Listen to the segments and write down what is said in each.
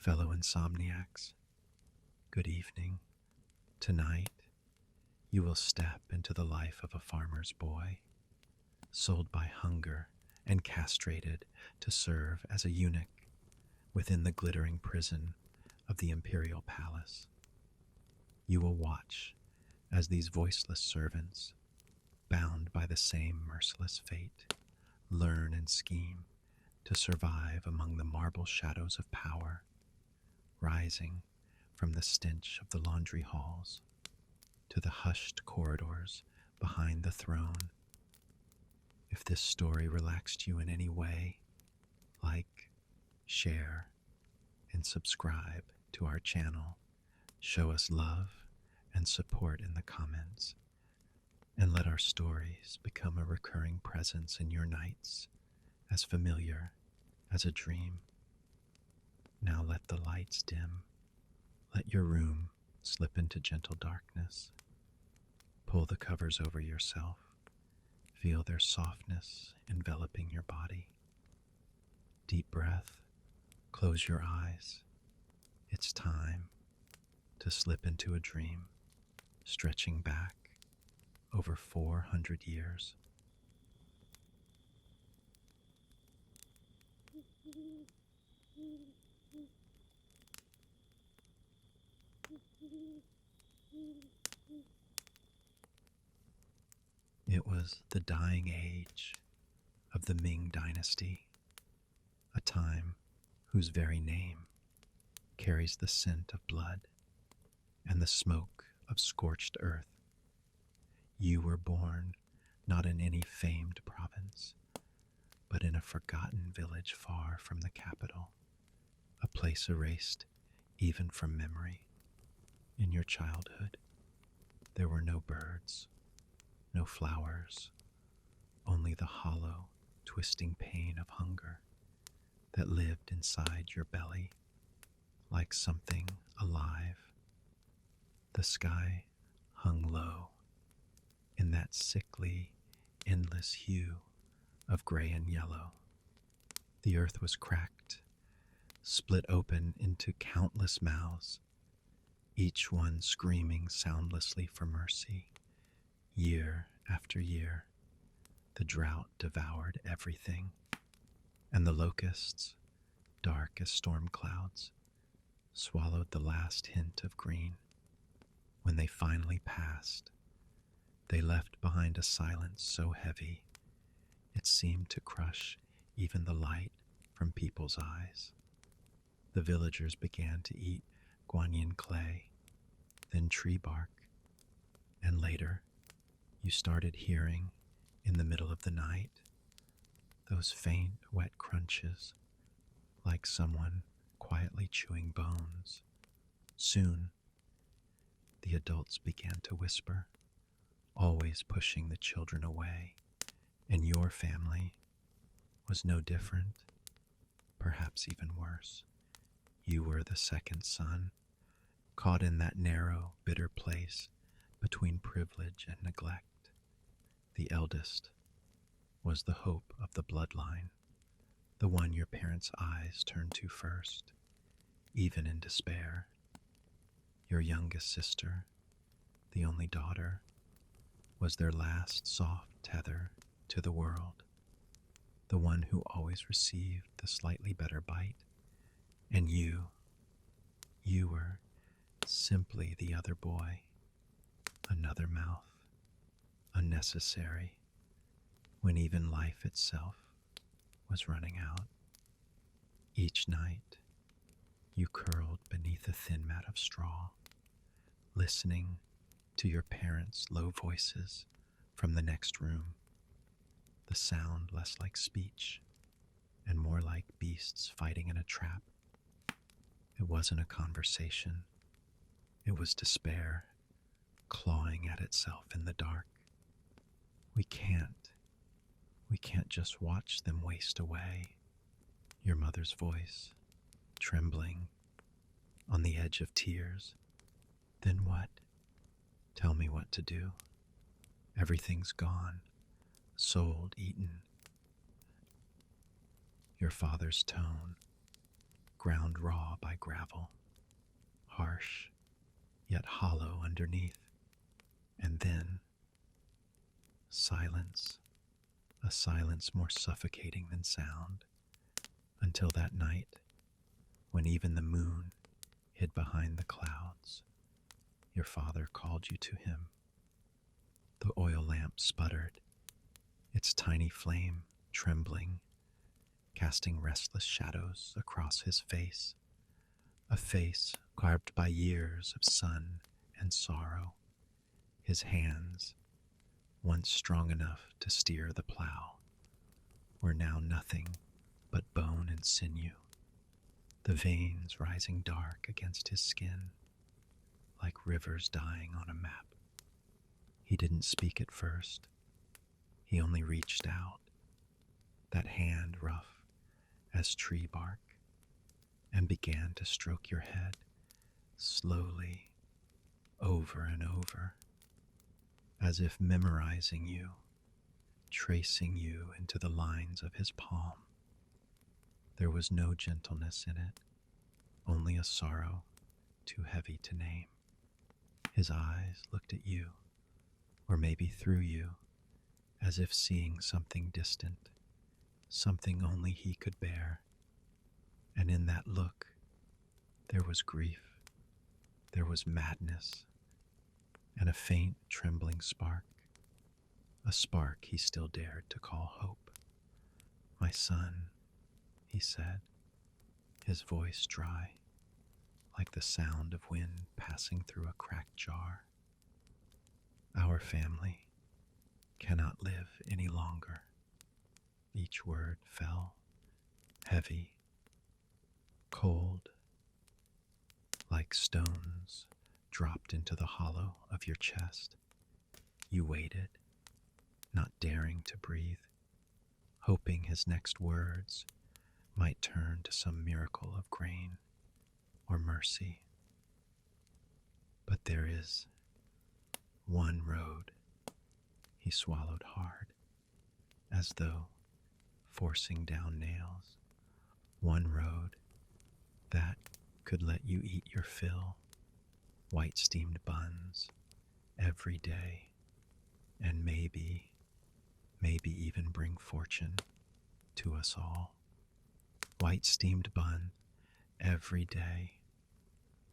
Fellow insomniacs, good evening. Tonight, you will step into the life of a farmer's boy, sold by hunger and castrated to serve as a eunuch within the glittering prison of the imperial palace. You will watch as these voiceless servants, bound by the same merciless fate, learn and scheme to survive among the marble shadows of power, rising from the stench of the laundry halls to the hushed corridors behind the throne. If this story relaxed you in any way, like, share, and subscribe to our channel. Show us love and support in the comments, and let our stories become a recurring presence in your nights, as familiar as a dream. Now let the lights dim. Let your room slip into gentle darkness. Pull the covers over yourself. Feel their softness enveloping your body. Deep breath. Close your eyes. It's time to slip into a dream, stretching back over 400 years. It was the dying age of the Ming Dynasty, a time whose very name carries the scent of blood and the smoke of scorched earth. You were born not in any famed province, but in a forgotten village far from the capital, a place erased even from memory. In your childhood, there were no birds, no flowers, only the hollow, twisting pain of hunger that lived inside your belly like something alive. The sky hung low in that sickly, endless hue of gray and yellow. The earth was cracked, split open into countless mouths, each one screaming soundlessly for mercy. Year after year, the drought devoured everything, and the locusts, dark as storm clouds, swallowed the last hint of green. When they finally passed, they left behind a silence so heavy it seemed to crush even the light from people's eyes. The villagers began to eat guanyin clay, then tree bark, and later you started hearing, in the middle of the night, those faint, wet crunches, like someone quietly chewing bones. Soon, the adults began to whisper, always pushing the children away, and your family was no different, perhaps even worse. You were the second son, caught in that narrow, bitter place between privilege and neglect. The eldest was the hope of the bloodline, the one your parents' eyes turned to first, even in despair. Your youngest sister, the only daughter, was their last soft tether to the world, the one who always received the slightly better bite. And you were simply the other boy, another mouth, unnecessary, when even life itself was running out. Each night, you curled beneath a thin mat of straw, listening to your parents' low voices from the next room, the sound less like speech and more like beasts fighting in a trap. It wasn't a conversation. It was despair, clawing at itself in the dark. We can't just watch them waste away. Your mother's voice, trembling, on the edge of tears. Then what? Tell me what to do. Everything's gone, sold, eaten. Your father's tone, ground raw by gravel, harsh yet hollow underneath. And then silence, a silence more suffocating than sound, until that night when even the moon hid behind the clouds, your father called you to him. The oil lamp sputtered, its tiny flame trembling, casting restless shadows across his face, a face carved by years of sun and sorrow. His hands, once strong enough to steer the plow, were now nothing but bone and sinew, the veins rising dark against his skin, like rivers dying on a map. He didn't speak at first. He only reached out, that hand rough as tree bark, and began to stroke your head slowly, over and over, as if memorizing you, tracing you into the lines of his palm. There was no gentleness in it, only a sorrow too heavy to name. His eyes looked at you, or maybe through you, as if seeing something distant, something only he could bear. And in that look, there was grief, there was madness, and a faint trembling spark, a spark he still dared to call hope. "My son," he said, his voice dry, like the sound of wind passing through a cracked jar. "Our family cannot live any longer." Each word fell, heavy, cold, like stones dropped into the hollow of your chest. You waited, not daring to breathe, hoping his next words might turn to some miracle of grain or mercy. "But there is one road." He swallowed hard, as though forcing down nails. "One road that could let you eat your fill, white steamed buns, every day, and maybe even bring fortune to us all. White steamed bun every day."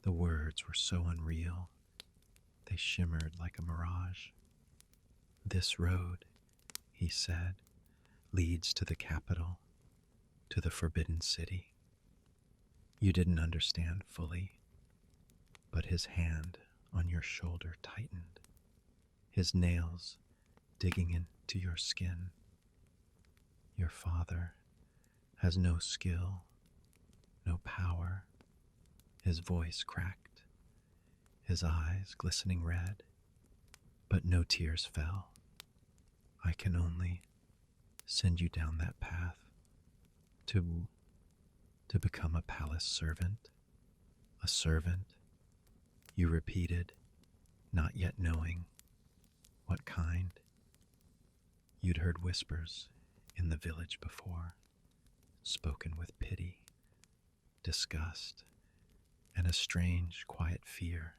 The words were so unreal, they shimmered like a mirage. "This road," he said, "leads to the capital, to the forbidden city." You didn't understand fully, but his hand on your shoulder tightened, his nails digging into your skin. "Your father has no skill, no power." His voice cracked, his eyes glistening red, but no tears fell. "I can only send you down that path to become a palace servant." "A servant," you repeated, not yet knowing what kind. You'd heard whispers in the village before, spoken with pity, disgust, and a strange, quiet fear.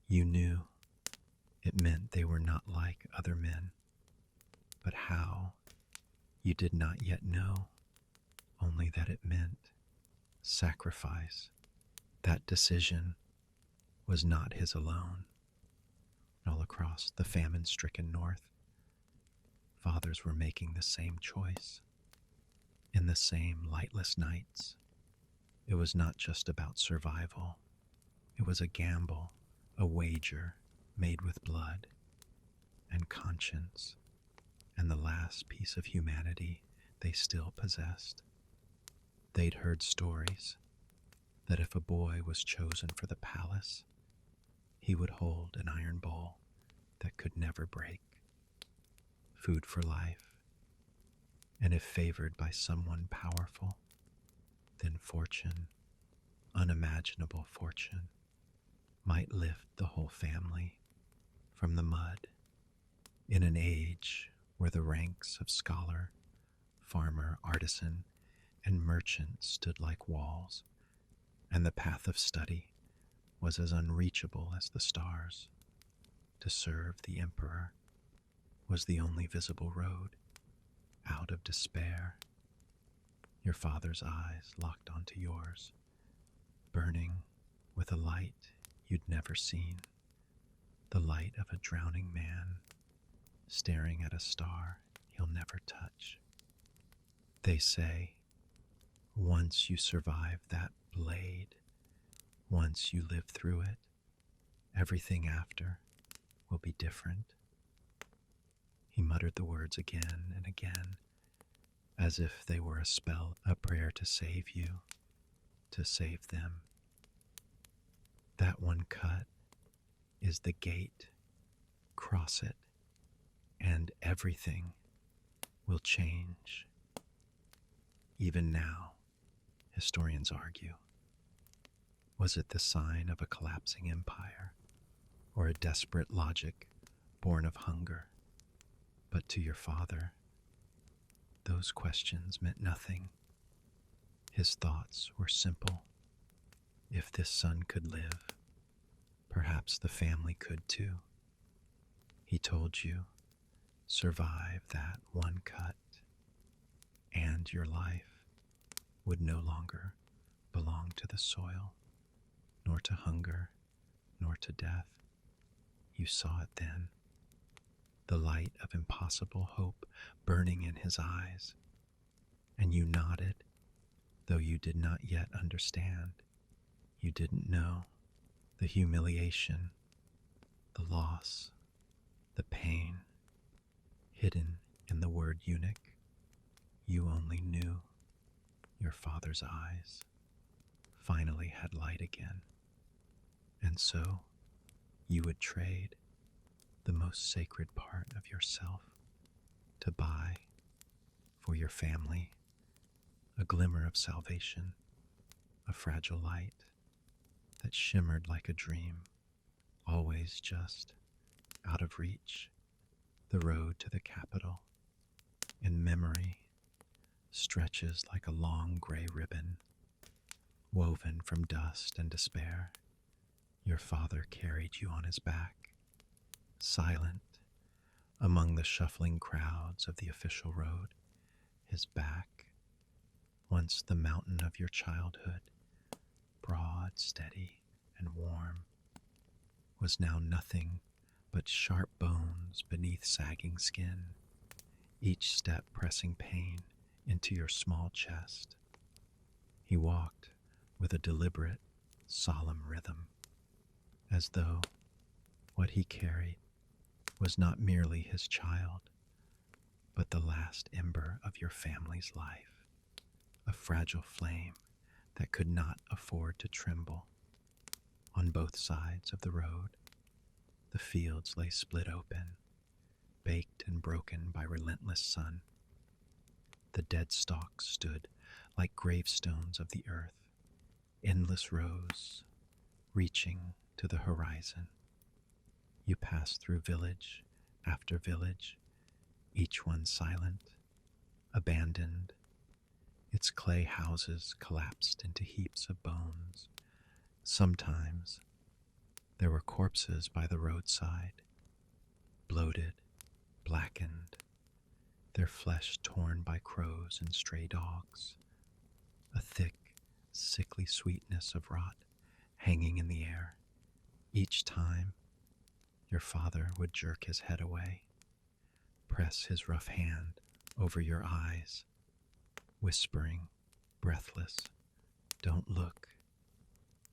You knew it meant they were not like other men, but how, you did not yet know, only that it meant sacrifice. That decision was not his alone. All across the famine-stricken north, fathers were making the same choice. In the same lightless nights, it was not just about survival. It was a gamble, a wager made with blood and conscience and the last piece of humanity they still possessed. They'd heard stories that if a boy was chosen for the palace, he would hold an iron bowl that could never break, food for life, and if favored by someone powerful, then fortune, unimaginable fortune, might lift the whole family from the mud. In an age where the ranks of scholar, farmer, artisan, and merchants stood like walls, and the path of study was as unreachable as the stars. To serve the emperor was the only visible road out of despair. Your father's eyes locked onto yours, burning with a light you'd never seen, the light of a drowning man staring at a star he'll never touch. They say, once you survive that blade, once you live through it, everything after will be different. He muttered the words again and again, as if they were a spell, a prayer to save you, to save them. That one cut is the gate. Cross it, and everything will change. Even now, historians argue, was it the sign of a collapsing empire, or a desperate logic born of hunger? But to your father, those questions meant nothing. His thoughts were simple. If this son could live, perhaps the family could too. He told you, survive that one cut, and your life would no longer belong to the soil, nor to hunger, nor to death. You saw it then, the light of impossible hope burning in his eyes, and you nodded, though you did not yet understand. You didn't know the humiliation, the loss, the pain hidden in the word eunuch. You only knew your father's eyes finally had light again, and so you would trade the most sacred part of yourself to buy for your family a glimmer of salvation, a fragile light that shimmered like a dream, always just out of reach. The road to the capital, in memory, stretches like a long gray ribbon, woven from dust and despair. Your father carried you on his back, silent among the shuffling crowds of the official road. His back, once the mountain of your childhood, broad, steady, and warm, was now nothing but sharp bones beneath sagging skin, each step pressing pain into your small chest. He walked with a deliberate, solemn rhythm, as though what he carried was not merely his child, but the last ember of your family's life, a fragile flame that could not afford to tremble. On both sides of the road, the fields lay split open, baked and broken by relentless sun. The dead stalks stood like gravestones of the earth, endless rows reaching to the horizon. You passed through village after village, each one silent, abandoned. Its clay houses collapsed into heaps of bones. Sometimes there were corpses by the roadside, bloated, blackened, their flesh torn by crows and stray dogs, a thick, sickly sweetness of rot hanging in the air. Each time, your father would jerk his head away, press his rough hand over your eyes, whispering, breathless, "Don't look."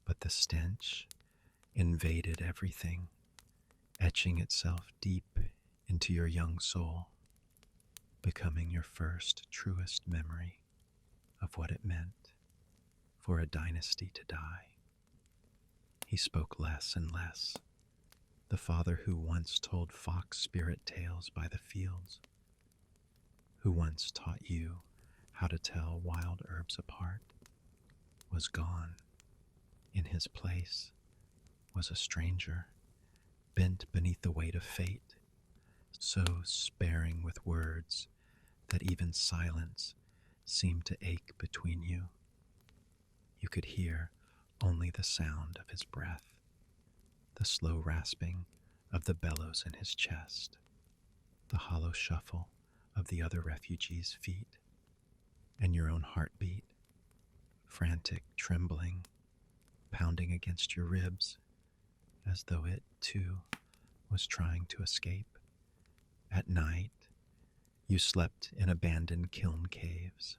But the stench invaded everything, etching itself deep into your young soul, becoming your first, truest memory of what it meant for a dynasty to die. He spoke less and less, the father who once told fox spirit tales by the fields, who once taught you how to tell wild herbs apart, was gone. In his place was a stranger, bent beneath the weight of fate, so sparing with words that even silence seemed to ache between you. You could hear only the sound of his breath, the slow rasping of the bellows in his chest, the hollow shuffle of the other refugees' feet, and your own heartbeat, frantic, trembling, pounding against your ribs as though it, too, was trying to escape. At night, you slept in abandoned kiln caves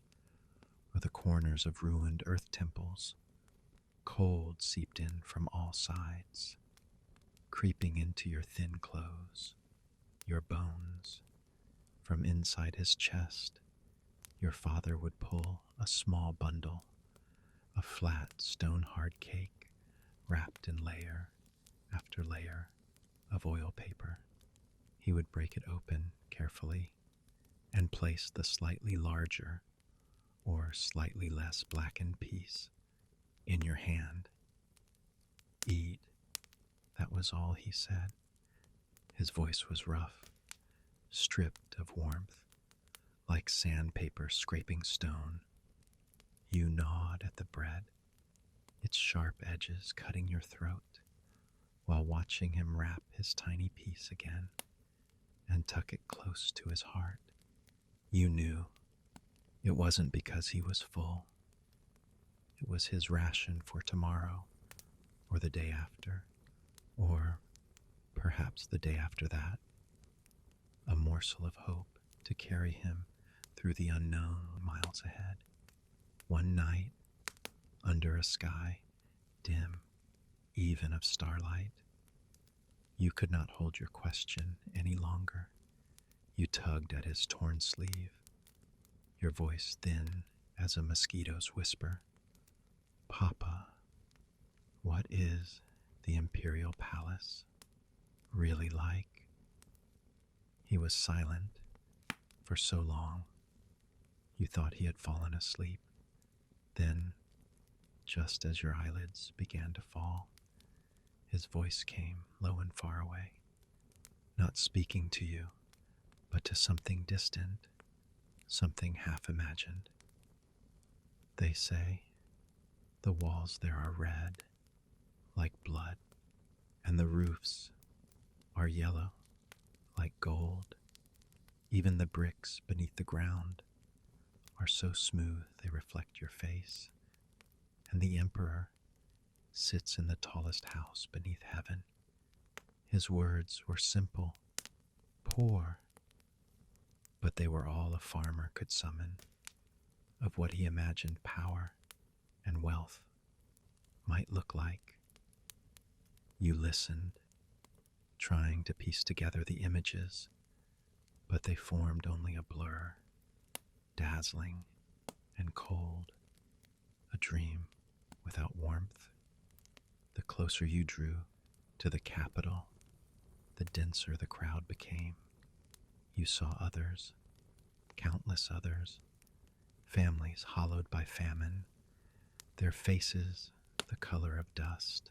or the corners of ruined earth temples. Cold seeped in from all sides, creeping into your thin clothes, your bones. From inside his chest, your father would pull a small bundle, a flat stone-hard cake wrapped in layer after layer of oil paper. He would break it open carefully and place the slightly larger or slightly less blackened piece in your hand. Eat, that was all he said. His voice was rough, stripped of warmth, like sandpaper scraping stone. You gnawed at the bread, its sharp edges cutting your throat, while watching him wrap his tiny piece again and tuck it close to his heart. You knew it wasn't because he was full. It was his ration for tomorrow, or the day after, or perhaps the day after that. A morsel of hope to carry him through the unknown miles ahead. One night, under a sky dim even of starlight, you could not hold your question any longer. You tugged at his torn sleeve, your voice thin as a mosquito's whisper. Papa, what is the imperial palace really like? He was silent for so long. You thought he had fallen asleep. Then, just as your eyelids began to fall, his voice came low and far away, not speaking to you, but to something distant, something half imagined. They say the walls there are red, like blood, and the roofs are yellow, like gold. Even the bricks beneath the ground are so smooth they reflect your face. And the emperor sits in the tallest house beneath heaven. His words were simple, poor, but they were all a farmer could summon of what he imagined power and wealth might look like. You listened, trying to piece together the images, but they formed only a blur, dazzling and cold, a dream without warmth. The closer you drew to the capital, the denser the crowd became. You saw others, countless others, families hollowed by famine, their faces the color of dust,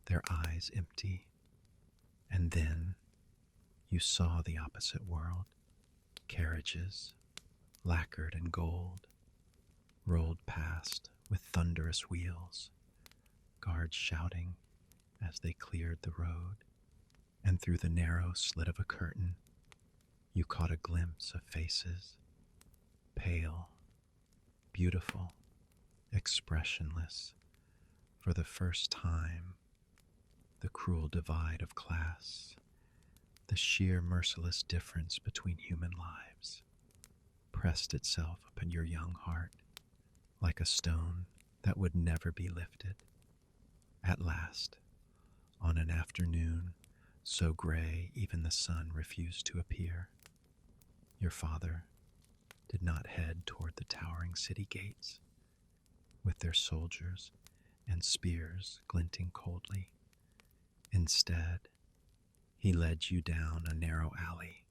their eyes empty. And then you saw the opposite world. Carriages, lacquered in gold, rolled past with thunderous wheels, guards shouting as they cleared the road, and through the narrow slit of a curtain, you caught a glimpse of faces, pale, beautiful, expressionless. For the first time, the cruel divide of class, the sheer merciless difference between human lives, pressed itself upon your young heart like a stone that would never be lifted. At last, on an afternoon so gray even the sun refused to appear, your father did not head toward the towering city gates with their soldiers and spears glinting coldly. Instead, he led you down a narrow alley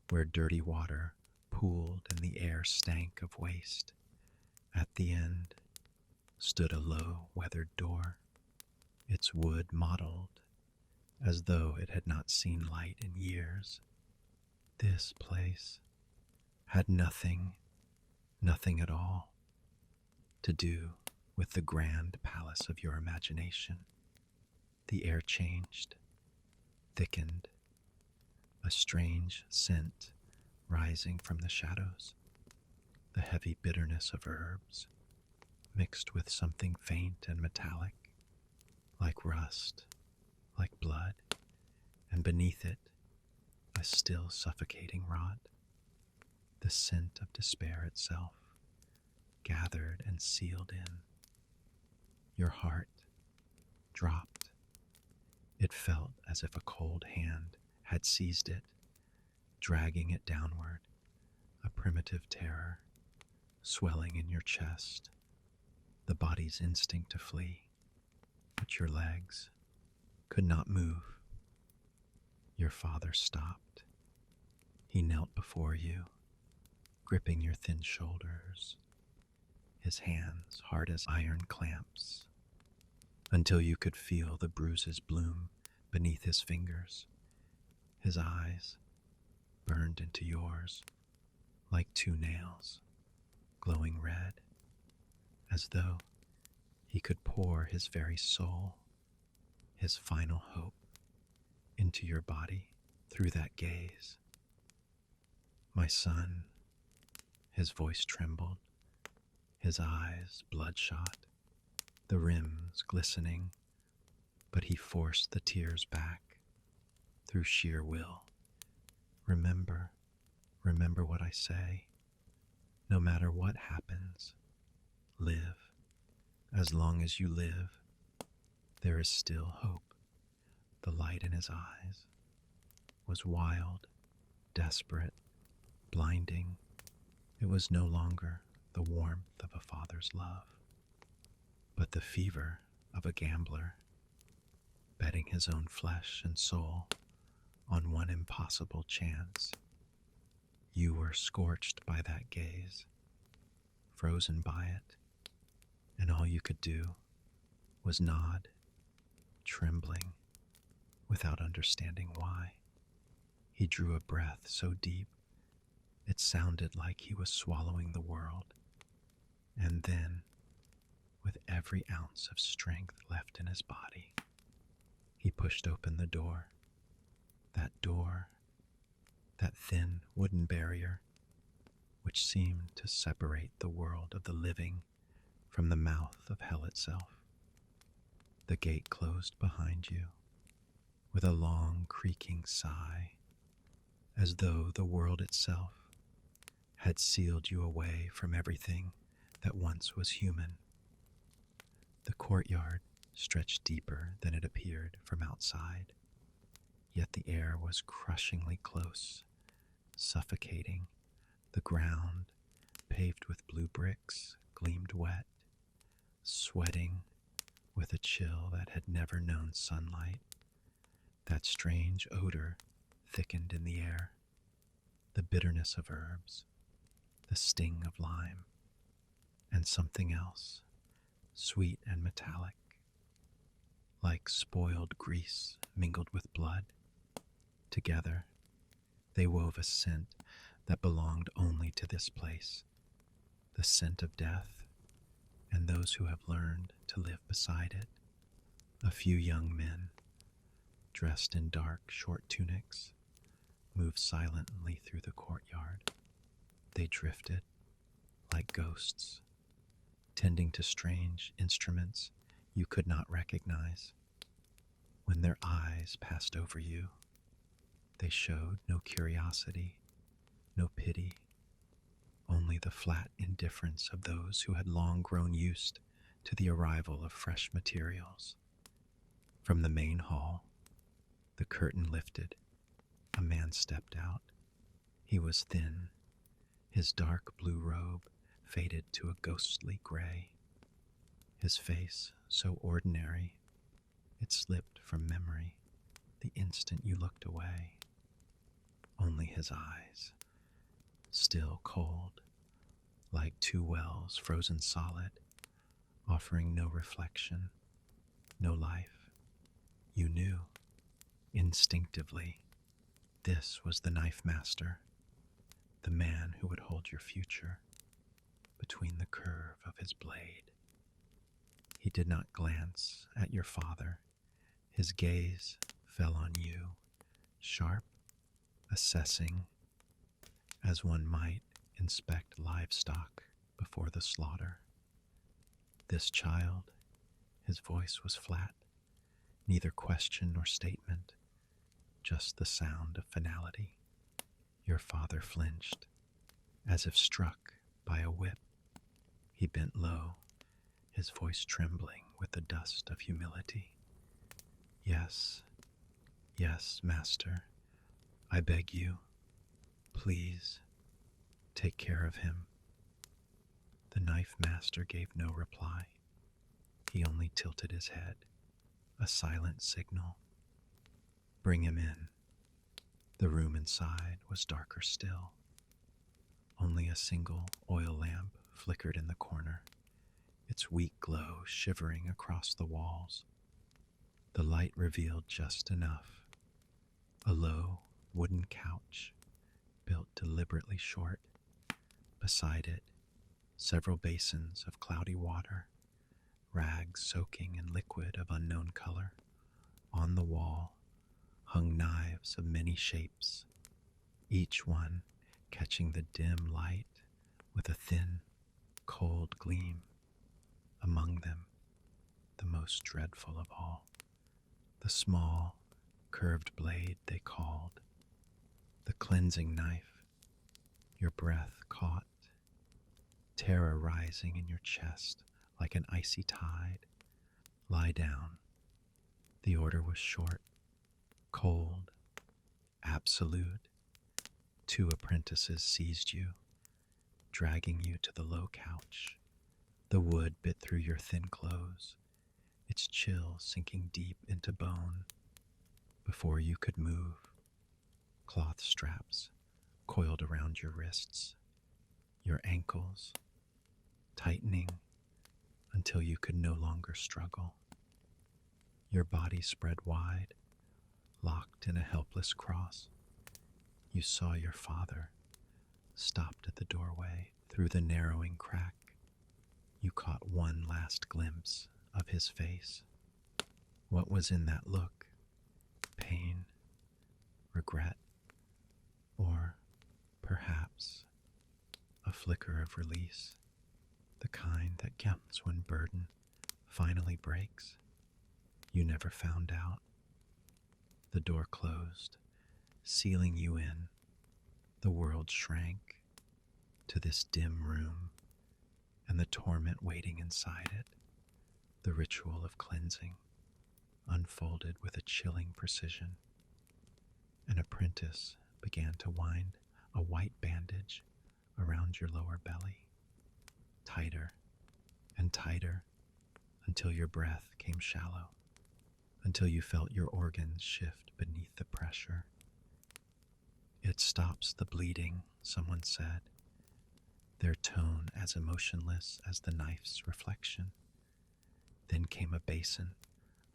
where dirty water pooled and the air stank of waste. At the end stood a low, weathered door, its wood mottled as though it had not seen light in years. This place had nothing nothing at all to do with the grand palace of your imagination. The air changed, thickened, a strange scent rising from the shadows, the heavy bitterness of herbs mixed with something faint and metallic, like rust, like blood, and beneath it, a still suffocating rot, the scent of despair itself, gathered and sealed in. Your heart dropped. It felt as if a cold hand had seized it, dragging it downward, a primitive terror swelling in your chest, the body's instinct to flee, but your legs could not move. Your father stopped. He knelt before you, gripping your thin shoulders, his hands hard as iron clamps, until you could feel the bruises bloom beneath his fingers. His eyes burned into yours like two nails, glowing red, as though he could pour his very soul, his final hope, into your body through that gaze. My son, his voice trembled, his eyes bloodshot, the rims glistening, but he forced the tears back through sheer will. Remember what I say. No matter what happens, live. As long as you live, there is still hope. The light in his eyes was wild, desperate, blinding. It was no longer the warmth of a father's love, but the fever of a gambler, betting his own flesh and soul on one impossible chance. You were scorched by that gaze, frozen by it, and all you could do was nod, trembling, without understanding why. He drew a breath so deep, it sounded like he was swallowing the world, and then, with every ounce of strength left in his body, he pushed open the door, that thin wooden barrier which seemed to separate the world of the living from the mouth of hell itself. The gate closed behind you with a long creaking sigh, as though the world itself had sealed you away from everything that once was human. The courtyard stretched deeper than it appeared from outside, yet the air was crushingly close, suffocating. The ground, paved with blue bricks, gleamed wet, sweating with a chill that had never known sunlight. That strange odor thickened in the air, the bitterness of herbs, the sting of lime, and something else, sweet and metallic, like spoiled grease mingled with blood. Together, they wove a scent that belonged only to this place, the scent of death and those who have learned to live beside it. A few young men, dressed in dark, short tunics, moved silently through the courtyard. They drifted like ghosts, tending to strange instruments you could not recognize. When their eyes passed over you, they showed no curiosity, no pity, only the flat indifference of those who had long grown used to the arrival of fresh materials. From the main hall, the curtain lifted. A man stepped out. He was thin. His dark blue robe faded to a ghostly gray. His face so ordinary, it slipped from memory the instant you looked away. Only his eyes, still cold, like two wells frozen solid, offering no reflection, no life. You knew, instinctively, this was the knife master, the man who would hold your future. between the curve of his blade. He did not glance at your father. His gaze fell on you, sharp, assessing, as one might inspect livestock before the slaughter. This child, his voice was flat, neither question nor statement, just the sound of finality. Your father flinched, as if struck by a whip. He bent low, his voice trembling with the dust of humility. Yes, yes, master, I beg you, please, take care of him. The knife master gave no reply. He only tilted his head, a silent signal. Bring him in. The room inside was darker still. Only a single oil lamp flickered in the corner, its weak glow shivering across the walls. The light revealed just enough. A low wooden couch, built deliberately short. Beside it, several basins of cloudy water, rags soaking in liquid of unknown color. On the wall hung knives of many shapes, each one catching the dim light with a thin, cold gleam. Among them, the most dreadful of all, the small, curved blade they called the cleansing knife. Your breath caught, terror rising in your chest like an icy tide. Lie down. The order was short, cold, absolute. 2 apprentices seized you, dragging you to the low couch. The wood bit through your thin clothes, its chill sinking deep into bone. Before you could move, cloth straps coiled around your wrists, your ankles, tightening until you could no longer struggle. Your body spread wide, locked in a helpless cross. You saw your father, stopped at the doorway. Through the narrowing crack, you caught one last glimpse of his face. What was in that look? Pain, regret, or perhaps a flicker of release, the kind that comes when burden finally breaks? You never found out. The door closed, sealing you in. The world shrank to this dim room and the torment waiting inside it. The ritual of cleansing unfolded with a chilling precision. An apprentice began to wind a white bandage around your lower belly, tighter and tighter until your breath came shallow, until you felt your organs shift beneath the pressure. It stops the bleeding, someone said, their tone as emotionless as the knife's reflection. Then came a basin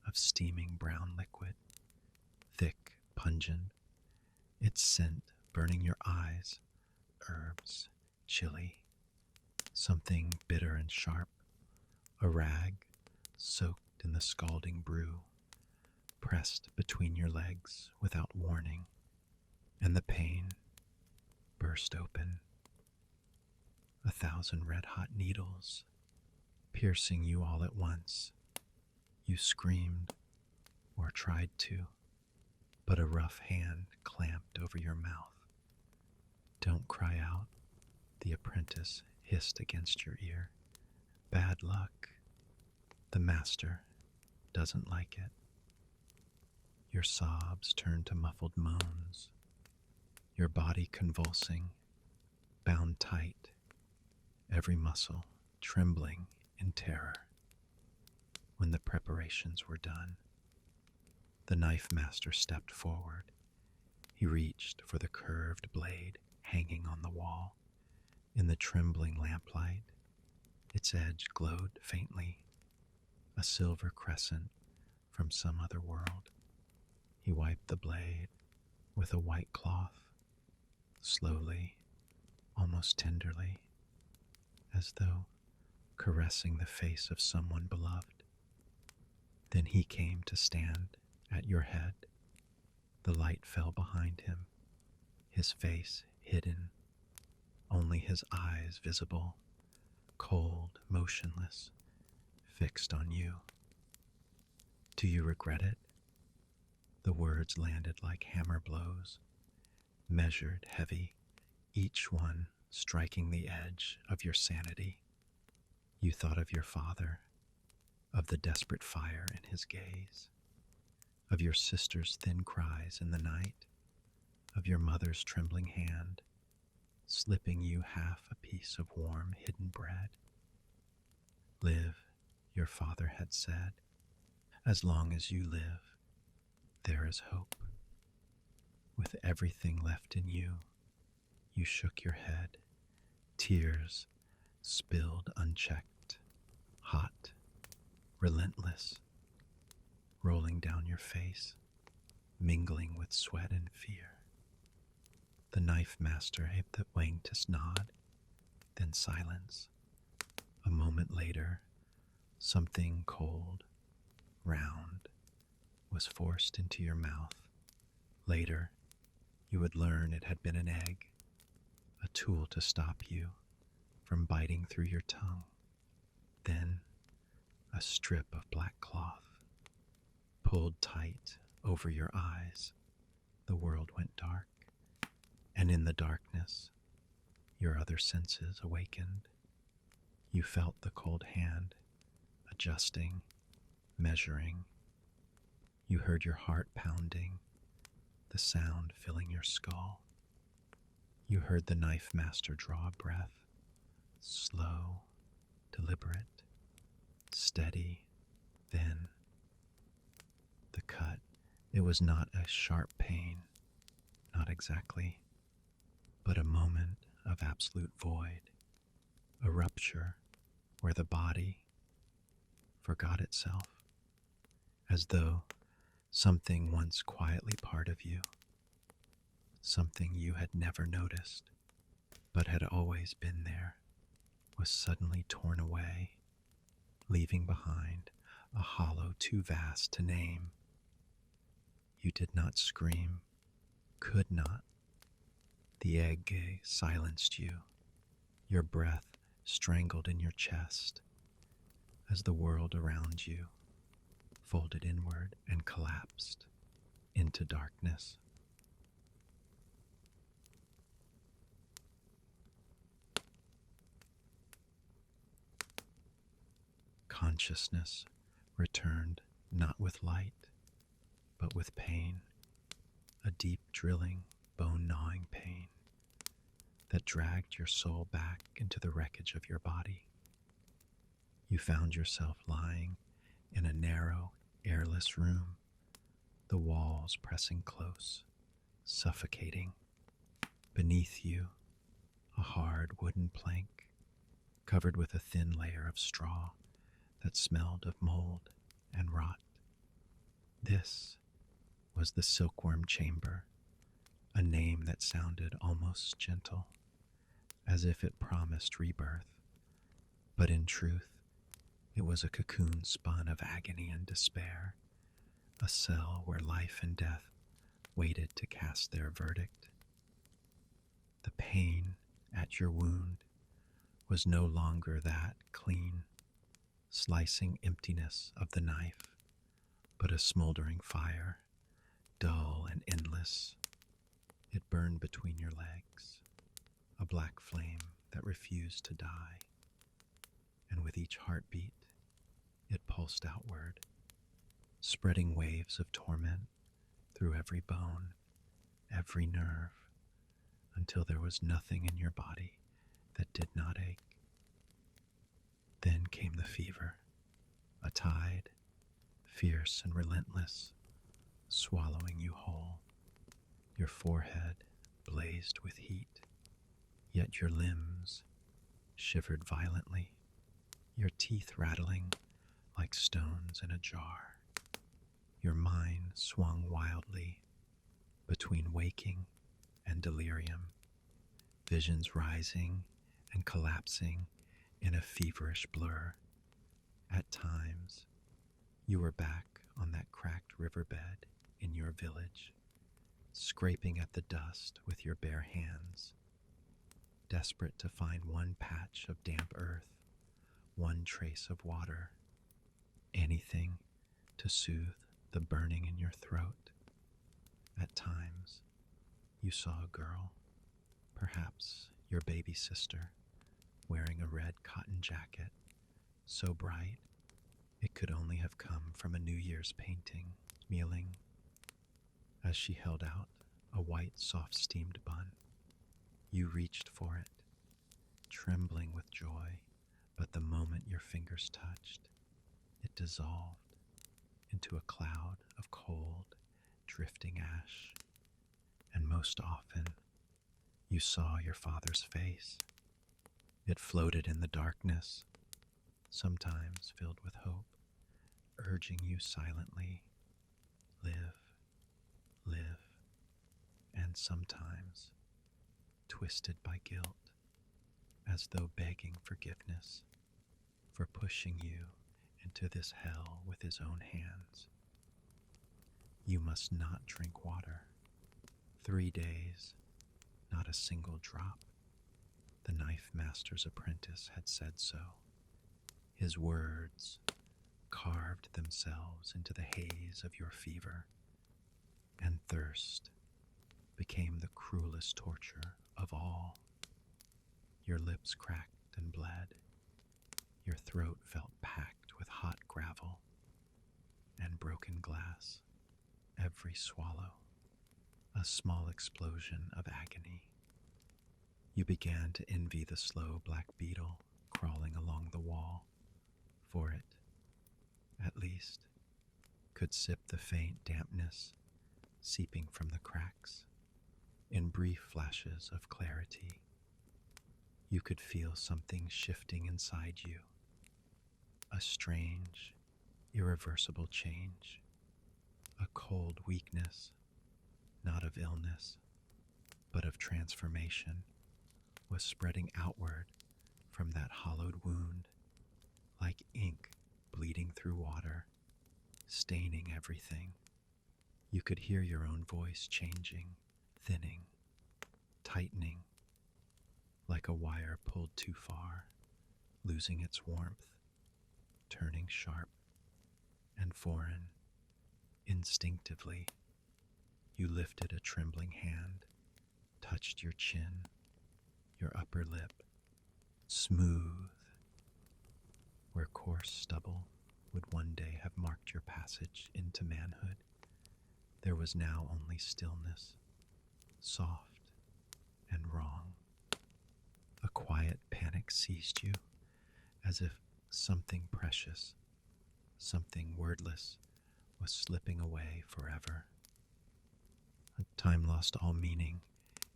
of steaming brown liquid, thick, pungent, its scent burning your eyes, herbs, chili, something bitter and sharp, a rag soaked in the scalding brew, pressed between your legs without warning, and the pain burst open. 1,000 red-hot needles piercing you all at once. You screamed, or tried to, but a rough hand clamped over your mouth. Don't cry out, the apprentice hissed against your ear. Bad luck. The master doesn't like it. Your sobs turned to muffled moans, your body convulsing, bound tight, every muscle trembling in terror. When the preparations were done, the knife master stepped forward. He reached for the curved blade hanging on the wall. In the trembling lamplight, its edge glowed faintly, a silver crescent from some other world. He wiped the blade with a white cloth, slowly, almost tenderly, as though caressing the face of someone beloved. Then he came to stand at your head. The light fell behind him, his face hidden, only his eyes visible, cold, motionless, fixed on you. Do you regret it? The words landed like hammer blows, measured, heavy, each one striking the edge of your sanity. You thought of your father, of the desperate fire in his gaze, of your sister's thin cries in the night, of your mother's trembling hand, slipping you half a piece of warm hidden bread. Live, your father had said. As long as you live, there is hope. With everything left in you, you shook your head, tears spilled unchecked, hot, relentless, rolling down your face, mingling with sweat and fear. The knife master gave the faintest nod, then silence. A moment later, something cold, round, was forced into your mouth. Later, you would learn it had been an egg, a tool to stop you from biting through your tongue. Then, a strip of black cloth, pulled tight over your eyes. The world went dark, and in the darkness, your other senses awakened. You felt the cold hand adjusting, measuring. You heard your heart pounding, the sound filling your skull. You heard the knife master draw a breath, slow, deliberate, steady. Then, the cut. It was not a sharp pain, not exactly, but a moment of absolute void, a rupture where the body forgot itself, as though something once quietly part of you, something you had never noticed, but had always been there, was suddenly torn away, leaving behind a hollow too vast to name. You did not scream, could not. The egg silenced you, your breath strangled in your chest, as the world around you folded inward and collapsed into darkness. Consciousness returned not with light, but with pain, a deep drilling, bone-gnawing pain that dragged your soul back into the wreckage of your body. You found yourself lying in a narrow, airless room, the walls pressing close, suffocating. Beneath you, a hard wooden plank covered with a thin layer of straw that smelled of mold and rot. This was the silkworm chamber, a name that sounded almost gentle, as if it promised rebirth, but in truth, it was a cocoon spun of agony and despair, a cell where life and death waited to cast their verdict. The pain at your wound was no longer that clean, slicing emptiness of the knife, but a smoldering fire, dull and endless. It burned between your legs, a black flame that refused to die, and with each heartbeat, it pulsed outward, spreading waves of torment through every bone, every nerve, until there was nothing in your body that did not ache. Then came the fever, a tide, fierce and relentless, swallowing you whole. Your forehead blazed with heat, yet your limbs shivered violently, your teeth rattling like stones in a jar. Your mind swung wildly between waking and delirium, visions rising and collapsing in a feverish blur. At times, you were back on that cracked riverbed in your village, scraping at the dust with your bare hands, desperate to find one patch of damp earth, one trace of water, anything to soothe the burning in your throat. At times, you saw a girl, perhaps your baby sister, wearing a red cotton jacket, so bright it could only have come from a New Year's painting, kneeling as she held out a white soft steamed bun. You reached for it, trembling with joy, but the moment your fingers touched, it dissolved into a cloud of cold, drifting ash, and most often you saw your father's face. It floated in the darkness, sometimes filled with hope, urging you silently, live, live, and sometimes twisted by guilt, as though begging forgiveness for pushing you into this hell with his own hands. You must not drink water. 3 days, not a single drop. The knife master's apprentice had said so. His words carved themselves into the haze of your fever, and thirst became the cruelest torture of all. Your lips cracked and bled. Your throat felt packed with hot gravel and broken glass. Every swallow, a small explosion of agony. You began to envy the slow black beetle crawling along the wall, for it, at least, could sip the faint dampness seeping from the cracks. In brief flashes of clarity, you could feel something shifting inside you, a strange, irreversible change, a cold weakness, not of illness, but of transformation, was spreading outward from that hollowed wound, like ink bleeding through water, staining everything. You could hear your own voice changing, thinning, tightening, like a wire pulled too far, losing its warmth, turning sharp and foreign. Instinctively, you lifted a trembling hand, touched your chin, your upper lip, smooth, where coarse stubble would one day have marked your passage into manhood. There was now only stillness, soft and wrong. A quiet panic seized you, as if something precious, something wordless, was slipping away forever. Time lost all meaning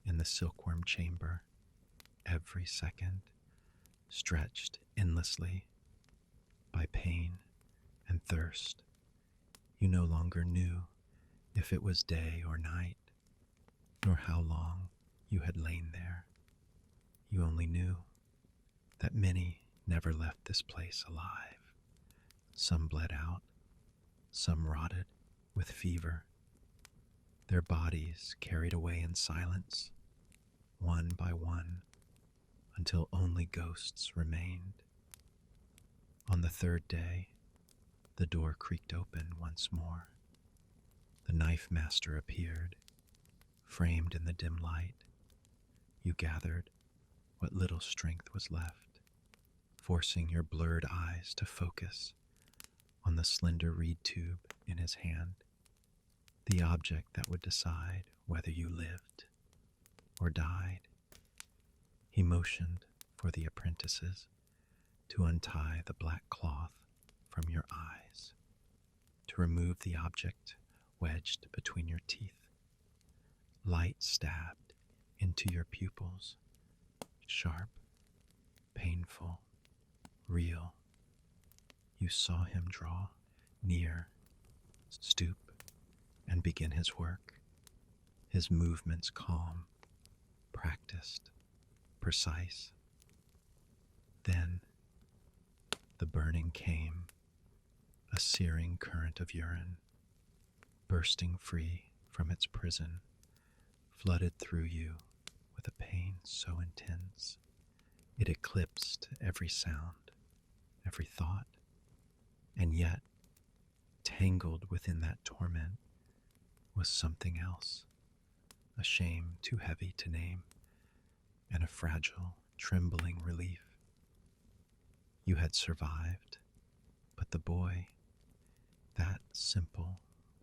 in the silkworm chamber. Every second stretched endlessly by pain and thirst. You no longer knew if it was day or night, nor how long you had lain there. You only knew that many never left this place alive. Some bled out, some rotted with fever, their bodies carried away in silence, one by one, until only ghosts remained. On the 3rd day, the door creaked open once more. The knife master appeared, framed in the dim light. You gathered what little strength was left, forcing your blurred eyes to focus on the slender reed tube in his hand, the object that would decide whether you lived or died. He motioned for the apprentices to untie the black cloth from your eyes, to remove the object wedged between your teeth. Light stabbed into your pupils, sharp, painful, real. You saw him draw near, stoop, and begin his work, his movements calm, practiced, precise. Then, The burning came, a searing current of urine, bursting free from its prison, flooded through you with a pain so intense it eclipsed every sound, every thought, and yet, tangled within that torment, was something else, a shame too heavy to name, and a fragile, trembling relief. You had survived, but the boy, that simple,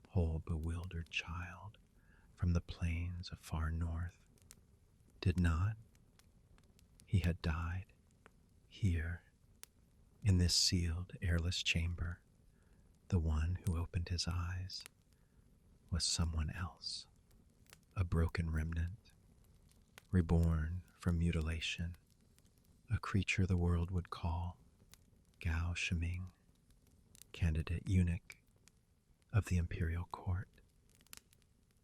whole, bewildered child from the plains of far north, did not. He had died here, in this sealed, airless chamber. The one who opened his eyes was someone else, a broken remnant, reborn from mutilation, a creature the world would call Gao Shiming, candidate eunuch of the imperial court.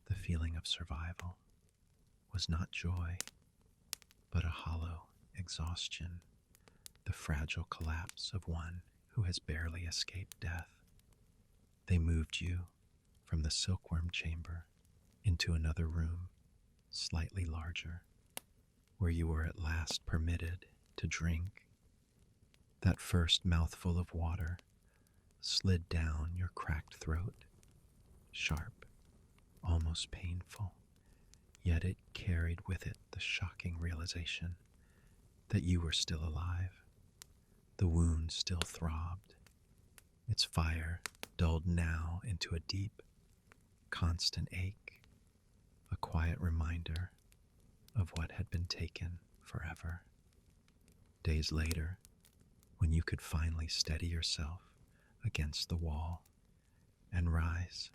The feeling of survival was not joy, but a hollow exhaustion, the fragile collapse of one who has barely escaped death. They moved you from the silkworm chamber into another room, slightly larger, where you were at last permitted to drink. That first mouthful of water slid down your cracked throat, sharp, almost painful, yet it carried with it the shocking realization that you were still alive. The wound still throbbed, its fire dulled now into a deep, constant ache, a quiet reminder of what had been taken forever. Days later, when you could finally steady yourself against the wall and rise,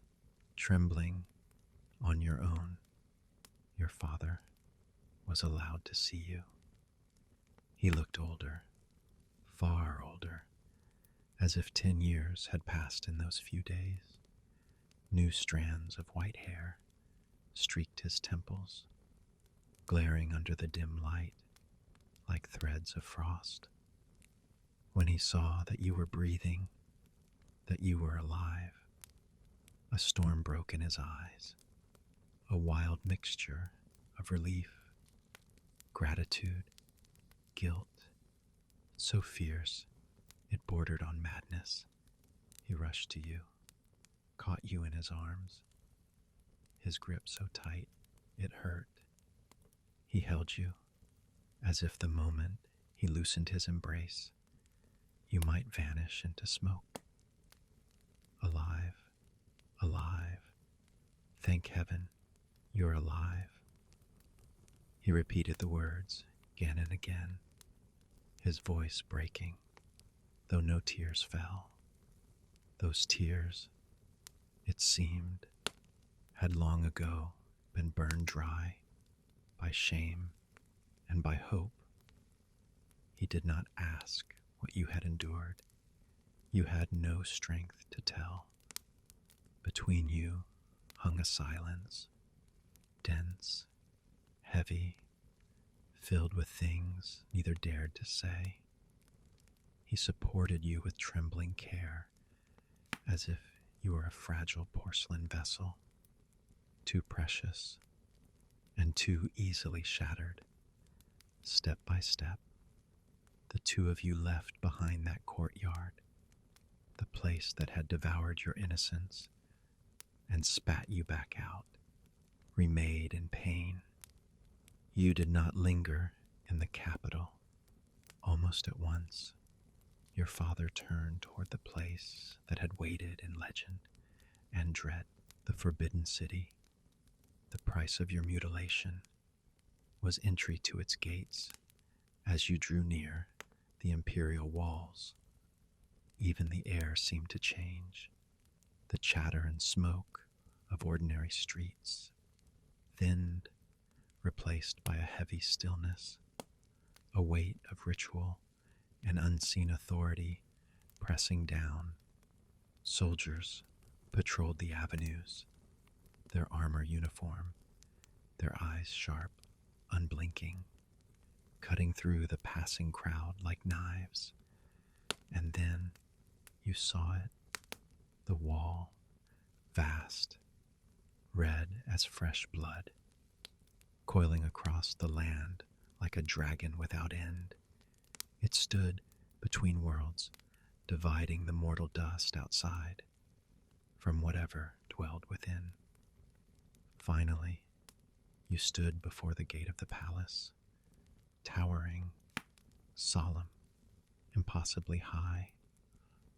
trembling on your own, your father was allowed to see you. He looked older, far older, as if 10 years had passed in those few days. New strands of white hair streaked his temples, glaring under the dim light like threads of frost. When he saw that you were breathing, that you were alive, a storm broke in his eyes, a wild mixture of relief, gratitude, guilt, so fierce it bordered on madness. He rushed to you, caught you in his arms, his grip so tight it hurt. He held you, as if the moment he loosened his embrace, you might vanish into smoke. Alive, alive, thank heaven you're alive. He repeated the words again and again, his voice breaking, though no tears fell. Those tears, it seemed, had long ago been burned dry by shame and by hope. He did not ask what you had endured. You had no strength to tell. Between you hung a silence, dense, heavy, filled with things neither dared to say. He supported you with trembling care, as if you were a fragile porcelain vessel, too precious and too easily shattered. Step by step, the two of you left behind that courtyard, the place that had devoured your innocence and spat you back out, remade in pain. You did not linger in the capital. Almost at once, your father turned toward the place that had waited in legend and dread, the forbidden city. The price of your mutilation was entry to its gates. As you drew near the imperial walls, even the air seemed to change. The chatter and smoke of ordinary streets thinned, replaced by a heavy stillness, a weight of ritual and unseen authority pressing down. Soldiers patrolled the avenues, their armor uniform, their eyes sharp, unblinking, cutting through the passing crowd like knives. And then you saw it, the wall, vast, red as fresh blood, coiling across the land like a dragon without end. It stood between worlds, dividing the mortal dust outside from whatever dwelled within. Finally, you stood before the gate of the palace, towering, solemn, impossibly high.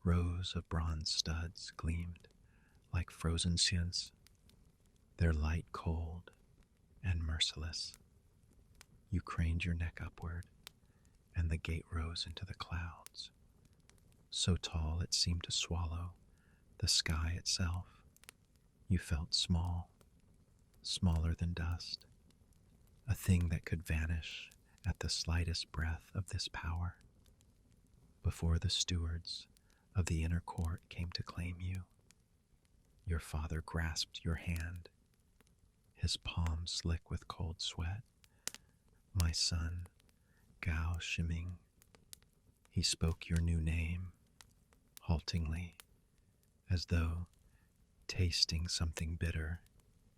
Rows of bronze studs gleamed like frozen suns, their light cold and merciless. You craned your neck upward, and the gate rose into the clouds, so tall it seemed to swallow the sky itself. You felt small, smaller than dust, a thing that could vanish at the slightest breath of this power. Before the stewards of the inner court came to claim you, your father grasped your hand, his palm slick with cold sweat. My son, Gao Shiming. He spoke your new name, haltingly, as though tasting something bitter,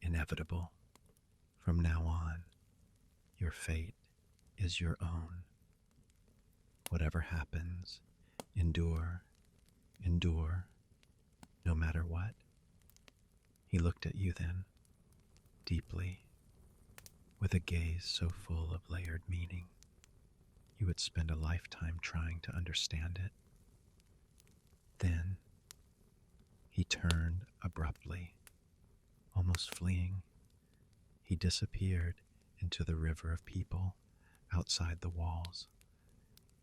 inevitable. From now on, your fate is your own. Whatever happens, endure, endure, no matter what. He looked at you then, deeply, with a gaze so full of layered meaning, you would spend a lifetime trying to understand it. Then, he turned abruptly, almost fleeing. He disappeared into the river of people outside the walls,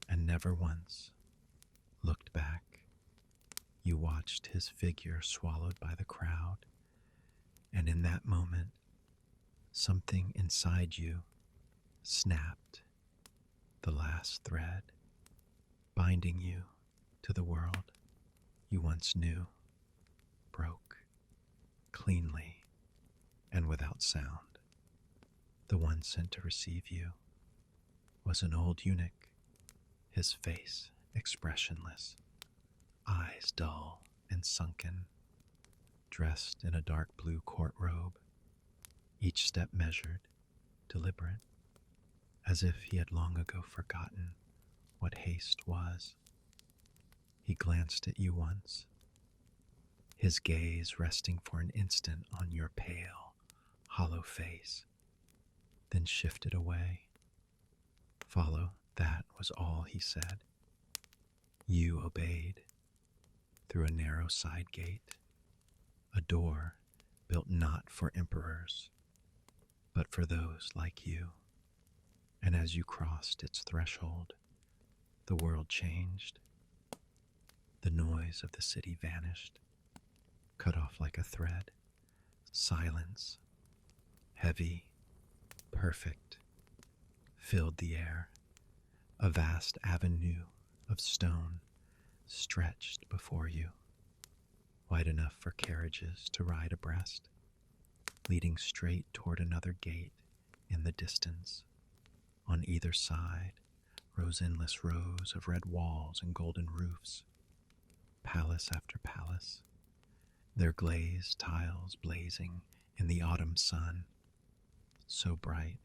and never once looked back. You watched his figure swallowed by the crowd, and in that moment, something inside you snapped, the last thread, binding you to the world you once knew, broke, cleanly and without sound. The one sent to receive you was an old eunuch, his face expressionless, eyes dull and sunken, dressed in a dark blue court robe, each step measured, deliberate, as if he had long ago forgotten what haste was. He glanced at you once, his gaze resting for an instant on your pale, hollow face, then shifted away. Follow, that was all he said. You obeyed. Through a narrow side gate, a door built not for emperors, but for those like you. And as you crossed its threshold, the world changed. The noise of the city vanished, cut off like a thread. Silence, heavy, perfect, filled the air. A vast avenue of stone stretched before you, wide enough for carriages to ride abreast, leading straight toward another gate in the distance. On either side rose endless rows of red walls and golden roofs, palace after palace, their glazed tiles blazing in the autumn sun, so bright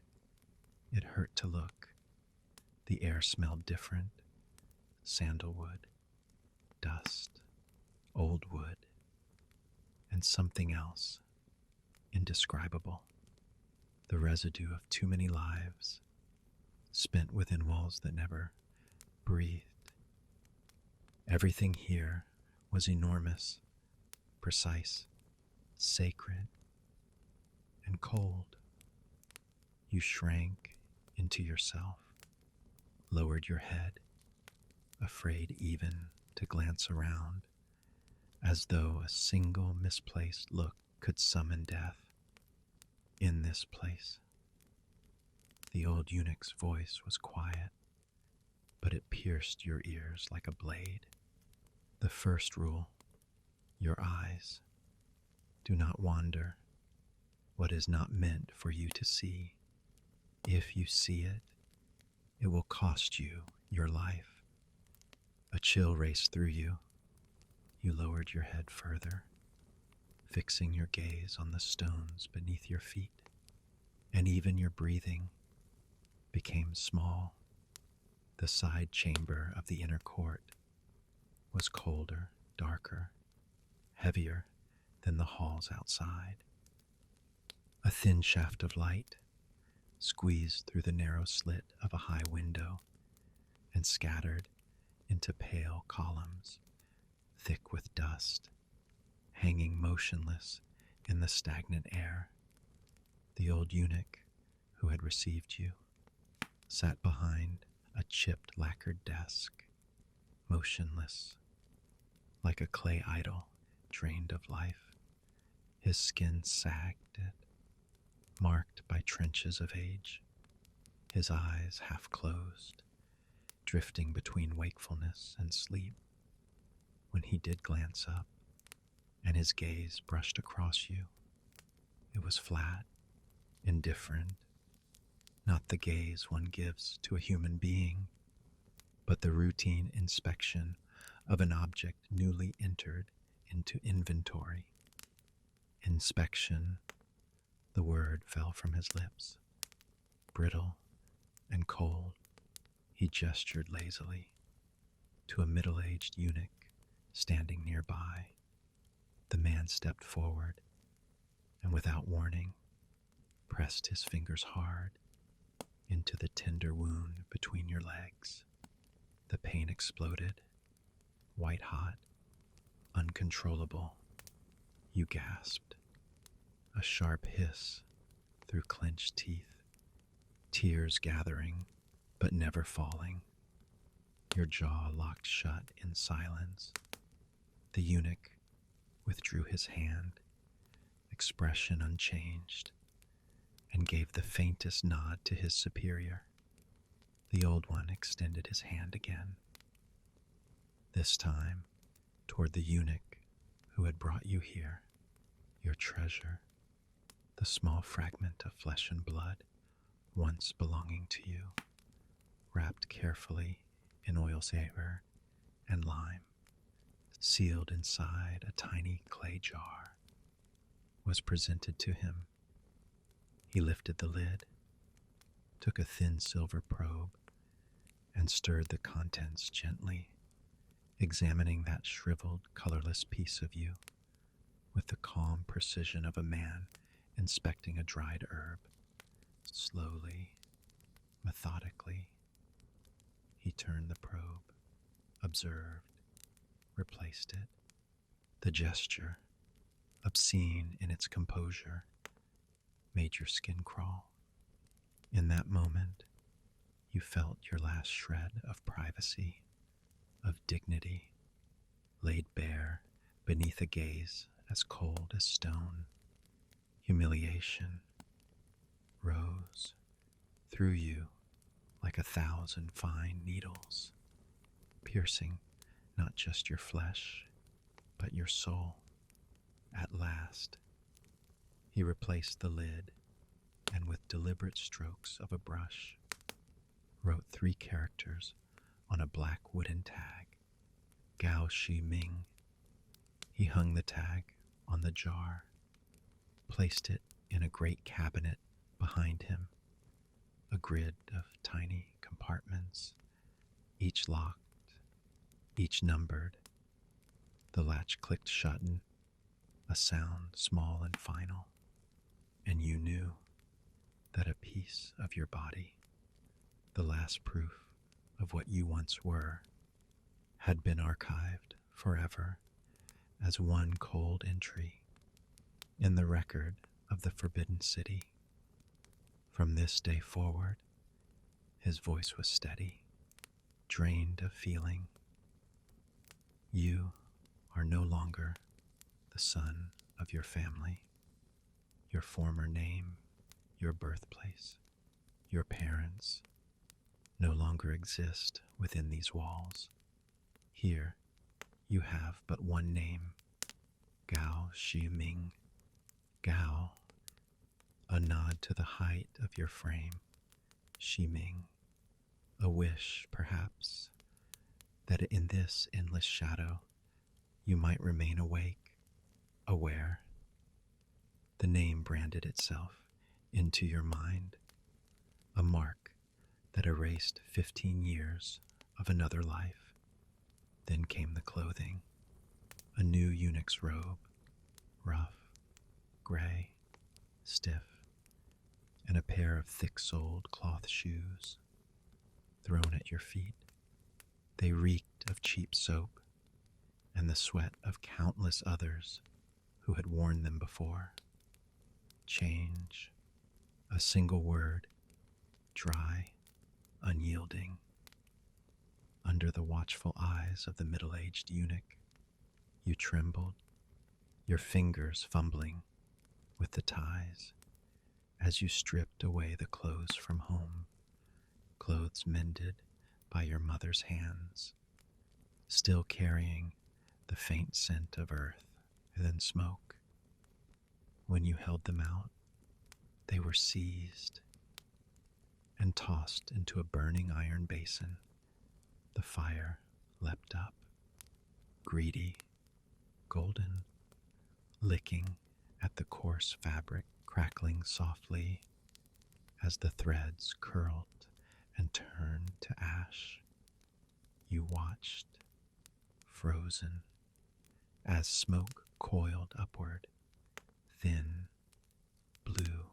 it hurt to look. The air smelled different, sandalwood, dust, old wood, and something else, indescribable, the residue of too many lives, spent within walls that never breathed. Everything here was enormous, precise, sacred, and cold. You shrank into yourself, lowered your head, afraid even to glance around, as though a single misplaced look could summon death. In this place, the old eunuch's voice was quiet, but it pierced your ears like a blade. The first rule, your eyes. Do not wander what is not meant for you to see. If you see it, it will cost you your life. A chill raced through you. You lowered your head further, fixing your gaze on the stones beneath your feet, and even your breathing became small. The side chamber of the inner court was colder, darker, heavier than the halls outside. A thin shaft of light squeezed through the narrow slit of a high window and scattered into pale columns, thick with dust, hanging motionless in the stagnant air. The old eunuch who had received you sat behind a chipped lacquered desk, motionless, like a clay idol drained of life. His skin sagged, marked by trenches of age, his eyes half closed, drifting between wakefulness and sleep. When he did glance up, and his gaze brushed across you, it was flat, indifferent, not the gaze one gives to a human being, but the routine inspection of an object newly entered into inventory. Inspection, the word fell from his lips. Brittle and cold, he gestured lazily to a middle-aged eunuch standing nearby. The man stepped forward and, without warning, pressed his fingers hard into the tender wound between your legs. The pain exploded, white hot, uncontrollable. You gasped, a sharp hiss through clenched teeth, tears gathering but never falling. Your jaw locked shut in silence. The eunuch withdrew his hand, expression unchanged, and gave the faintest nod to his superior. The old one extended his hand again, this time toward the eunuch who had brought you here, your treasure, the small fragment of flesh and blood once belonging to you, wrapped carefully in oilsaver and lime, sealed inside a tiny clay jar, was presented to him. He lifted the lid, took a thin silver probe, and stirred the contents gently, examining that shriveled, colorless piece of you with the calm precision of a man inspecting a dried herb. Slowly, methodically, he turned the probe, observed, replaced it. The gesture, obscene in its composure, made your skin crawl. In that moment, you felt your last shred of privacy, of dignity, laid bare beneath a gaze as cold as stone. Humiliation rose through you like 1,000 fine needles, piercing not just your flesh, but your soul. At last, he replaced the lid and, with deliberate strokes of a brush, wrote 3 characters on a black wooden tag, Gao Shi Ming. He hung the tag on the jar, placed it in a great cabinet behind him, a grid of tiny compartments, each locked, each numbered. The latch clicked shut, a sound small and final, and you knew that a piece of your body, the last proof of what you once were, had been archived forever as one cold entry in the record of the Forbidden City. From this day forward, his voice was steady, drained of feeling. You are no longer the son of your family. Your former name, your birthplace, your parents no longer exist within these walls. Here, you have but one name, Gao Shi Ming. Gao, a nod to the height of your frame. Shi Ming, a wish, perhaps, that in this endless shadow you might remain awake, aware. The name branded itself into your mind, a mark that erased 15 years of another life. Then came the clothing, a new eunuch's robe, rough, gray, stiff, and a pair of thick-soled cloth shoes thrown at your feet. They reeked of cheap soap and the sweat of countless others who had worn them before. Change, a single word, dry, unyielding. Under the watchful eyes of the middle-aged eunuch, you trembled, your fingers fumbling with the ties as you stripped away the clothes from home, clothes mended by your mother's hands, still carrying the faint scent of earth and smoke. When you held them out, they were seized and tossed into a burning iron basin. The fire leapt up, greedy, golden, licking at the coarse fabric, crackling softly as the threads curled and turned to ash. You watched, frozen, as smoke coiled upward, thin, blue,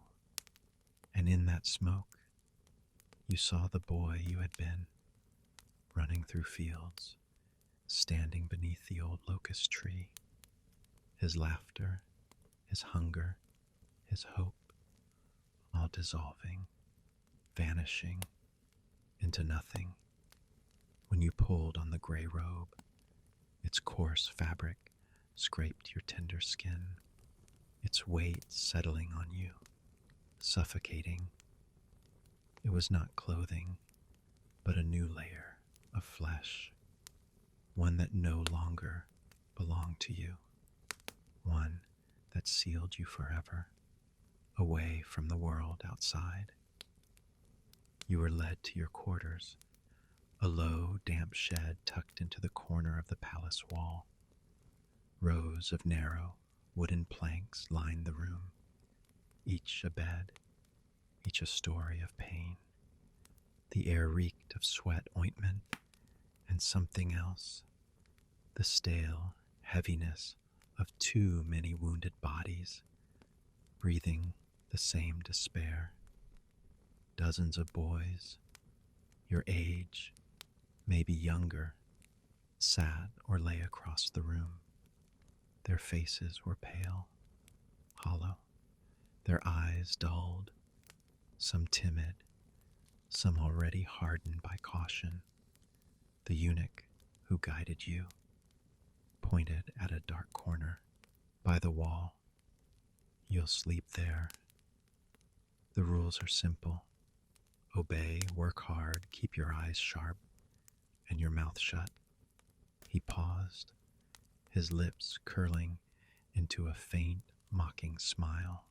and in that smoke you saw the boy you had been, running through fields, standing beneath the old locust tree, his laughter, his hunger, his hope, all dissolving, vanishing into nothing when you pulled on the gray robe. Its coarse fabric scraped your tender skin, its weight settling on you, suffocating. It was not clothing, but a new layer of flesh, one that no longer belonged to you, one that sealed you forever, away from the world outside. You were led to your quarters, a low, damp shed tucked into the corner of the palace wall. Rows of narrow, wooden planks lined the room, each a bed, each a story of pain. The air reeked of sweat, ointment, and something else, the stale heaviness of too many wounded bodies, breathing the same despair. Dozens of boys, your age, maybe younger, sat or lay across the room. Their faces were pale, hollow, their eyes dulled, some timid, some already hardened by caution. The eunuch who guided you pointed at a dark corner by the wall. You'll sleep there. The rules are simple. Obey, work hard, keep your eyes sharp, and your mouth shut. He paused, his lips curling into a faint, mocking smile.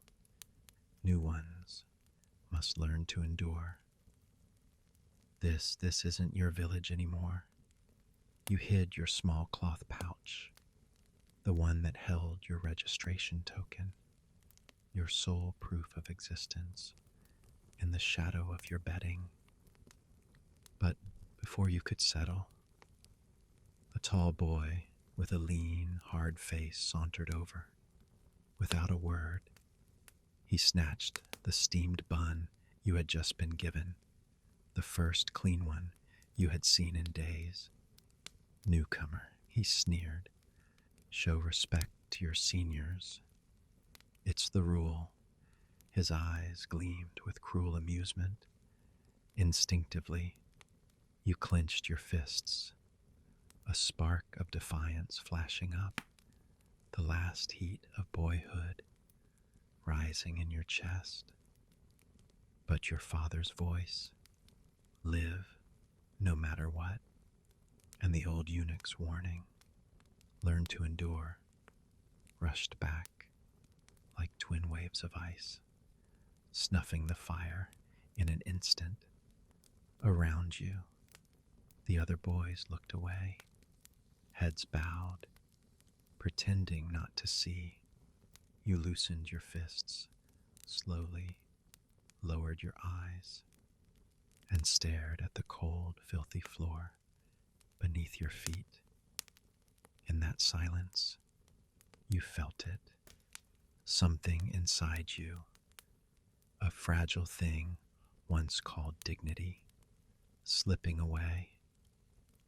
New ones must learn to endure. This isn't your village anymore. You hid your small cloth pouch, the one that held your registration token, your sole proof of existence, in the shadow of your bedding. But before you could settle, a tall boy with a lean, hard face sauntered over. Without a word, he snatched the steamed bun you had just been given, the first clean one you had seen in days. Newcomer, he sneered, show respect to your seniors. It's the rule. His eyes gleamed with cruel amusement. Instinctively, you clenched your fists, a spark of defiance flashing up, the last heat of boyhood rising in your chest. But your father's voice, live no matter what, and the old eunuch's warning, learn to endure, rushed back like twin waves of ice, snuffing the fire in an instant. Around you, The other boys looked away, heads bowed, pretending not to see. You loosened your fists, slowly lowered your eyes, and stared at the cold, filthy floor beneath your feet. In that silence, you felt it. Something inside you, a fragile thing once called dignity, slipping away.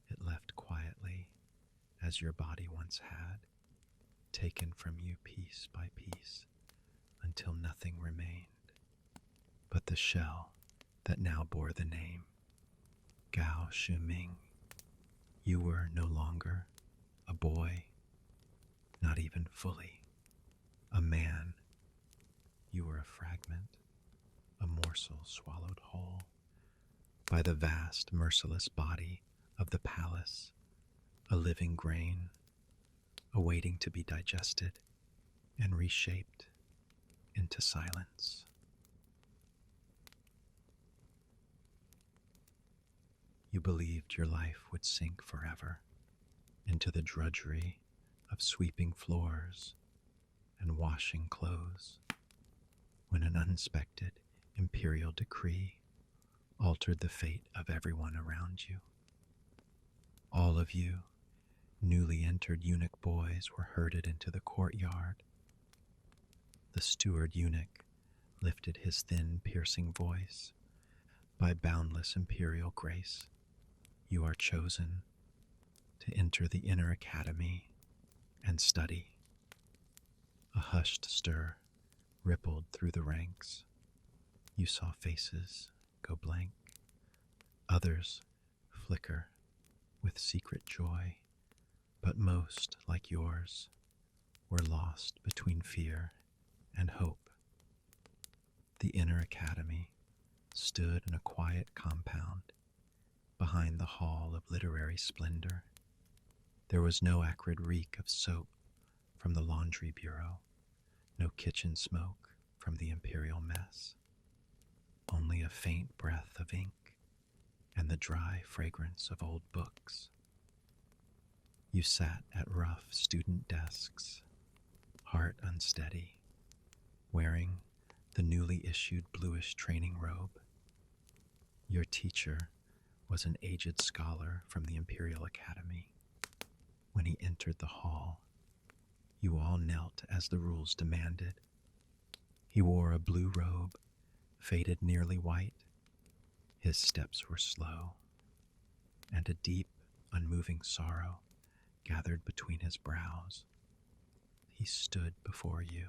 It left quietly, as your body once had, taken from you piece by piece, until nothing remained but the shell that now bore the name Gao Shuming. You were no longer a boy, not even fully a man. You were a fragment, a morsel swallowed whole by the vast, merciless body of the palace, a living grain, awaiting to be digested and reshaped into silence. You believed your life would sink forever into the drudgery of sweeping floors and washing clothes, when an unexpected imperial decree altered the fate of everyone around you. All of you, newly entered eunuch boys, were herded into the courtyard. The steward eunuch lifted his thin, piercing voice. By boundless imperial grace, you are chosen to enter the inner academy and study. A hushed stir rippled through the ranks. You saw faces go blank, others flicker with secret joy, but most, like yours, were lost between fear and hope. The inner academy stood in a quiet compound behind the hall of literary splendor. There was no acrid reek of soap from the laundry bureau, no kitchen smoke from the imperial mess, only a faint breath of ink and the dry fragrance of old books. You sat at rough student desks, heart unsteady, wearing the newly issued bluish training robe. Your teacher was an aged scholar from the Imperial Academy. When he entered the hall, you all knelt as the rules demanded. He wore a blue robe, faded nearly white. His steps were slow, and a deep, unmoving sorrow gathered between his brows. He stood before you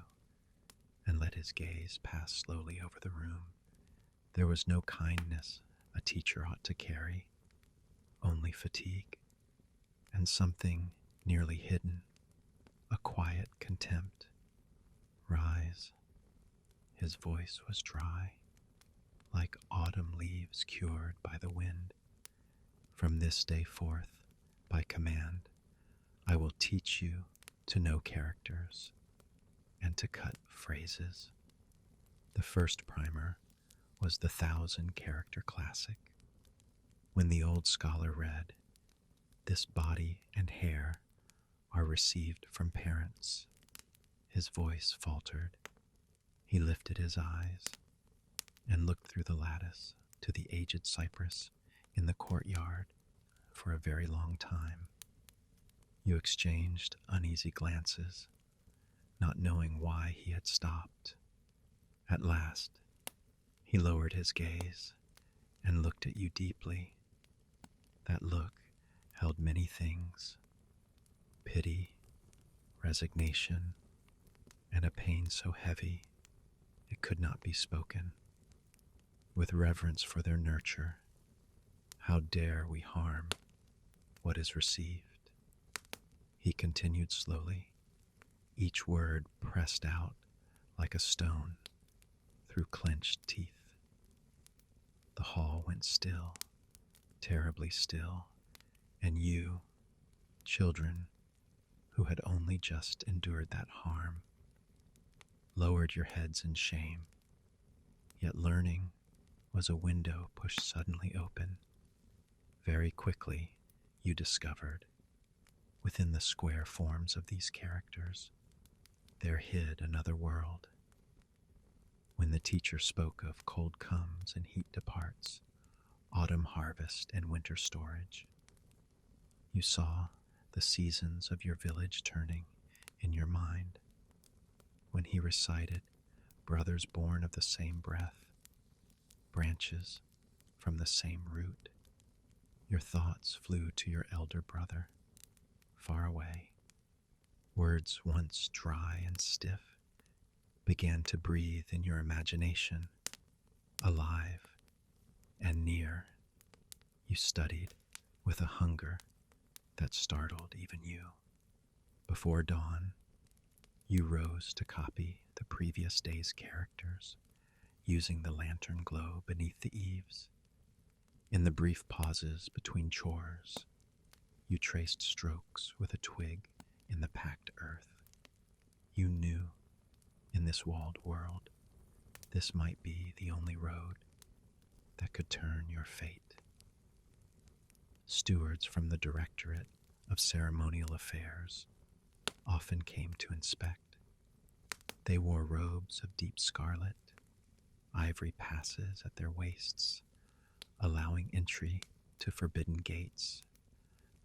and let his gaze pass slowly over the room. There was no kindness a teacher ought to carry, only fatigue, and something nearly hidden, a quiet contempt. Rise. His voice was dry, like autumn leaves cured by the wind. From this day forth, by command, I will teach you to know characters and to cut phrases. The first primer was the 1,000-character classic. When the old scholar read, "This body and hair are received from parents," his voice faltered. He lifted his eyes and looked through the lattice to the aged cypress in the courtyard for a very long time. You exchanged uneasy glances, not knowing why he had stopped. At last, he lowered his gaze and looked at you deeply. That look held many things: pity, resignation, and a pain so heavy it could not be spoken. With reverence for their nurture, how dare we harm what is received? He continued slowly, each word pressed out like a stone through clenched teeth. The hall went still, terribly still, and you, children who had only just endured that harm, lowered your heads in shame. Yet learning was a window pushed suddenly open. Very quickly, you discovered, within the square forms of these characters, there hid another world. When the teacher spoke of cold comes and heat departs, autumn harvest and winter storage, you saw the seasons of your village turning in your mind. When he recited, brothers born of the same breath, branches from the same root, your thoughts flew to your elder brother, far away. Words once dry and stiff began to breathe in your imagination, alive and near. You studied with a hunger that startled even you. Before dawn, you rose to copy the previous day's characters, using the lantern glow beneath the eaves. In the brief pauses between chores, you traced strokes with a twig in the packed earth. You knew, in this walled world, this might be the only road that could turn your fate. Stewards from the Directorate of Ceremonial Affairs often came to inspect. They wore robes of deep scarlet, ivory passes at their waists, allowing entry to forbidden gates,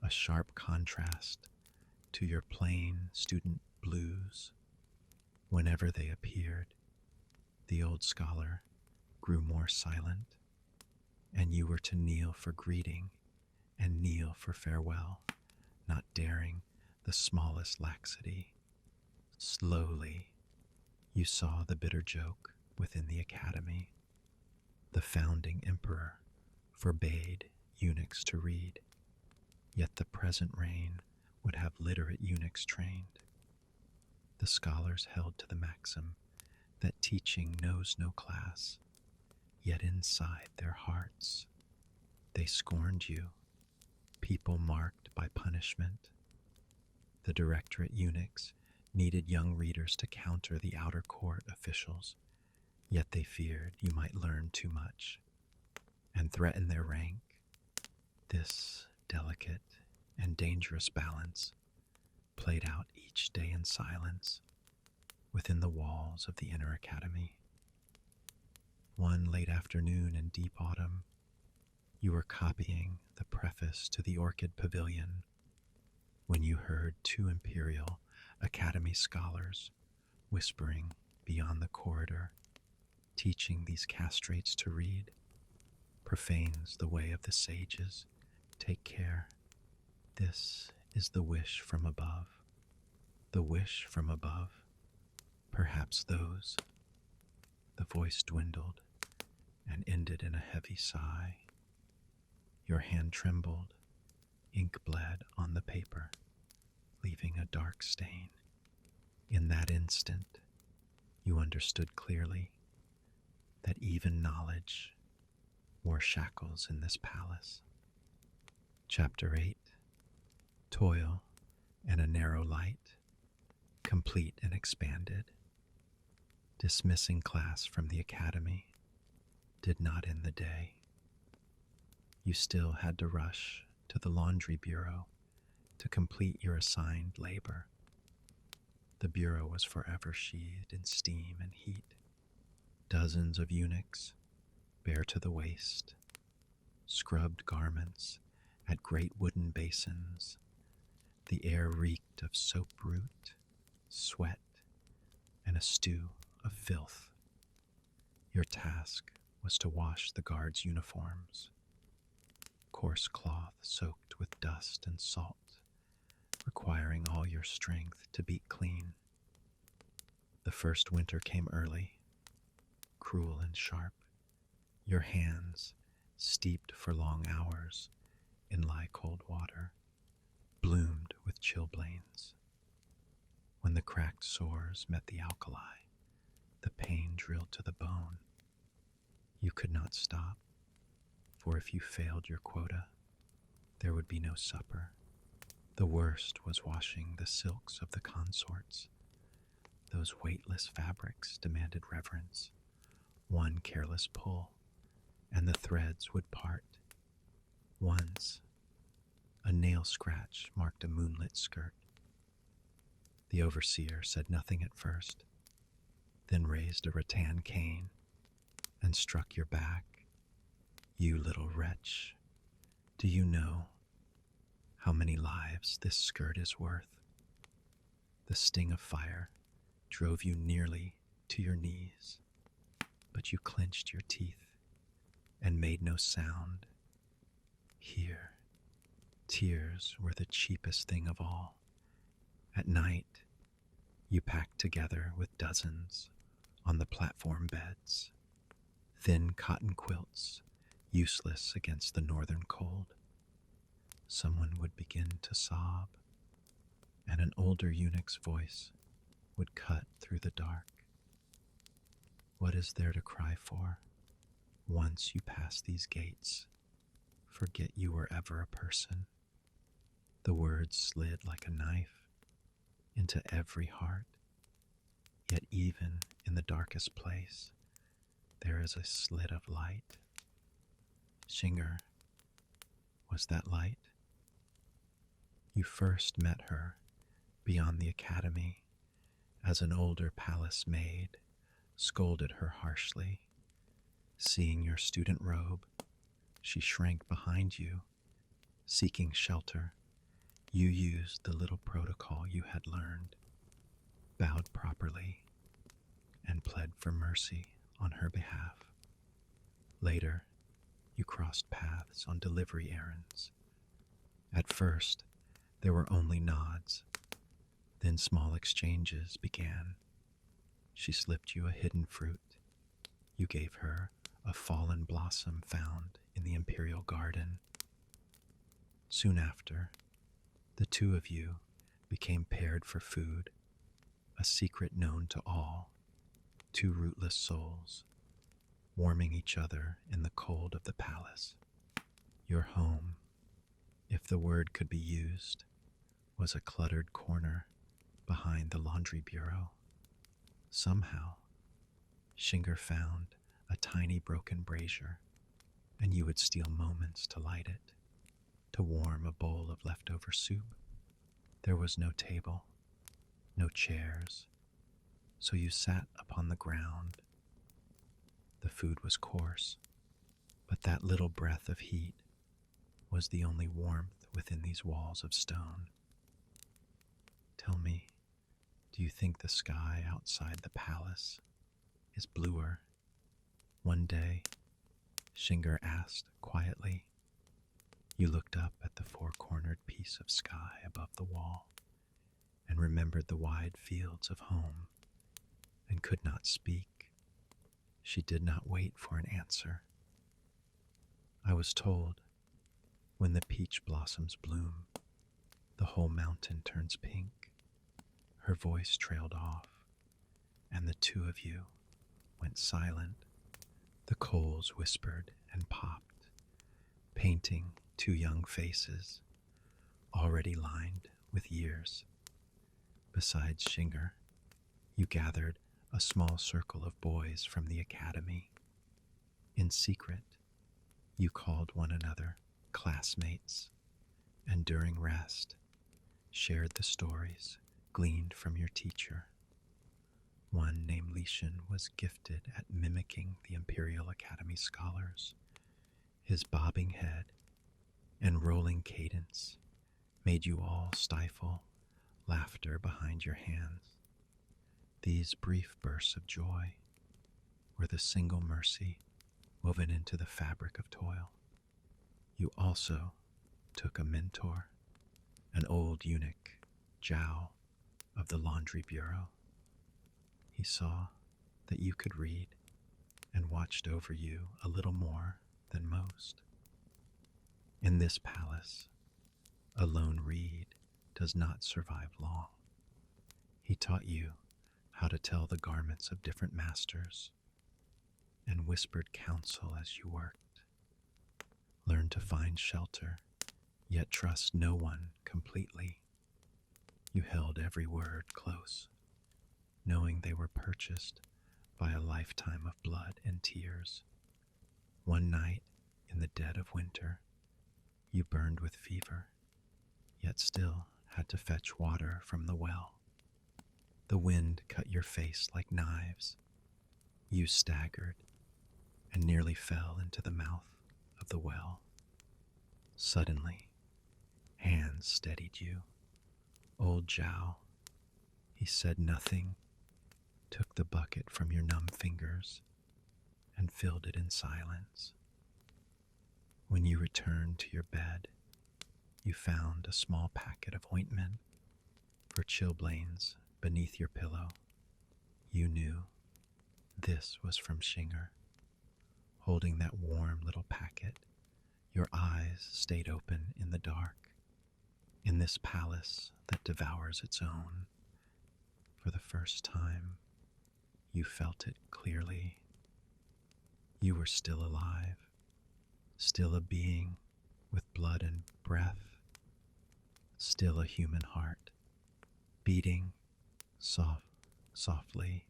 a sharp contrast to your plain student blues. Whenever they appeared, the old scholar grew more silent, and you were to kneel for greeting and kneel for farewell, not daring the smallest laxity. Slowly, you saw the bitter joke within the academy. The founding emperor forbade eunuchs to read, yet the present reign would have literate eunuchs trained. The scholars held to the maxim that teaching knows no class, yet inside their hearts they scorned you, people marked by punishment. The Directorate eunuchs needed young readers to counter the outer court officials, yet they feared you might learn too much and threaten their rank. This delicate and dangerous balance played out each day in silence within the walls of the inner academy. One late afternoon in deep autumn, you were copying the preface to the Orchid Pavilion when you heard two imperial academy scholars whispering beyond the corridor. Teaching these castrates to read profanes the way of the sages. Take care. This is the wish from above. The wish from above. Perhaps those. The voice dwindled and ended in a heavy sigh. Your hand trembled. Ink bled on the paper, leaving a dark stain. In that instant, you understood clearly that even knowledge wore shackles in this palace. Chapter 8. Toil and a narrow light, complete and expanded. Dismissing class from the academy did not end the day. You still had to rush to the laundry bureau to complete your assigned labor. The bureau was forever sheathed in steam and heat. Dozens of eunuchs, bare to the waist, scrubbed garments at great wooden basins. The air reeked of soap root, sweat, and a stew of filth. Your task was to wash the guards' uniforms, coarse cloth soaked with dust and salt, requiring all your strength to beat clean. The first winter came early, cruel and sharp. Your hands, steeped for long hours in cold water, bloomed with chilblains. When the cracked sores met the alkali, the pain drilled to the bone. You could not stop, for if you failed your quota, there would be no supper. The worst was washing the silks of the consorts. Those weightless fabrics demanded reverence. One careless pull, and the threads would part. Once, a nail scratch marked a moonlit skirt. The overseer said nothing at first, then raised a rattan cane and struck your back. You little wretch, do you know how many lives this skirt is worth? The sting of fire drove you nearly to your knees, but you clenched your teeth and made no sound. Here, tears were the cheapest thing of all. At night, you packed together with dozens on the platform beds, thin cotton quilts, useless against the northern cold. Someone would begin to sob, and an older eunuch's voice would cut through the dark. What is there to cry for? Once you pass these gates, forget you were ever a person. The words slid like a knife into every heart. Yet even in the darkest place, there is a slit of light. Shinger, was that light? You first met her beyond the academy as an older palace maid scolded her harshly. Seeing your student robe, she shrank behind you, seeking shelter. You used the little protocol you had learned, bowed properly, and pled for mercy on her behalf. Later, you crossed paths on delivery errands. At first, there were only nods. Then small exchanges began. She slipped you a hidden fruit. You gave her a fallen blossom found in the imperial garden. Soon after, the two of you became paired for food, a secret known to all, two rootless souls, warming each other in the cold of the palace. Your home, if the word could be used, was a cluttered corner behind the laundry bureau. Somehow, Shinger found a tiny broken brazier, and you would steal moments to light it, to warm a bowl of leftover soup. There was no table, no chairs, so you sat upon the ground. The food was coarse, but that little breath of heat was the only warmth within these walls of stone. Tell me, do you think the sky outside the palace is bluer? One day, Shinger asked quietly. You looked up at the four-cornered piece of sky above the wall and remembered the wide fields of home and could not speak. She did not wait for an answer. I was told, when the peach blossoms bloom, the whole mountain turns pink. Her voice trailed off, and the two of you went silent. The coals whispered and popped, painting two young faces, already lined with years. Besides Shinger, you gathered a small circle of boys from the academy. In secret, you called one another classmates, and during rest, shared the stories gleaned from your teacher. One named Lishan was gifted at mimicking the Imperial Academy scholars. His bobbing head and rolling cadence made you all stifle laughter behind your hands. These brief bursts of joy were the single mercy woven into the fabric of toil. You also took a mentor, an old eunuch, Zhao, of the laundry bureau. He saw that you could read and watched over you a little more than most. In this palace, a lone reed does not survive long. He taught you how to tell the garments of different masters and whispered counsel as you worked. Learn to find shelter, yet trust no one completely. You held every word close, knowing they were purchased by a lifetime of blood and tears. One night in the dead of winter, You burned with fever, yet still had to fetch water from the well. The wind cut your face like knives. You staggered and nearly fell into the mouth of the well. Suddenly, hands steadied you. Old Zhao, he said nothing, took the bucket from your numb fingers and filled it in silence. When you returned to your bed, you found a small packet of ointment for chilblains beneath your pillow. You knew this was from Shinger. Holding that warm little packet, your eyes stayed open in the dark. In this palace that devours its own, for the first time, you felt it clearly. You were still alive, still a being with blood and breath, still a human heart, beating softly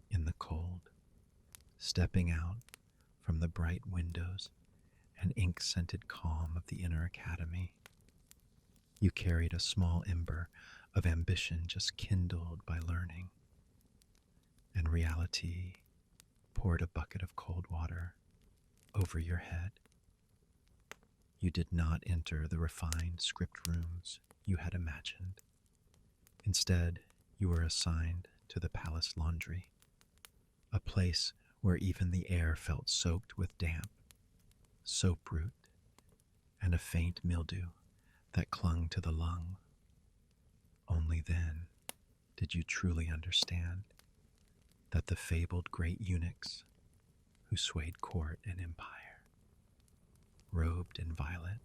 in the cold, stepping out from the bright windows and ink-scented calm of the inner academy. You carried a small ember of ambition just kindled by learning, and reality poured a bucket of cold water over your head. You did not enter the refined script rooms you had imagined. Instead, you were assigned to the palace laundry, a place where even the air felt soaked with damp, soap root, and a faint mildew that clung to the lung. Only then did you truly understand that the fabled great eunuchs who swayed court and empire, robed in violet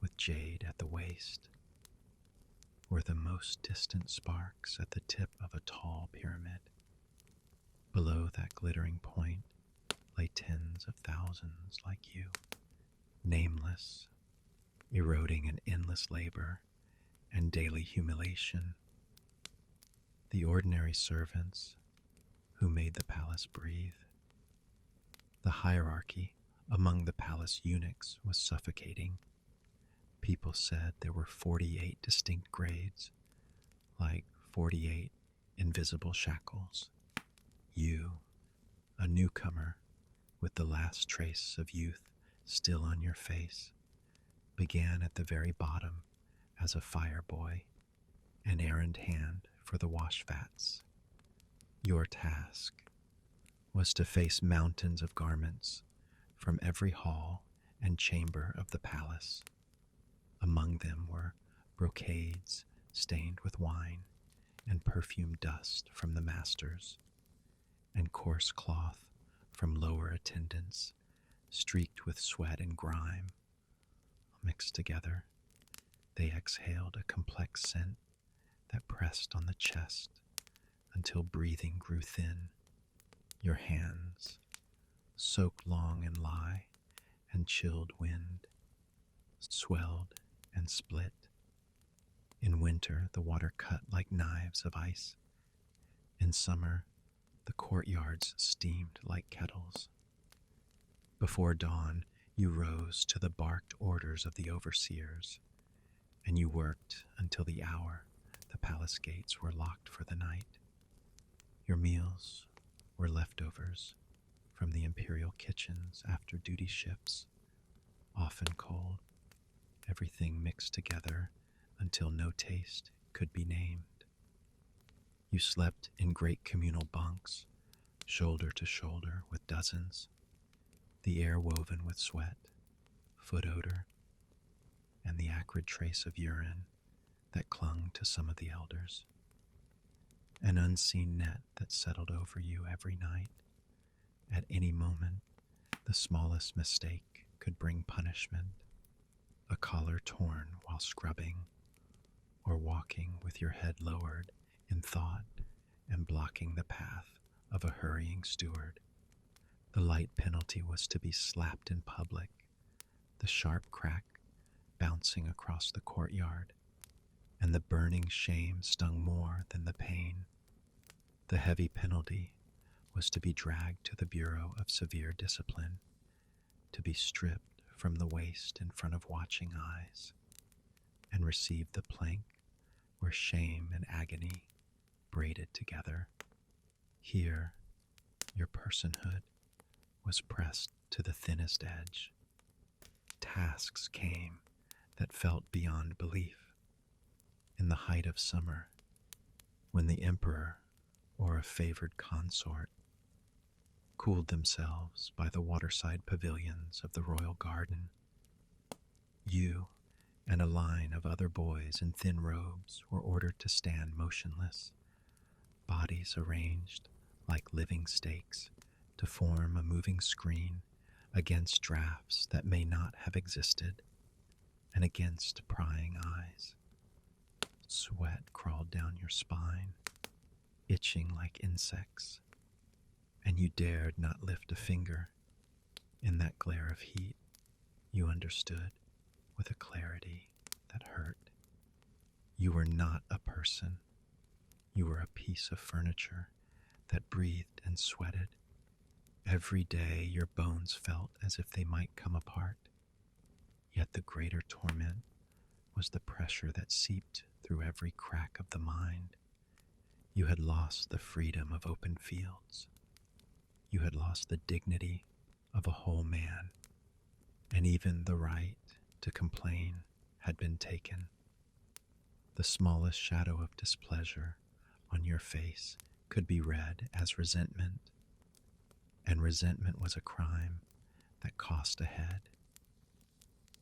with jade at the waist, were the most distant sparks at the tip of a tall pyramid. Below that glittering point lay tens of thousands like you, nameless, eroding in endless labor and daily humiliation. The ordinary servants who made the palace breathe. The hierarchy among the palace eunuchs was suffocating. People said there were 48 distinct grades, like 48 invisible shackles. You, a newcomer with the last trace of youth still on your face, began at the very bottom as a fire boy, an errand hand for the wash vats. Your task was to face mountains of garments from every hall and chamber of the palace. Among them were brocades stained with wine and perfumed dust from the masters, and coarse cloth from lower attendants streaked with sweat and grime. Mixed together, they exhaled a complex scent that pressed on the chest until breathing grew thin. Your hands, soaked long in lye and chilled wind, swelled and split. In winter, the water cut like knives of ice. In summer, the courtyards steamed like kettles. Before dawn, you rose to the barked orders of the overseers, and you worked until the hour the palace gates were locked for the night. Your meals were leftovers from the imperial kitchens after duty shifts, often cold, everything mixed together until no taste could be named. You slept in great communal bunks, shoulder to shoulder with dozens, the air woven with sweat, foot odor, and the acrid trace of urine that clung to some of the elders. An unseen net that settled over you every night. At any moment, the smallest mistake could bring punishment. A collar torn while scrubbing, or walking with your head lowered in thought and blocking the path of a hurrying steward. The light penalty was to be slapped in public, the sharp crack bouncing across the courtyard, and the burning shame stung more than the pain. The heavy penalty was to be dragged to the Bureau of Severe Discipline, to be stripped from the waist in front of watching eyes, and received the plank where shame and agony braided together. Here, your personhood was pressed to the thinnest edge. Tasks came that felt beyond belief. In the height of summer, when the emperor or a favored consort cooled themselves by the waterside pavilions of the royal garden, you and a line of other boys in thin robes were ordered to stand motionless, bodies arranged like living stakes to form a moving screen against drafts that may not have existed and against prying eyes. Sweat crawled down your spine, itching like insects, and you dared not lift a finger. In that glare of heat, you understood with a clarity that hurt. You were not a person. You were a piece of furniture that breathed and sweated. Every day your bones felt as if they might come apart. Yet the greater torment was the pressure that seeped through every crack of the mind. You had lost the freedom of open fields. You had lost the dignity of a whole man, and even the right to complain had been taken. The smallest shadow of displeasure on your face could be read as resentment, and resentment was a crime that cost a head.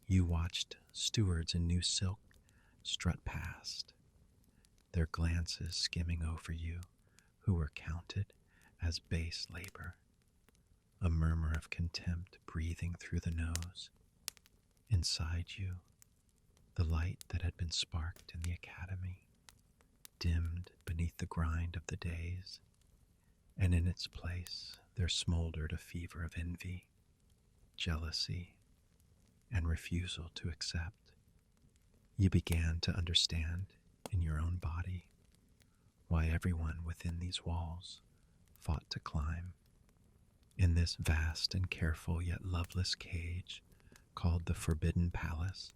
You watched stewards in new silk strut past, their glances skimming over you, who were counted as base labor, a murmur of contempt breathing through the nose. Inside you, the light that had been sparked in the academy dimmed beneath the grind of the days, and in its place there smoldered a fever of envy, jealousy, and refusal to accept. You began to understand in your own body why everyone within these walls fought to climb. In this vast and careful yet loveless cage called the Forbidden Palace,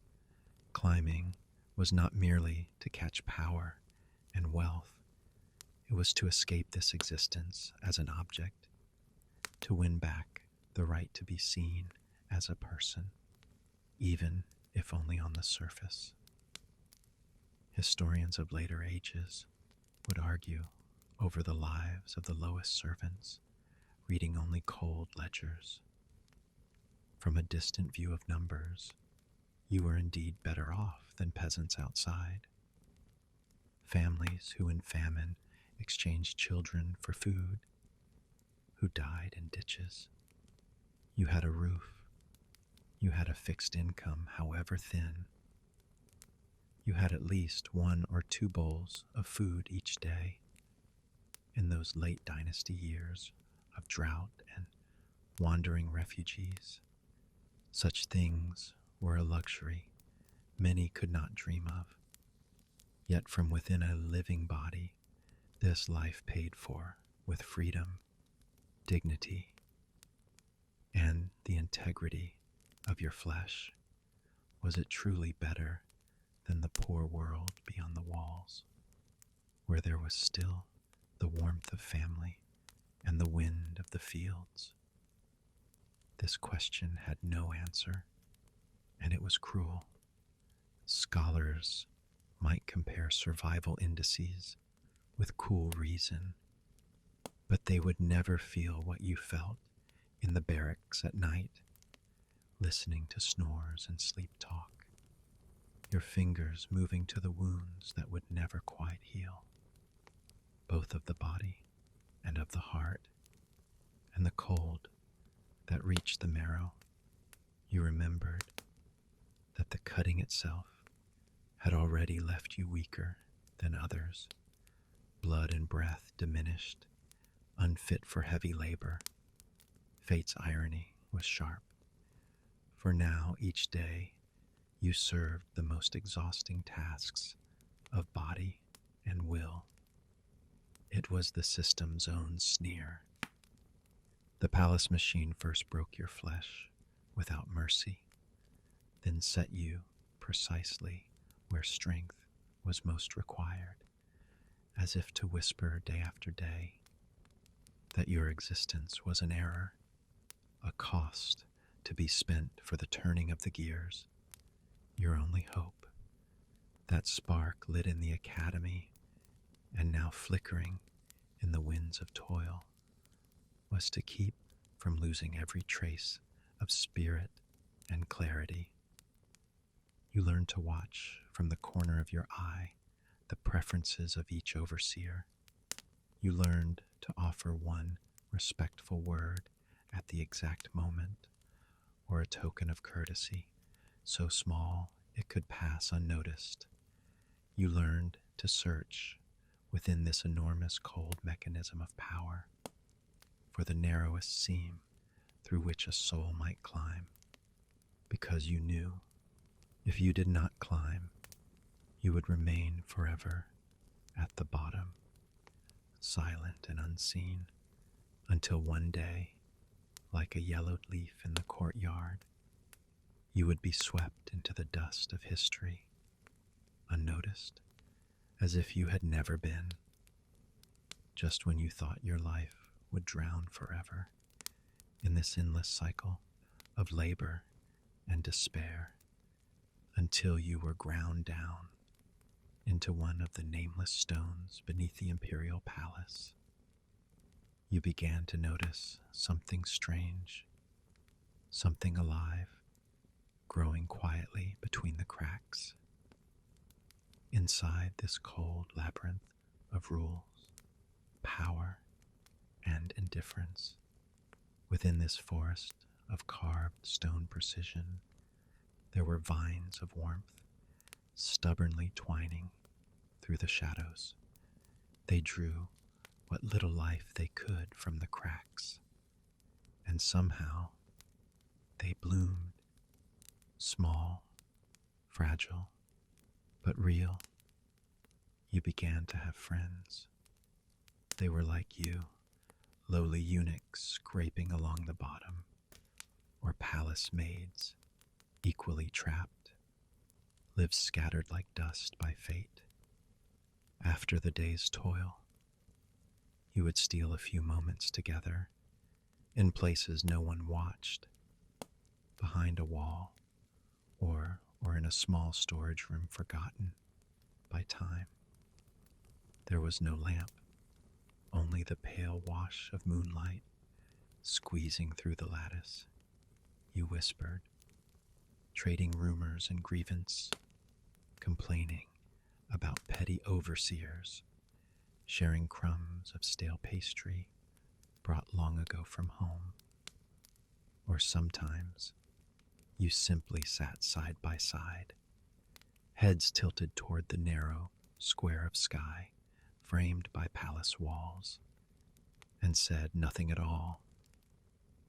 climbing was not merely to catch power and wealth. It was to escape this existence as an object, to win back the right to be seen as a person, even if only on the surface. Historians of later ages would argue over the lives of the lowest servants, reading only cold ledgers. From a distant view of numbers, you were indeed better off than peasants outside. Families who in famine exchanged children for food, who died in ditches. You had a roof. You had a fixed income, however thin. You had at least 1 or 2 bowls of food each day. In those late dynasty years of drought and wandering refugees, such things were a luxury many could not dream of. Yet from within a living body, this life paid for with freedom, dignity, and the integrity of your flesh. Was it truly better than the poor world beyond the walls, where there was still the warmth of family and the wind of the fields? This question had no answer, and it was cruel. Scholars might compare survival indices with cool reason, but they would never feel what you felt in the barracks at night, listening to snores and sleep talk, your fingers moving to the wounds that would never quite heal, both of the body and of the heart, and the cold that reached the marrow. You remembered that the cutting itself had already left you weaker than others, blood and breath diminished, unfit for heavy labor. Fate's irony was sharp, for now each day you served the most exhausting tasks of body and will. It was the system's own sneer. The palace machine first broke your flesh without mercy, then set you precisely where strength was most required, as if to whisper day after day that your existence was an error, a cost to be spent for the turning of the gears, your only hope. That spark lit in the academy and now flickering in the winds of toil was to keep from losing every trace of spirit and clarity. You learned to watch from the corner of your eye the preferences of each overseer. You learned to offer one respectful word at the exact moment, or a token of courtesy so small it could pass unnoticed. You learned to search within this enormous cold mechanism of power for the narrowest seam through which a soul might climb, because you knew if you did not climb, you would remain forever at the bottom, silent and unseen, until one day, like a yellowed leaf in the courtyard, you would be swept into the dust of history, unnoticed, as if you had never been, just when you thought your life would drown forever in this endless cycle of labor and despair, until you were ground down into one of the nameless stones beneath the imperial palace. You began to notice something strange, something alive, growing quietly between the cracks. Inside this cold labyrinth of rules, power, and indifference, within this forest of carved stone precision, there were vines of warmth, stubbornly twining through the shadows. They drew what little life they could from the cracks, and somehow they bloomed, small, fragile, but real. You began to have friends. They were like you, lowly eunuchs scraping along the bottom, or palace maids, equally trapped, lived scattered like dust by fate. After the day's toil, you would steal a few moments together in places no one watched, behind a wall, or in a small storage room forgotten by time. There was no lamp, only the pale wash of moonlight squeezing through the lattice. You whispered, trading rumors and grievance, complaining about petty overseers, sharing crumbs of stale pastry brought long ago from home. Or sometimes you simply sat side by side, heads tilted toward the narrow square of sky framed by palace walls, and said nothing at all.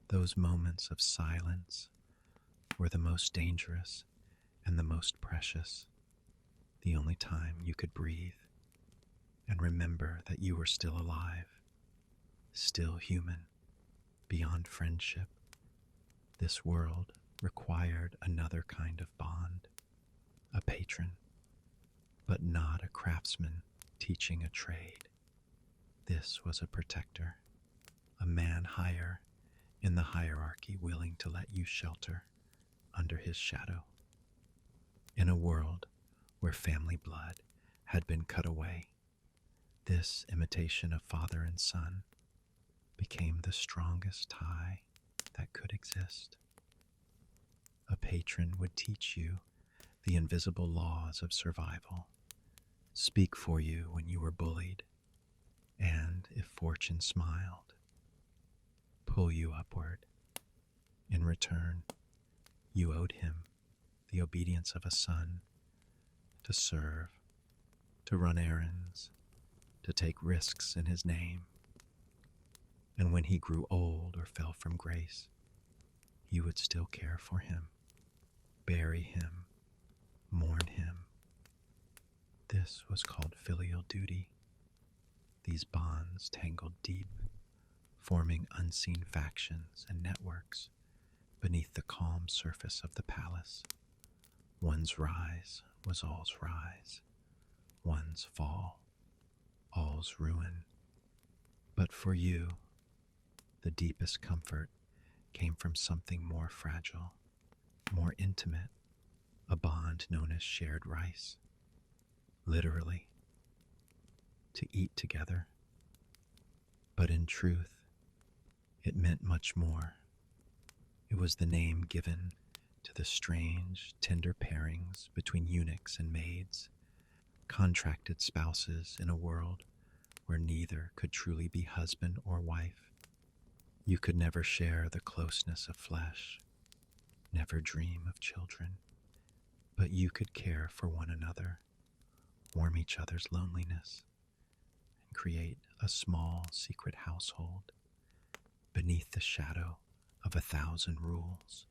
Those moments of silence were the most dangerous and the most precious, the only time you could breathe and remember that you were still alive, still human, beyond friendship. This world required another kind of bond, a patron, but not a craftsman teaching a trade. This was a protector, a man higher in the hierarchy, willing to let you shelter under his shadow. In a world where family blood had been cut away, this imitation of father and son became the strongest tie that could exist. A patron would teach you the invisible laws of survival, speak for you when you were bullied, and, if fortune smiled, pull you upward. In return, you owed him the obedience of a son, to serve, to run errands, to take risks in his name. And when he grew old or fell from grace, you would still care for him, bury him, mourn him. This was called filial duty. These bonds tangled deep, forming unseen factions and networks beneath the calm surface of the palace. One's rise was all's rise, one's fall all's ruin. But for you, the deepest comfort came from something more fragile, more intimate, a bond known as shared rice. Literally, to eat together. But in truth, it meant much more. It was the name given to the strange, tender pairings between eunuchs and maids, contracted spouses in a world where neither could truly be husband or wife. You could never share the closeness of flesh, never dream of children, but you could care for one another, warm each other's loneliness, and create a small secret household beneath the shadow of 1,000 rules.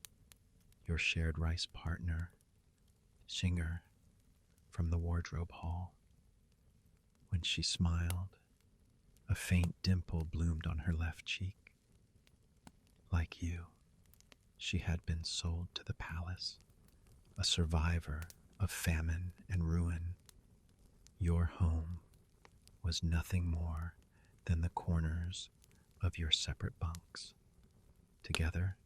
Your shared rice partner, singer from the wardrobe hall. When she smiled, a faint dimple bloomed on her left cheek. Like you, she had been sold to the palace, a survivor of famine and ruin. Your home was nothing more than the corners of your separate bunks. Together,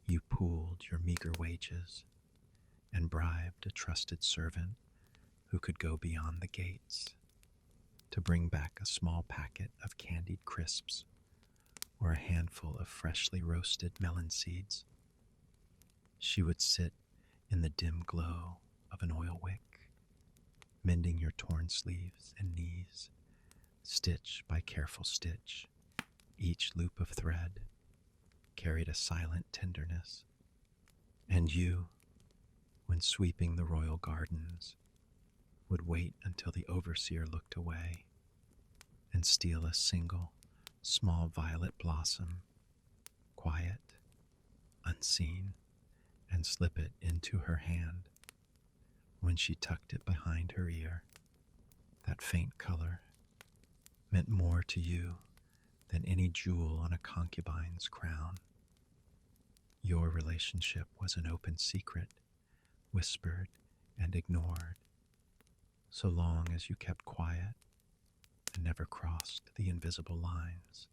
you pooled your meager wages and bribed a trusted servant who could go beyond the gates to bring back a small packet of candied crisps or a handful of freshly roasted melon seeds. She would sit in the dim glow of an oil wick, mending your torn sleeves and knees, stitch by careful stitch. Each loop of thread carried a silent tenderness. And you, when sweeping the royal gardens, would wait until the overseer looked away and steal a single small violet blossom, quiet, unseen, and slip it into her hand. When she tucked it behind her ear, that faint color meant more to you than any jewel on a concubine's crown. Your relationship was an open secret, whispered and ignored, so long as you kept quiet and never crossed the invisible lines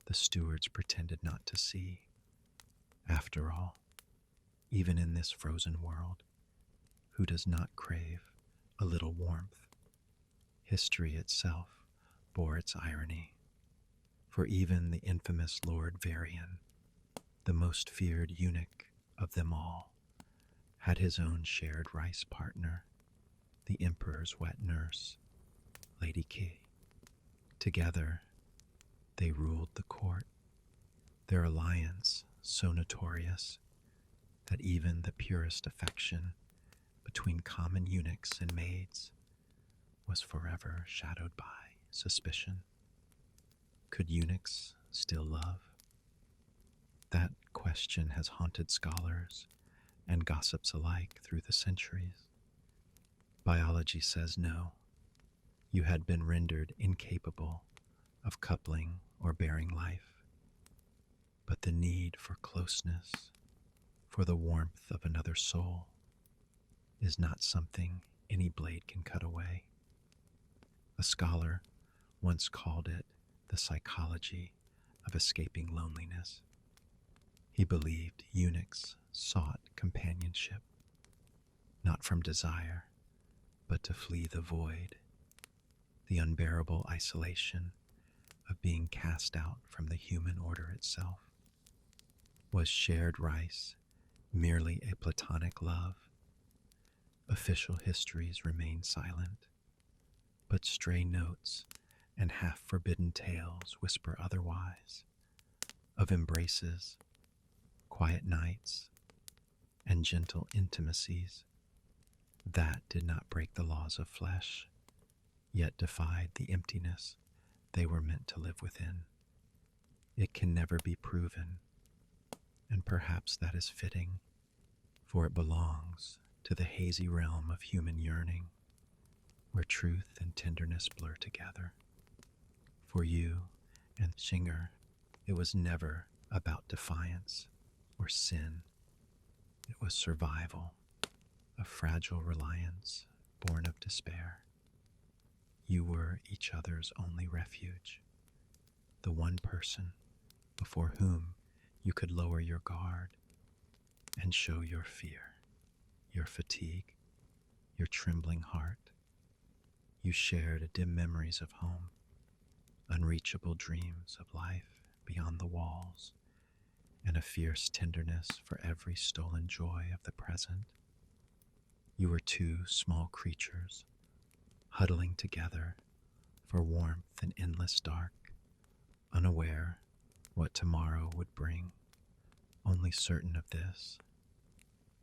the stewards pretended not to see. After all, even in this frozen world, who does not crave a little warmth? History itself bore its irony, for even the infamous Lord Varian, the most feared eunuch of them all, had his own shared rice partner, the emperor's wet nurse, Lady Key. Together, they ruled the court, their alliance so notorious that even the purest affection between common eunuchs and maids was forever shadowed by suspicion. Could eunuchs still love? That question has haunted scholars and gossips alike through the centuries. Biology says no. You had been rendered incapable of coupling or bearing life. But the need for closeness, for the warmth of another soul, is not something any blade can cut away. A scholar once called it the psychology of escaping loneliness. He believed eunuchs sought companionship, not from desire, but to flee the void, the unbearable isolation of being cast out from the human order itself. Was shared rice merely a platonic love? Official histories remain silent, but stray notes and half-forbidden tales whisper otherwise, of embraces, quiet nights, and gentle intimacies that did not break the laws of flesh, yet defied the emptiness they were meant to live within. It can never be proven, and perhaps that is fitting, for it belongs to the hazy realm of human yearning, where truth and tenderness blur together. For you and Singer, it was never about defiance or sin. It was survival, a fragile reliance born of despair. You were each other's only refuge, the one person before whom you could lower your guard and show your fear, your fatigue, your trembling heart. You shared dim memories of home, unreachable dreams of life beyond the walls, and a fierce tenderness for every stolen joy of the present. You were two small creatures, huddling together for warmth in endless dark, unaware what tomorrow would bring, only certain of this,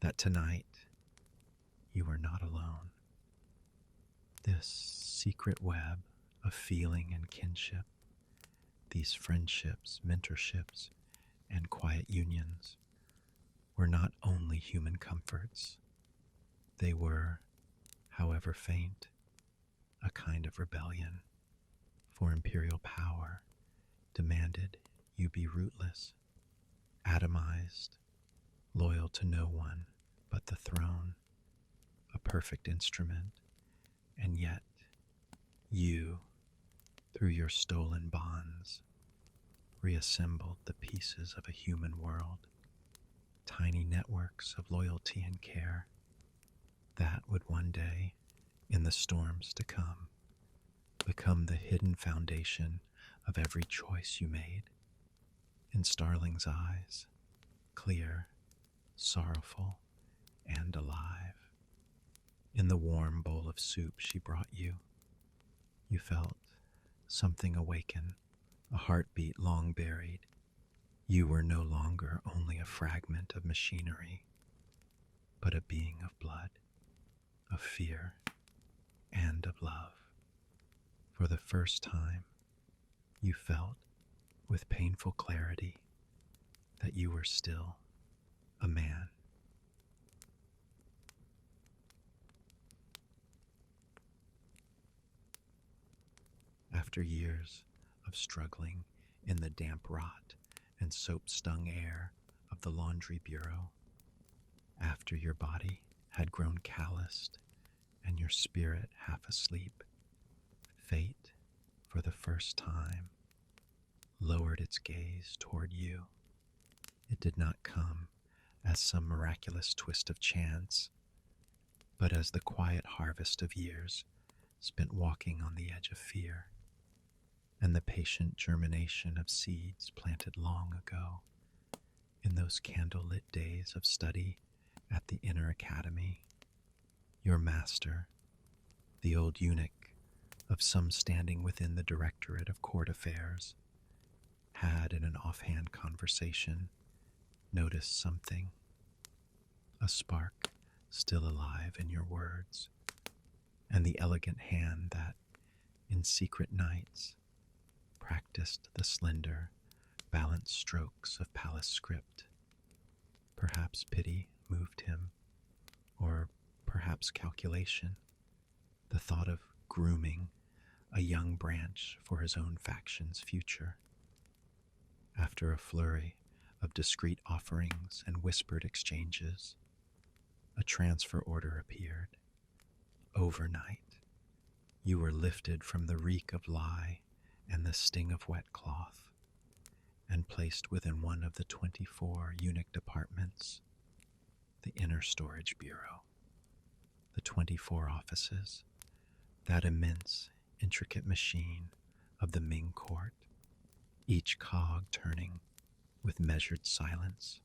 that tonight you were not alone. This secret web of feeling and kinship, these friendships, mentorships, and quiet unions were not only human comforts, they were, however faint, a kind of rebellion, for imperial power demanded you be rootless, atomized, loyal to no one but the throne, a perfect instrument, and yet you, through your stolen bonds, reassembled the pieces of a human world, tiny networks of loyalty and care that would one day, in the storms to come, become the hidden foundation of every choice you made. In Starling's eyes, clear, sorrowful, and alive. In the warm bowl of soup she brought you, you felt something awaken, a heartbeat long buried. You were no longer only a fragment of machinery, but a being of blood, of fear, and of love. For the first time, you felt with painful clarity that you were still a man. After years of struggling in the damp rot and soap-stung air of the laundry bureau, after your body had grown calloused and your spirit half asleep, fate, for the first time, lowered its gaze toward you. It did not come as some miraculous twist of chance, but as the quiet harvest of years spent walking on the edge of fear, and the patient germination of seeds planted long ago in those candlelit days of study at the inner academy. Your master, the old eunuch of some standing within the directorate of court affairs, had in an offhand conversation noticed something, a spark still alive in your words, and the elegant hand that, in secret nights, practiced the slender, balanced strokes of palace script. Perhaps pity moved him, or perhaps calculation, the thought of grooming a young branch for his own faction's future. After a flurry of discreet offerings and whispered exchanges, a transfer order appeared. Overnight, you were lifted from the reek of lye and the sting of wet cloth, and placed within one of the 24 eunuch departments, the inner storage bureau, the 24 offices, that immense, intricate machine of the Ming court, each cog turning with measured silence,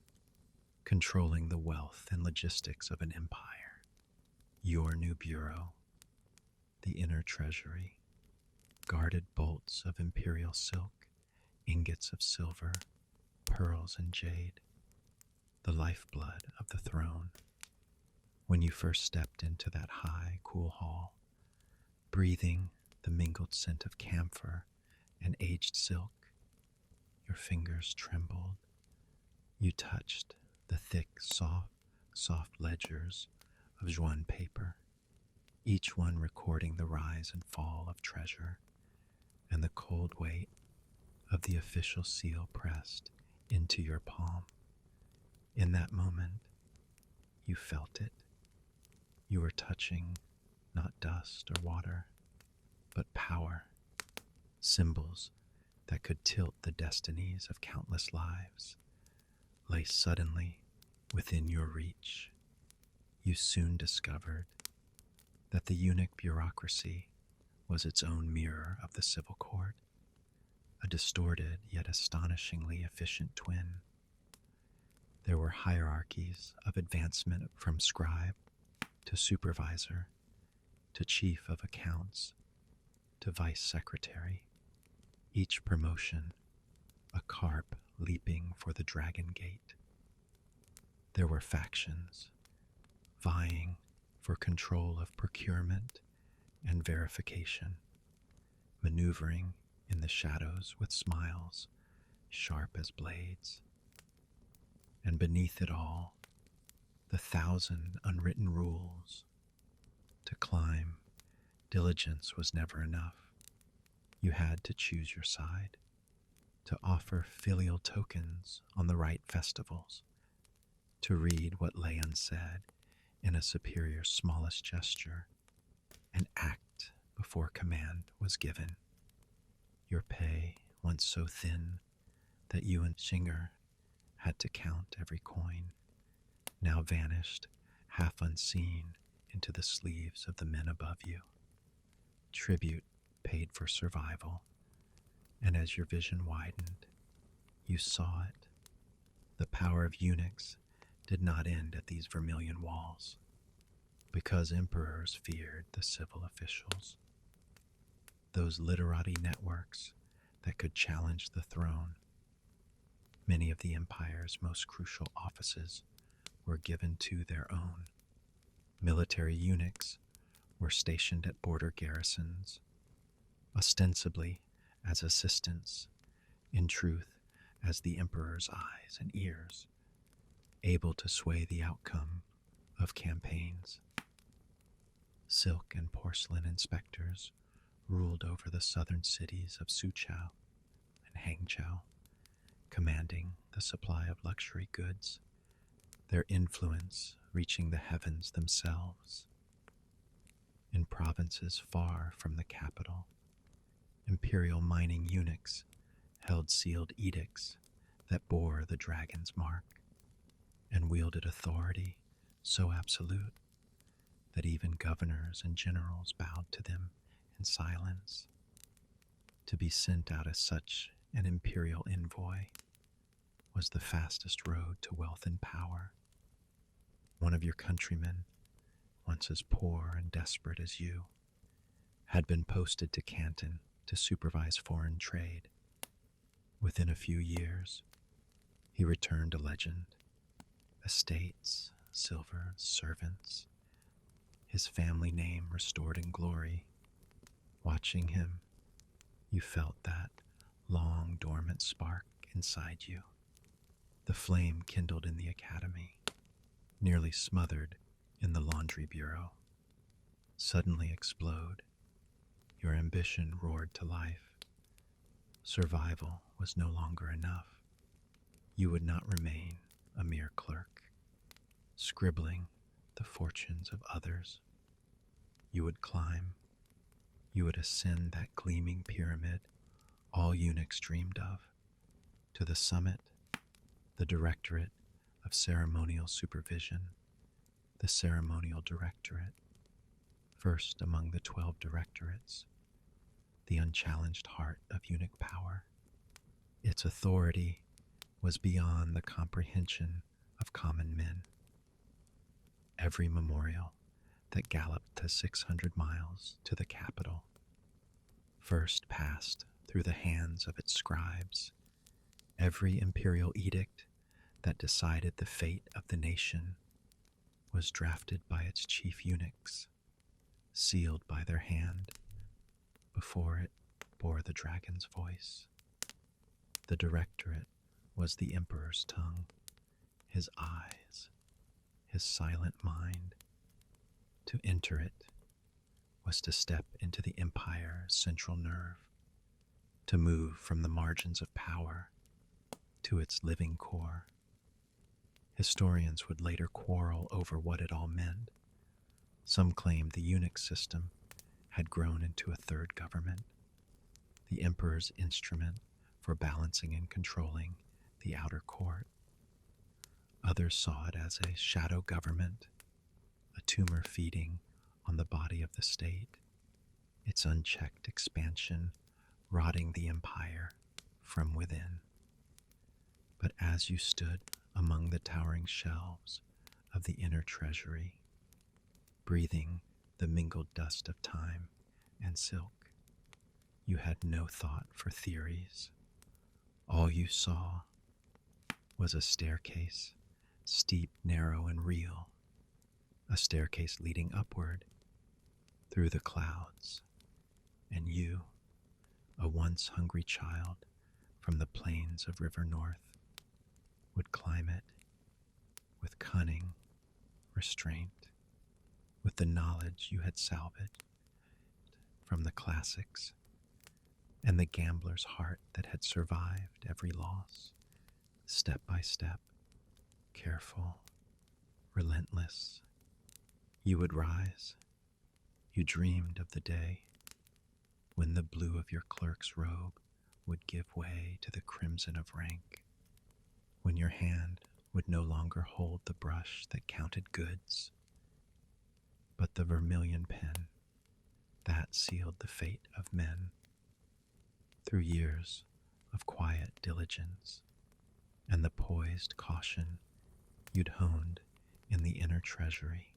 controlling the wealth and logistics of an empire. Your new bureau, the inner treasury, guarded bolts of imperial silk, ingots of silver, pearls and jade, the lifeblood of the throne. When you first stepped into that high, cool hall, breathing the mingled scent of camphor and aged silk, your fingers trembled. You touched the thick, soft ledgers of Juan paper, each one recording the rise and fall of treasure, and the cold weight of the official seal pressed into your palm. In that moment, you felt it. You were touching not dust or water, but power, symbols that could tilt the destinies of countless lives, lay suddenly within your reach. You soon discovered that the eunuch bureaucracy was its own mirror of the civil court, a distorted yet astonishingly efficient twin. There were hierarchies of advancement from scribe to supervisor to chief of accounts to vice secretary, each promotion a carp leaping for the dragon gate. There were factions vying for control of procurement and verification, maneuvering in the shadows with smiles sharp as blades. And beneath it all, the thousand unwritten rules. To climb, diligence was never enough. You had to choose your side, to offer filial tokens on the right festivals, to read what lay unsaid in a superior's smallest gesture, and act before command was given. Your pay, once so thin that you and Singer had to count every coin, now vanished half unseen into the sleeves of the men above you. Tribute paid for survival, and as your vision widened, you saw it. The power of eunuchs did not end at these vermilion walls, because emperors feared the civil officials, those literati networks that could challenge the throne. Many of the empire's most crucial offices were given to their own. Military eunuchs were stationed at border garrisons, ostensibly as assistants, in truth as the emperor's eyes and ears, able to sway the outcome of campaigns. Silk and porcelain inspectors ruled over the southern cities of Suchao and Hangzhou, commanding the supply of luxury goods, their influence reaching the heavens themselves. In provinces far from the capital, imperial mining eunuchs held sealed edicts that bore the dragon's mark and wielded authority so absolute that even governors and generals bowed to them in silence. To be sent out as such an imperial envoy was the fastest road to wealth and power. One of your countrymen, once as poor and desperate as you, had been posted to Canton to supervise foreign trade. Within a few years, he returned a legend. Estates, silver, servants, his family name restored in glory. Watching him, you felt that long dormant spark inside you. The flame kindled in the academy, nearly smothered in the laundry bureau, suddenly explode. Your ambition roared to life. Survival was no longer enough. You would not remain a mere clerk, scribbling the fortunes of others. You would climb. You would ascend that gleaming pyramid all eunuchs dreamed of. To the summit, the Directorate of Ceremonial Supervision, the Ceremonial Directorate, first among the 12 directorates, the unchallenged heart of eunuch power. Its authority was beyond the comprehension of common men. Every memorial that galloped the 600 miles to the capital first passed through the hands of its scribes. Every imperial edict that decided the fate of the nation was drafted by its chief eunuchs, sealed by their hand. Before it bore the dragon's voice. The directorate was the emperor's tongue, his eyes, his silent mind. To enter it was to step into the empire's central nerve, to move from the margins of power to its living core. Historians would later quarrel over what it all meant, Some claimed the eunuch system had grown into a third government, the emperor's instrument for balancing and controlling the outer court. Others saw it as a shadow government, a tumor feeding on the body of the state, its unchecked expansion rotting the empire from within. But as you stood among the towering shelves of the inner treasury, breathing the mingled dust of time and silk, you had no thought for theories. All you saw was a staircase, steep, narrow, and real, a staircase leading upward through the clouds, and you, a once hungry child from the plains of River North, would climb it with cunning, restraint, with the knowledge you had salvaged from the classics and the gambler's heart that had survived every loss, step by step, careful, relentless. You would rise. You dreamed of the day when the blue of your clerk's robe would give way to the crimson of rank, when your hand would no longer hold the brush that counted goods, but the vermilion pen that sealed the fate of men. Through years of quiet diligence and the poised caution you'd honed in the inner treasury,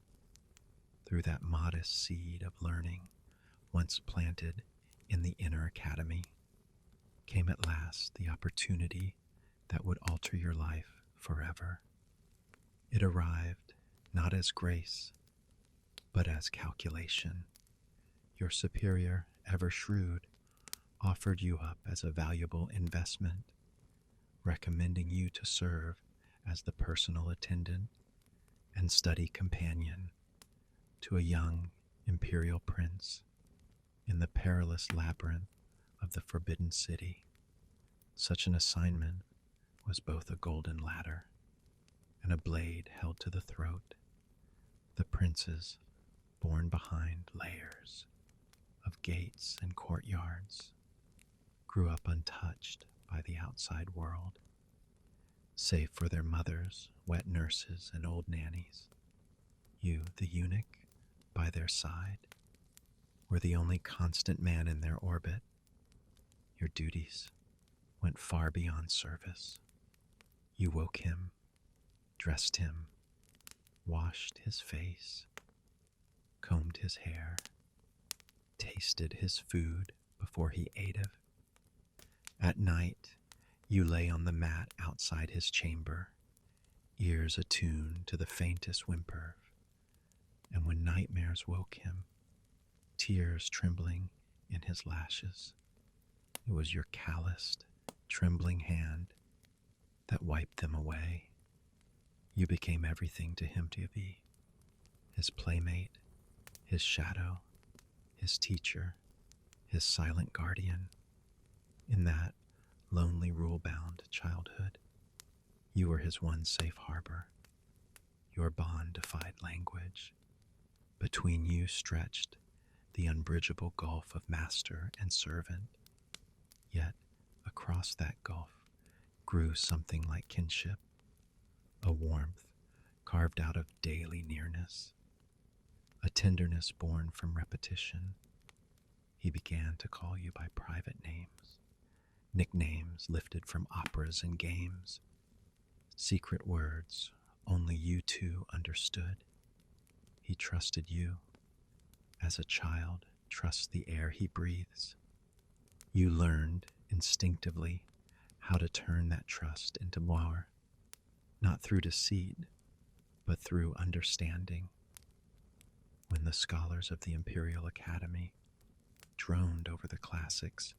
through that modest seed of learning once planted in the inner academy, came at last the opportunity that would alter your life forever. It arrived not as grace, but as calculation. Your superior, ever shrewd, offered you up as a valuable investment, recommending you to serve as the personal attendant and study companion to a young imperial prince in the perilous labyrinth of the Forbidden City. Such an assignment was both a golden ladder and a blade held to the throat. The princes, born behind layers of gates and courtyards, grew up untouched by the outside world, save for their mothers, wet nurses, and old nannies. You, the eunuch, by their side, were the only constant man in their orbit. Your duties went far beyond service. You woke him, dressed him, washed his face, combed his hair, tasted his food before he ate it. At night, you lay on the mat outside his chamber, ears attuned to the faintest whimper, and when nightmares woke him, tears trembling in his lashes, it was your calloused, trembling hand that wiped them away. You became everything to him to be, his playmate, his shadow, his teacher, his silent guardian. In that lonely, rule-bound childhood, you were his one safe harbor. Your bond defied language. Between you stretched the unbridgeable gulf of master and servant. Yet across that gulf grew something like kinship, a warmth carved out of daily nearness, a tenderness born from repetition. He began to call you by private names, nicknames lifted from operas and games, secret words only you two understood. He trusted you as a child trusts the air he breathes. You learned instinctively how to turn that trust into power, not through deceit, but through understanding. When the scholars of the Imperial Academy droned over the classics,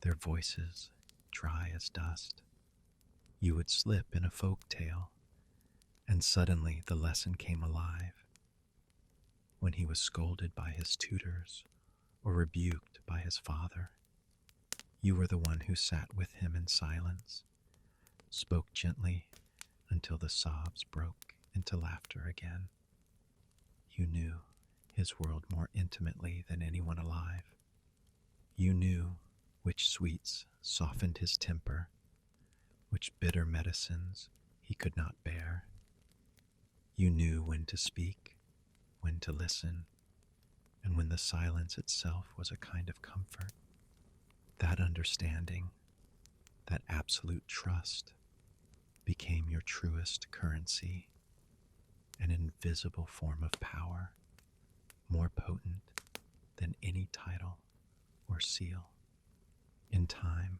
their voices dry as dust, you would slip in a folk tale, and suddenly the lesson came alive. When he was scolded by his tutors or rebuked by his father, you were the one who sat with him in silence, spoke gently until the sobs broke into laughter again. You knew his world more intimately than anyone alive. You knew which sweets softened his temper, which bitter medicines he could not bear. You knew when to speak, when to listen, and when the silence itself was a kind of comfort. That understanding, that absolute trust, became your truest currency, an invisible form of power, more potent than any title or seal. In time,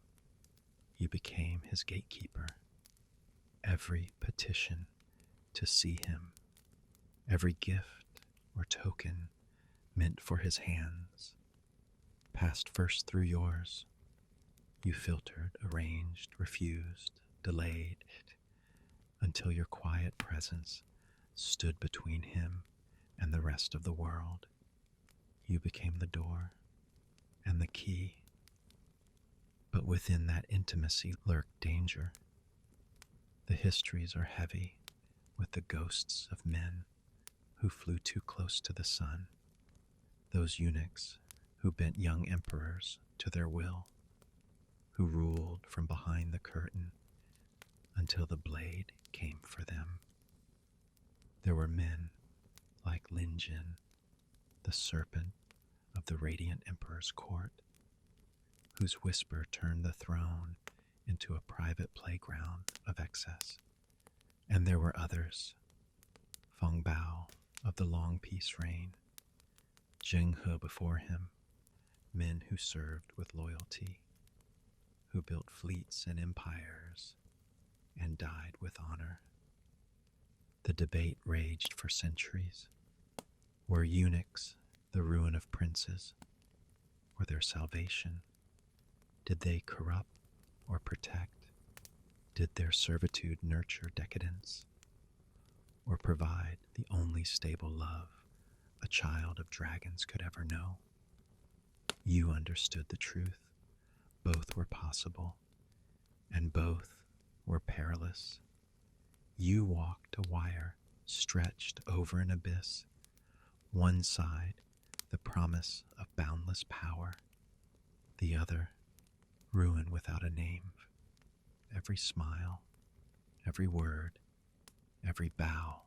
you became his gatekeeper. Every petition to see him, every gift or token meant for his hands, passed first through yours. You filtered, arranged, refused, delayed, until your quiet presence stood between him and the rest of the world. You became the door and the key. But within that intimacy lurked danger. The histories are heavy with the ghosts of men who flew too close to the sun, those eunuchs who bent young emperors to their will, who ruled from behind the curtain until the blade came for them. There were men like Lin Jin, the serpent of the radiant emperor's court, whose whisper turned the throne into a private playground of excess. And there were others, Feng Bao of the long peace reign, Zheng He before him, men who served with loyalty, who built fleets and empires, and died with honor. The debate raged for centuries. Were eunuchs the ruin of princes, or their salvation? Did they corrupt or protect? Did their servitude nurture decadence, or provide the only stable love a child of dragons could ever know? You understood the truth. Both were possible, and both were perilous. You walked a wire stretched over an abyss. One side, the promise of boundless power. The other, ruin without a name. Every smile, every word, every bow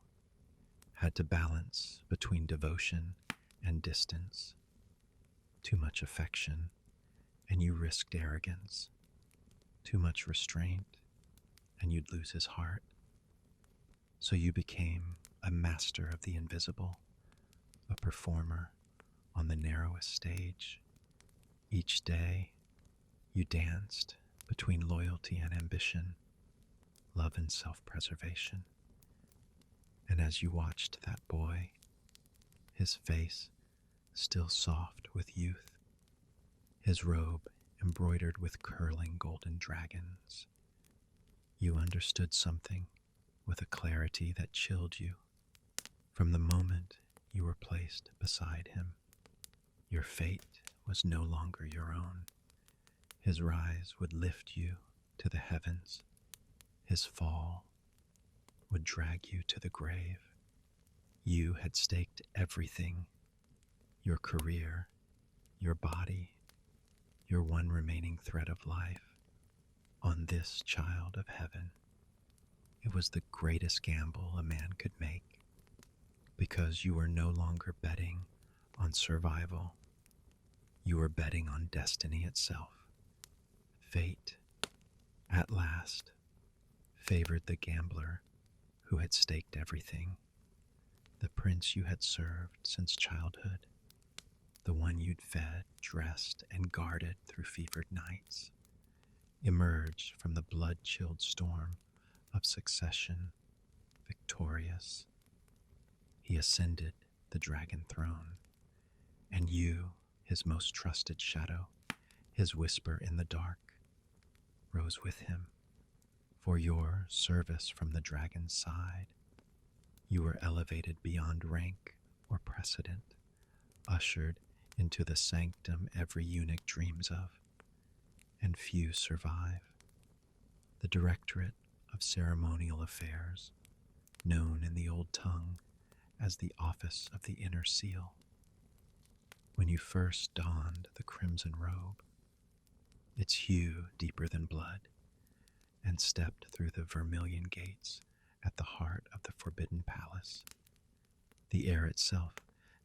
had to balance between devotion and distance. Too much affection, and you risked arrogance. Too much restraint, and you'd lose his heart. So you became a master of the invisible, a performer on the narrowest stage. Each day, you danced between loyalty and ambition, love and self-preservation. And as you watched that boy, his face still soft with youth, his robe embroidered with curling golden dragons, you understood something with a clarity that chilled you. From the moment you were placed beside him, your fate was no longer your own. His rise would lift you to the heavens. His fall would drag you to the grave. You had staked everything, your career, your body, your one remaining thread of life, on this child of heaven. It was the greatest gamble a man could make, because you were no longer betting on survival. You were betting on destiny itself. Fate, at last, favored the gambler who had staked everything, the prince you had served since childhood, the one you'd fed, dressed, and guarded through fevered nights, emerged from the blood-chilled storm of succession, victorious. He ascended the dragon throne, and you, his most trusted shadow, his whisper in the dark, rose with him. For your service from the dragon's side, you were elevated beyond rank or precedent, ushered into the sanctum every eunuch dreams of, and few survive. The Directorate of Ceremonial Affairs, known in the old tongue as the Office of the Inner Seal, when you first donned the crimson robe, its hue deeper than blood, and stepped through the vermilion gates at the heart of the forbidden palace. The air itself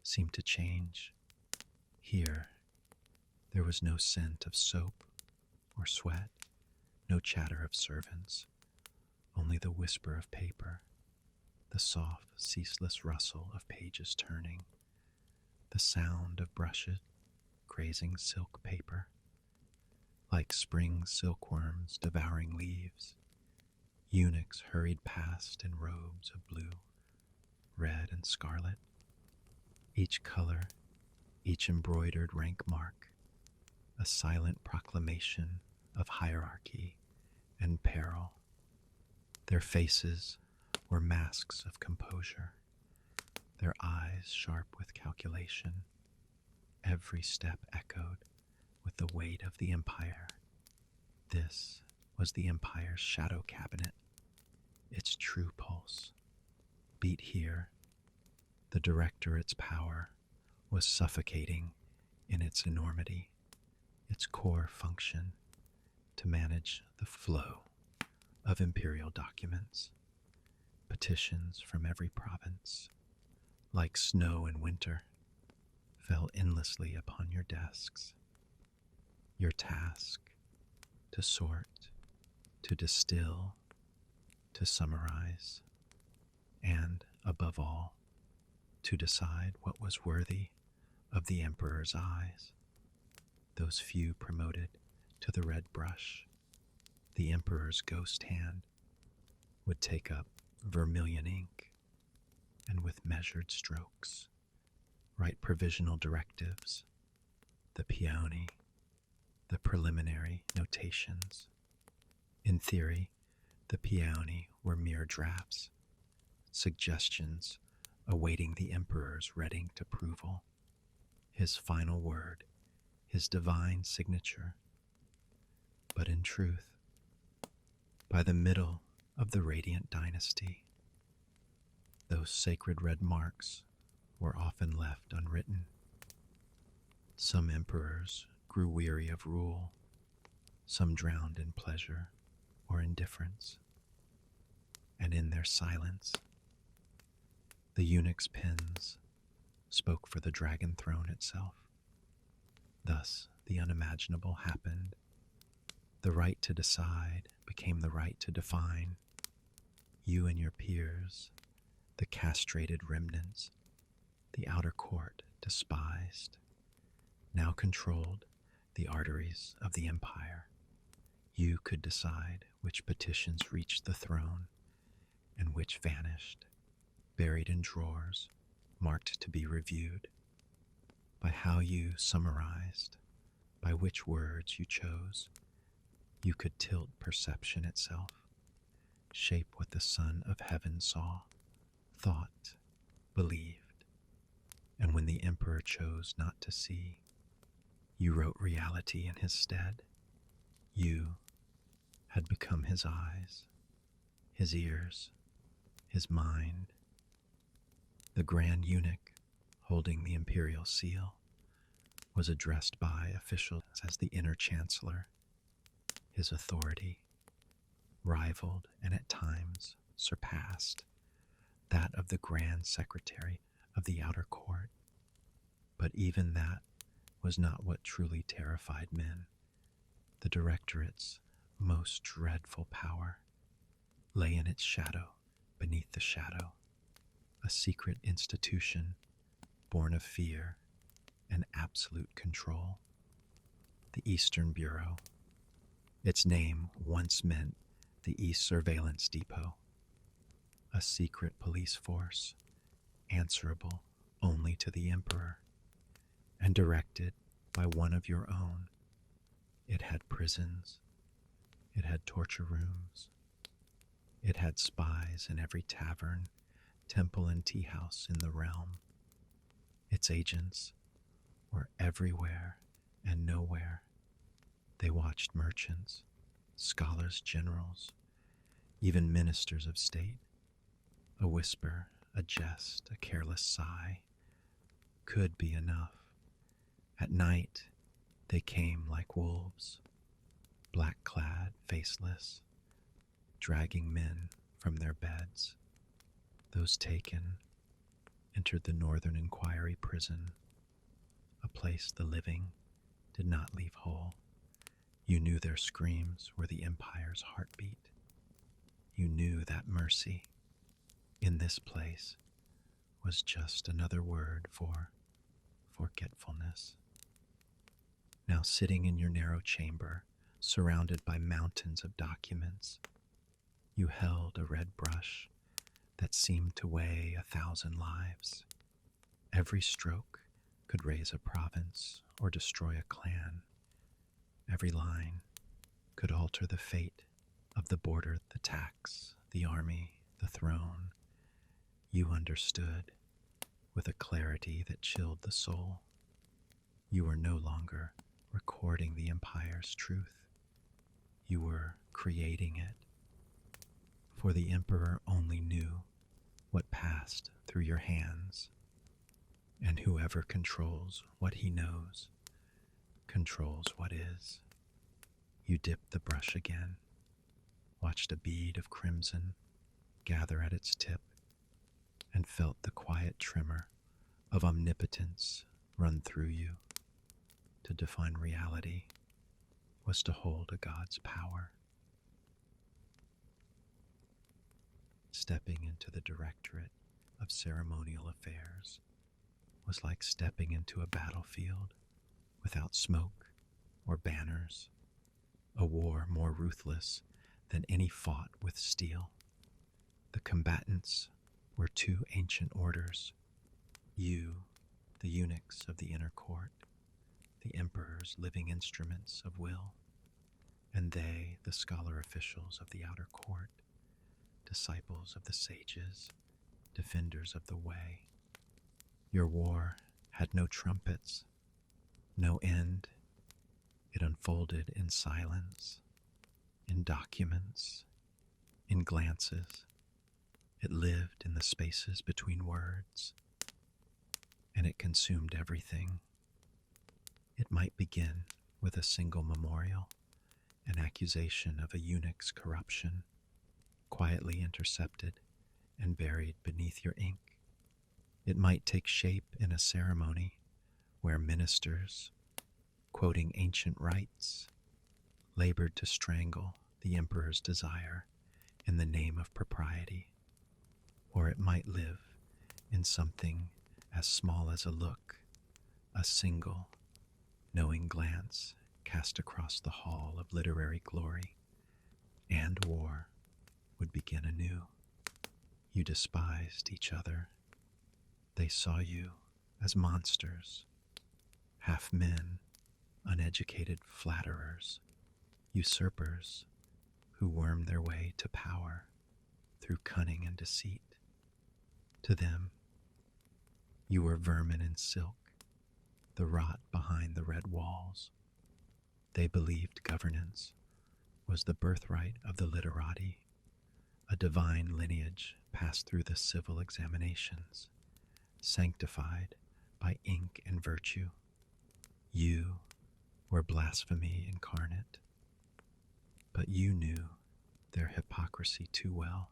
seemed to change. Here, there was no scent of soap or sweat, no chatter of servants, only the whisper of paper, the soft, ceaseless rustle of pages turning, the sound of brushes grazing silk paper. Like spring silkworms devouring leaves, eunuchs hurried past in robes of blue, red, and scarlet, each color, each embroidered rank mark, a silent proclamation of hierarchy and peril. Their faces were masks of composure, their eyes sharp with calculation. Every step echoed with the weight of the empire. This was the empire's shadow cabinet, its true pulse. Beat here, the directorate's power was suffocating in its enormity, its core function to manage the flow of imperial documents, petitions from every province, like snow in winter, fell endlessly upon your desks. Your task to sort, to distill, to summarize, and, above all, to decide what was worthy of the emperor's eyes. Those few promoted to the red brush, the emperor's ghost hand, would take up vermilion ink and with measured strokes write provisional directives, the peony, the preliminary notations. In theory, the peony were mere drafts, suggestions awaiting the emperor's ready approval, his final word, his divine signature. But in truth, by the middle of the radiant dynasty, those sacred red marks were often left unwritten. Some emperors grew weary of rule, some drowned in pleasure or indifference, and in their silence, the eunuch's pens spoke for the dragon throne itself. Thus, the unimaginable happened. The right to decide became the right to define. You and your peers, the castrated remnants, the outer court despised, now controlled the arteries of the empire. You could decide which petitions reached the throne and which vanished, buried in drawers, marked to be reviewed. By how you summarized, by which words you chose, you could tilt perception itself, shape what the Son of Heaven saw, thought, believed. And when the emperor chose not to see, you wrote reality in his stead. You had become his eyes, his ears, his mind. The grand eunuch, holding the imperial seal, was addressed by officials as the inner chancellor. His authority rivaled and at times surpassed that of the grand secretary of the outer court. But even that was not what truly terrified men. The directorate's most dreadful power lay in its shadow beneath the shadow, a secret institution born of fear and absolute control. The Eastern Bureau. Its name once meant the East Surveillance Depot, a secret police force answerable only to the emperor and directed by one of your own. It had prisons, it had torture rooms, it had spies in every tavern, temple, and tea house in the realm. Its agents were everywhere and nowhere. They watched merchants, scholars, generals, even ministers of state. A whisper, a jest, a careless sigh could be enough. At night, they came like wolves, black-clad, faceless, dragging men from their beds. Those taken entered the Northern Inquiry prison, a place the living did not leave whole. You knew their screams were the Empire's heartbeat. You knew that mercy in this place was just another word for forgetfulness. Now sitting in your narrow chamber, surrounded by mountains of documents, you held a red brush that seemed to weigh 1,000 lives. Every stroke could raise a province or destroy a clan. Every line could alter the fate of the border, the tax, the army, the throne. You understood with a clarity that chilled the soul. You were no longer recording the Empire's truth. You were creating it. For the Emperor only knew what passed through your hands, and whoever controls what he knows controls what is. You dipped the brush again, watched a bead of crimson gather at its tip, and felt the quiet tremor of omnipotence run through you. To define reality was to hold a god's power. Stepping into the Directorate of Ceremonial Affairs was like stepping into a battlefield without smoke or banners, a war more ruthless than any fought with steel. The combatants were two ancient orders, you, the eunuchs of the inner court, the emperor's living instruments of will, and they, the scholar officials of the outer court, disciples of the sages, defenders of the way. Your war had no trumpets, no end. It unfolded in silence, in documents, in glances. It lived in the spaces between words, and it consumed everything. It might begin with a single memorial, an accusation of a eunuch's corruption, quietly intercepted and buried beneath your ink. It might take shape in a ceremony where ministers, quoting ancient rites, labored to strangle the emperor's desire in the name of propriety. Or it might live in something as small as a look, a single, knowing glance cast across the hall of literary glory, and war would begin anew. You despised each other. They saw you as monsters, half men, uneducated flatterers, usurpers who worm their way to power through cunning and deceit. To them, you were vermin in silk, the rot behind the red walls. They believed governance was the birthright of the literati, a divine lineage passed through the civil examinations, sanctified by ink and virtue. You were blasphemy incarnate, but you knew their hypocrisy too well.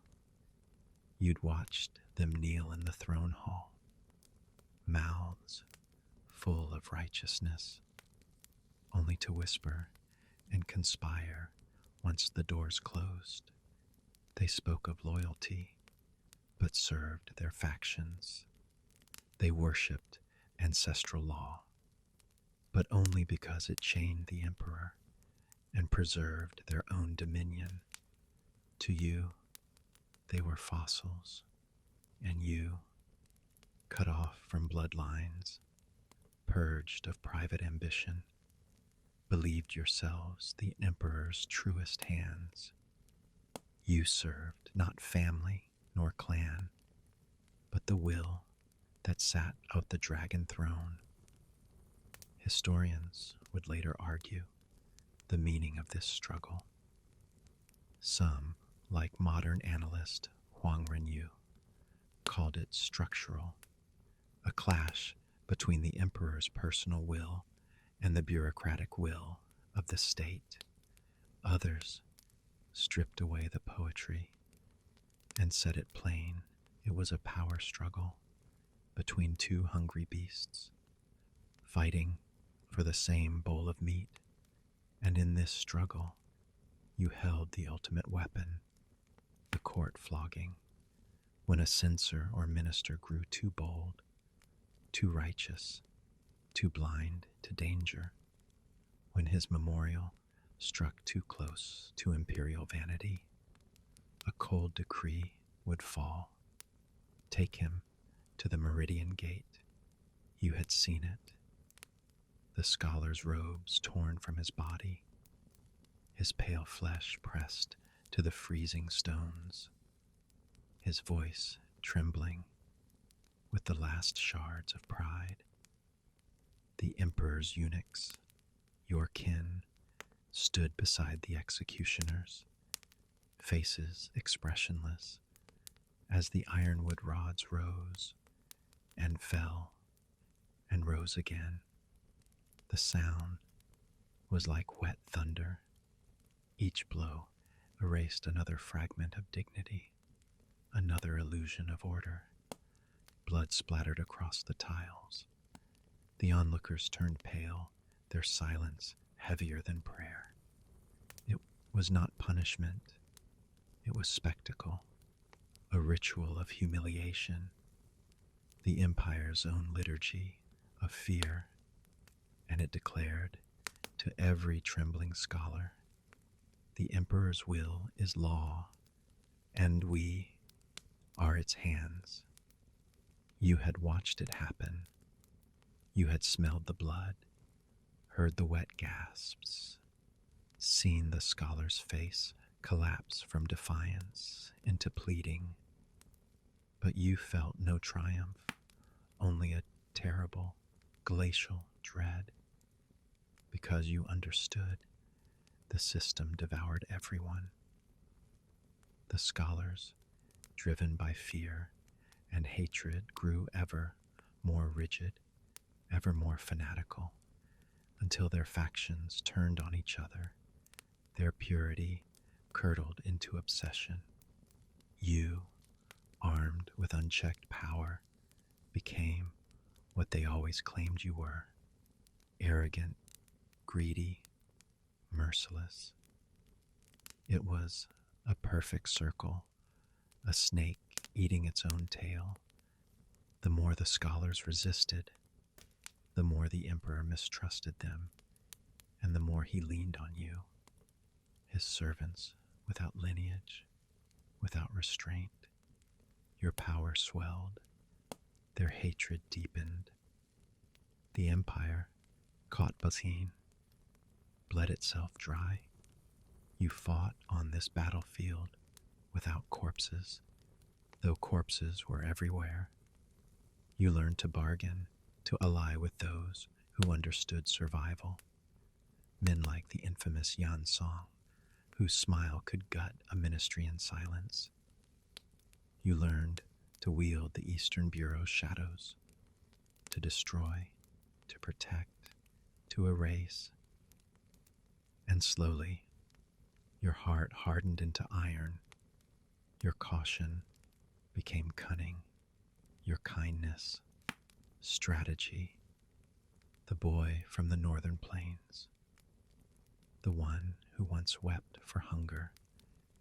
You'd watched them kneel in the throne hall, mouths full of righteousness, only to whisper and conspire once the doors closed. They spoke of loyalty, but served their factions. They worshipped ancestral law, but only because it chained the emperor and preserved their own dominion. To you, they were fossils, and you, cut off from bloodlines, purged of private ambition, believed yourselves the emperor's truest hands. You served not family nor clan, but the will that sat out the dragon throne. Historians would later argue the meaning of this struggle. Some, like modern analyst Huang Renyu, called it structural, a clash between the emperor's personal will and the bureaucratic will of the state. Others stripped away the poetry and set it plain it was a power struggle between two hungry beasts, fighting for the same bowl of meat, and in this struggle you held the ultimate weapon, the court flogging, when a censor or minister grew too bold, too righteous, too blind to danger, when his memorial struck too close to imperial vanity. A cold decree would fall. Take him to the meridian gate. You had seen it. The scholar's robes torn from his body, his pale flesh pressed to the freezing stones, his voice trembling with the last shards of pride. The emperor's eunuchs, your kin, stood beside the executioners, faces expressionless, as the ironwood rods rose and fell and rose again. The sound was like wet thunder. Each blow erased another fragment of dignity, another illusion of order. Blood splattered across the tiles. The onlookers turned pale, their silence heavier than prayer. It was not punishment. It was spectacle, a ritual of humiliation, the empire's own liturgy of fear, and it declared to every trembling scholar, the emperor's will is law, and we are its hands. You had watched it happen. You had smelled the blood, heard the wet gasps, seen the scholar's face collapse from defiance into pleading. But you felt no triumph, only a terrible, glacial dread, because you understood the system devoured everyone. The scholars, driven by fear and hatred, grew ever more rigid, ever more fanatical, until their factions turned on each other, their purity curdled into obsession. You, armed with unchecked power, became what they always claimed you were: arrogant, greedy, merciless. It was a perfect circle, a snake eating its own tail. The more the scholars resisted, the more the emperor mistrusted them, and the more he leaned on you, his servants without lineage, without restraint. Your power swelled, their hatred deepened. The empire, caught between, bled itself dry. You fought on this battlefield without corpses, though corpses were everywhere. You learned to bargain, to ally with those who understood survival. Men like the infamous Yan Song, whose smile could gut a ministry in silence. You learned to wield the Eastern Bureau's shadows, to destroy, to protect, to erase. And slowly, your heart hardened into iron. Your caution became cunning. Your kindness, strategy. The boy from the northern plains, the one who once wept for hunger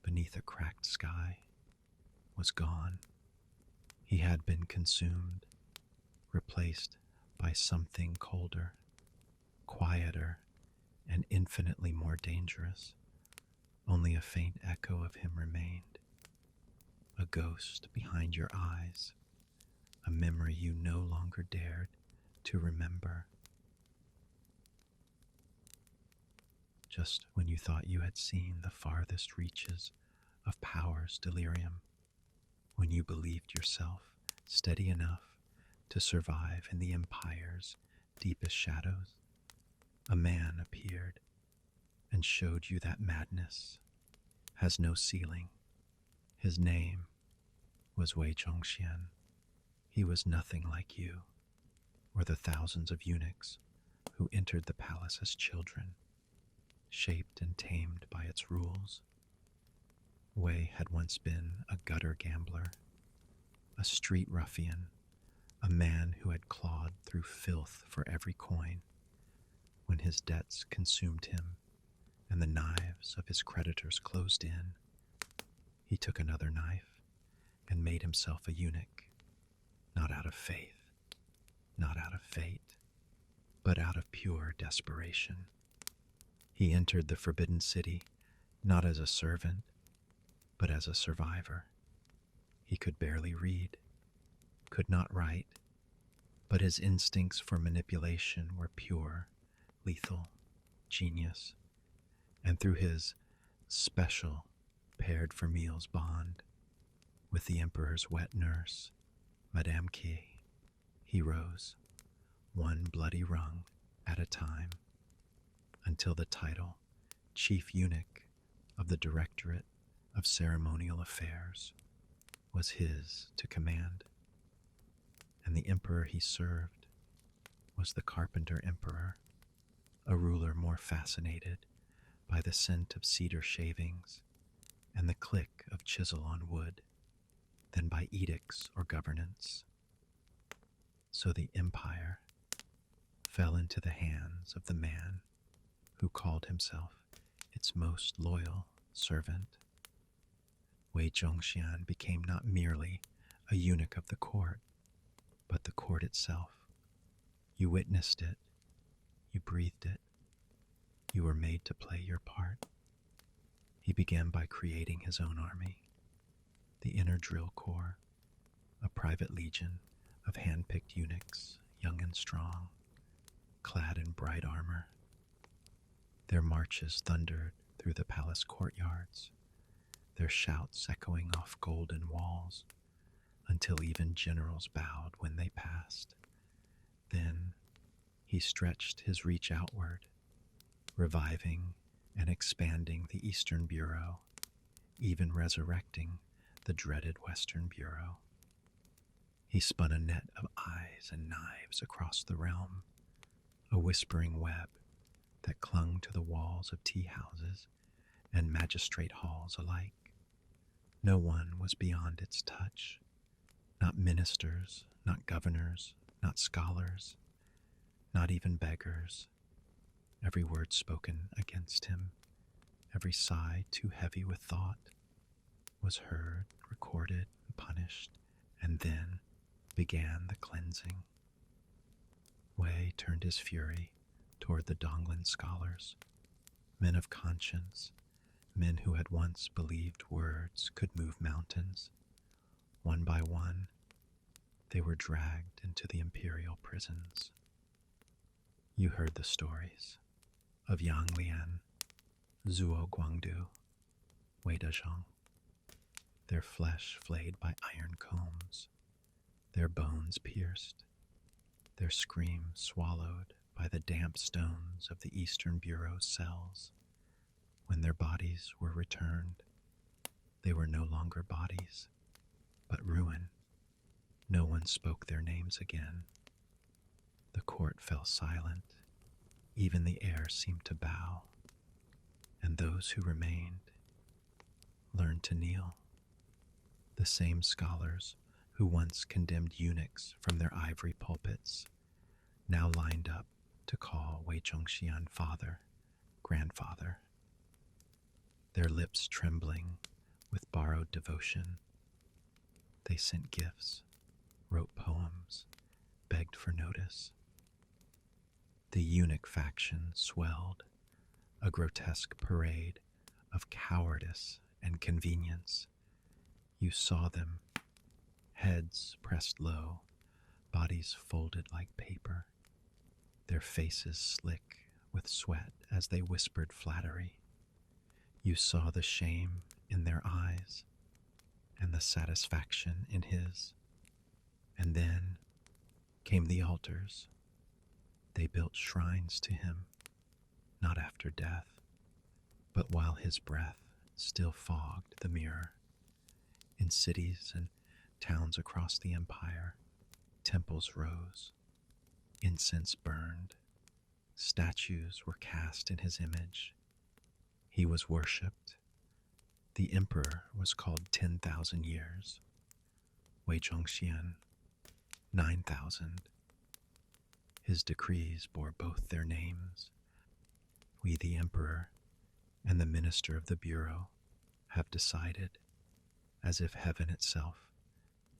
beneath a cracked sky, was gone. He had been consumed, replaced by something colder, quieter, and infinitely more dangerous. Only a faint echo of him remained, a ghost behind your eyes, a memory you no longer dared to remember. Just when you thought you had seen the farthest reaches of power's delirium, when you believed yourself steady enough to survive in the empire's deepest shadows, a man appeared and showed you that madness has no ceiling. His name was Wei Zhongxian. He was nothing like you, or the thousands of eunuchs who entered the palace as children, shaped and tamed by its rules. Wei had once been a gutter gambler, a street ruffian, a man who had clawed through filth for every coin. When his debts consumed him and the knives of his creditors closed in, he took another knife and made himself a eunuch, not out of faith, not out of fate, but out of pure desperation. He entered the forbidden city not as a servant, but as a survivor. He could barely read, could not write, but his instincts for manipulation were pure, lethal, genius, and through his special paired for meals bond with the emperor's wet nurse, Madame Key, he rose, one bloody rung at a time, until the title Chief Eunuch of the Directorate of Ceremonial Affairs was his to command. And the emperor he served was the carpenter emperor, a ruler more fascinated by the scent of cedar shavings and the click of chisel on wood than by edicts or governance. So the empire fell into the hands of the man who called himself its most loyal servant. Wei Zhongxian became not merely a eunuch of the court, but the court itself. You witnessed it, you breathed it, you were made to play your part. He began by creating his own army, the Inner Drill Corps, a private legion of hand-picked eunuchs, young and strong, clad in bright armor. Their marches thundered through the palace courtyards, their shouts echoing off golden walls, until even generals bowed when they passed. Then he stretched his reach outward, reviving and expanding the Eastern Bureau, even resurrecting the dreaded Western Bureau. He spun a net of eyes and knives across the realm, a whispering web that clung to the walls of tea houses and magistrate halls alike. No one was beyond its touch, not ministers, not governors, not scholars, not even beggars. Every word spoken against him, every sigh too heavy with thought, was heard, recorded, punished, and then began the cleansing. Wei turned his fury toward the Donglan scholars, men of conscience, men who had once believed words could move mountains. One by one, they were dragged into the imperial prisons. You heard the stories of Yang Lian, Zhuo Guangdu, Wei Dezhong, their flesh flayed by iron combs, their bones pierced, their screams swallowed by the damp stones of the Eastern Bureau's cells. When their bodies were returned, they were no longer bodies, but ruin. No one spoke their names again. The court fell silent. Even the air seemed to bow, and those who remained learned to kneel. The same scholars who once condemned eunuchs from their ivory pulpits now lined up to call Wei Zhongxian father, grandfather, their lips trembling with borrowed devotion. They sent gifts, wrote poems, begged for notice. The eunuch faction swelled, a grotesque parade of cowardice and convenience. You saw them, heads pressed low, bodies folded like paper, their faces slick with sweat as they whispered flattery. You saw the shame in their eyes and the satisfaction in his. And then came the altars. They built shrines to him, not after death, but while his breath still fogged the mirror. In cities and towns across the empire, temples rose, incense burned, Statues were cast in his image. He was worshipped. The emperor was called 10,000 years. Wei Zhongxian, 9,000. His decrees bore both their names. We, the emperor, and the minister of the bureau, have decided, as if heaven itself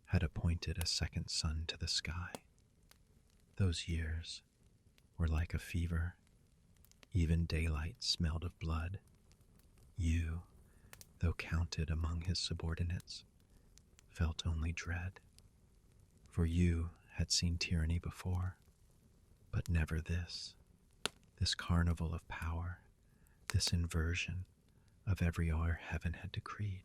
had appointed a second sun to the sky. Those years were like a fever. Even daylight smelled of blood. You, though counted among his subordinates, felt only dread. For you had seen tyranny before, but never this carnival of power, this inversion of every order heaven had decreed.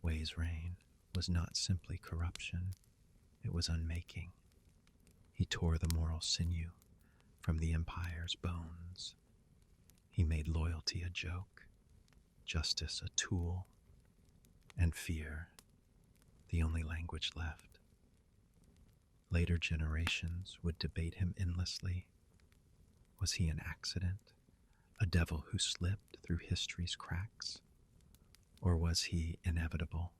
Wei's reign was not simply corruption, it was unmaking. He tore the moral sinew from the empire's bones. He made loyalty a joke, justice a tool, and fear the only language left. Later generations would debate him endlessly. Was he an accident, a devil who slipped through history's cracks? Or was he inevitable,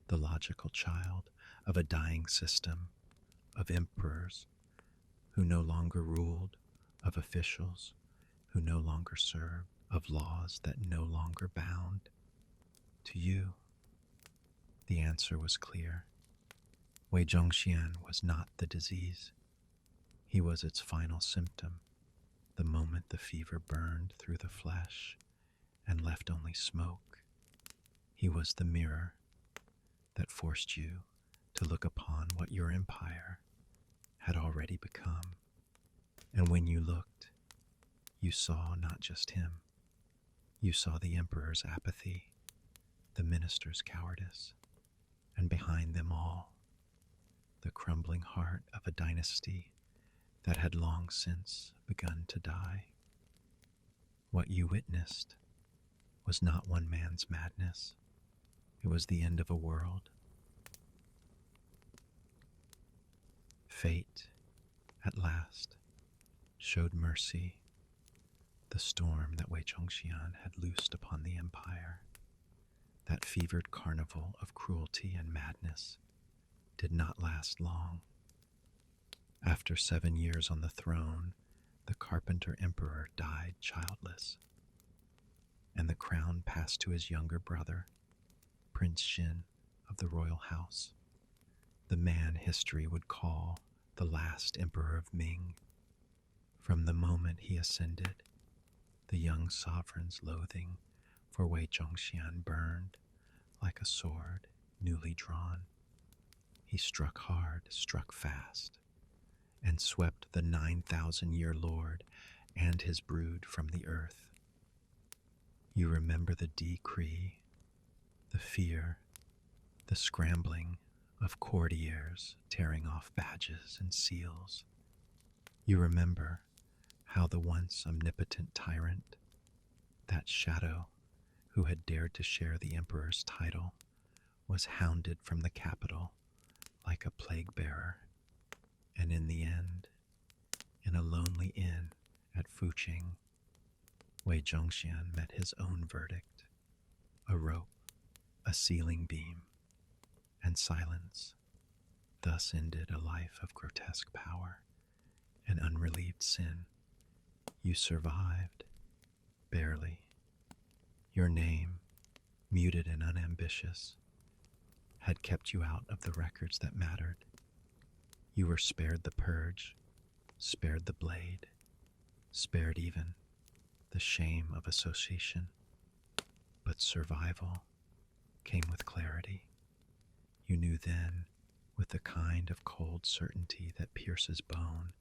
the logical child of a dying system, of emperors who no longer ruled, of officials who no longer served, of laws that no longer bound? To you, the answer was clear. Wei Zhongxian was not the disease. He was its final symptom, the moment the fever burned through the flesh and left only smoke. He was the mirror that forced you to look upon what your empire had already become. And when you looked, you saw not just him. You saw the emperor's apathy, the minister's cowardice, and behind them all, the crumbling heart of a dynasty that had long since begun to die. What you witnessed was not one man's madness. It was the end of a world. Fate, at last, showed mercy. The storm that Wei Zhongxian had loosed upon the empire, that fevered carnival of cruelty and madness, did not last long. After 7 years on the throne, the carpenter emperor died childless, and the crown passed to his younger brother, Prince Xin of the royal house, the man history would call the last emperor of Ming. From the moment he ascended, the young sovereign's loathing for Wei Zhongxian burned like a sword newly drawn. He struck hard, struck fast, and swept the 9,000-year lord and his brood from the earth. You remember the decree, the fear, the scrambling of courtiers tearing off badges and seals. You remember how the once omnipotent tyrant, that shadow who had dared to share the emperor's title, was hounded from the capital like a plague bearer, and in the end, in a lonely inn at Fuqing, Wei Zhongxian met his own verdict: a rope, a ceiling beam, and silence. Thus ended a life of grotesque power and unrelieved sin. You survived, barely. Your name, muted and unambitious, had kept you out of the records that mattered. You were spared the purge, spared the blade, spared even the shame of association. But survival came with clarity. You knew then, with the kind of cold certainty that pierces bone,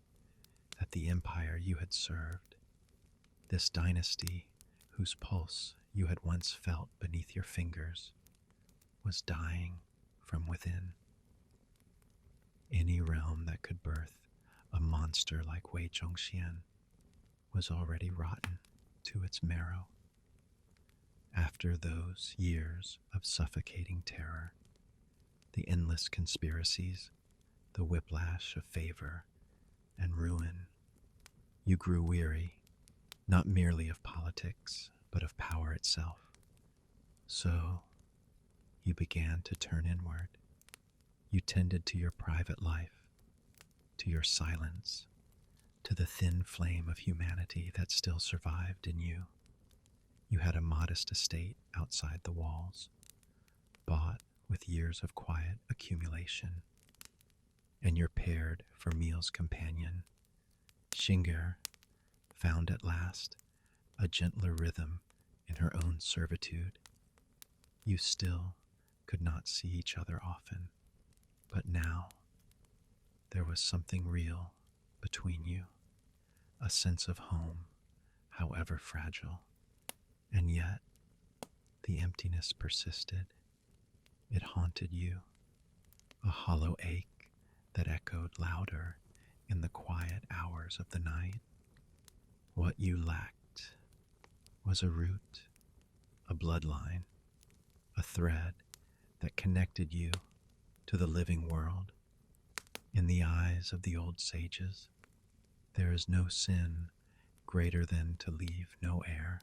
that the empire you had served, this dynasty whose pulse you had once felt beneath your fingers, was dying from within. Any realm that could birth a monster like Wei Zhongxian was already rotten to its marrow. After those years of suffocating terror, the endless conspiracies, the whiplash of favor and ruin, You grew weary, not merely of politics, but of power itself. So you began to turn inward. You tended to your private life, to your silence, to the thin flame of humanity that still survived in you. You had a modest estate outside the walls, bought with years of quiet accumulation, and your paired for meals companion, Shinger, found at last a gentler rhythm in her own servitude. You still could not see each other often, but now there was something real between you, a sense of home, however fragile, and yet the emptiness persisted. It haunted you, a hollow ache that echoed louder in the quiet hours of the night. What you lacked was a root, a bloodline, a thread that connected you to the living world. In the eyes of the old sages, there is no sin greater than to leave no heir.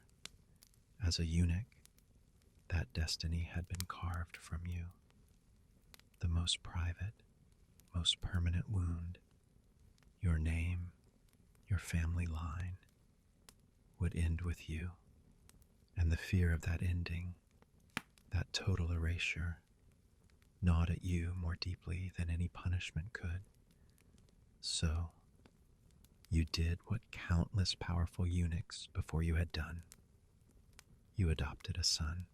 As a eunuch, that destiny had been carved from you. The most private, most permanent wound, your name, your family line, would end with you. And the fear of that ending, that total erasure, gnawed at you more deeply than any punishment could. So, you did what countless powerful eunuchs before you had done. You adopted a son.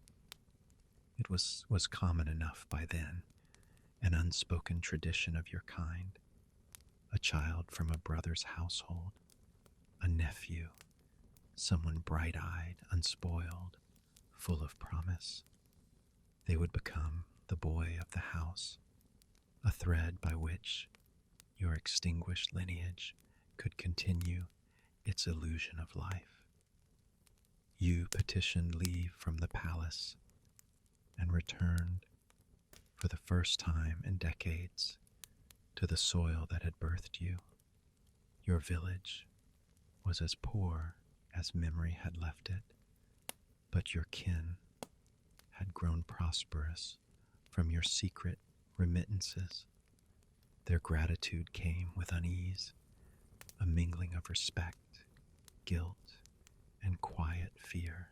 It was common enough by then, an unspoken tradition of your kind, a child from a brother's household, a nephew, someone bright-eyed, unspoiled, full of promise. They would become the boy of the house, a thread by which your extinguished lineage could continue its illusion of life. You petitioned leave from the palace and returned for the first time in decades to the soil that had birthed you. Your village was as poor as memory had left it, but your kin had grown prosperous from your secret remittances. Their gratitude came with unease, a mingling of respect, guilt, and quiet fear.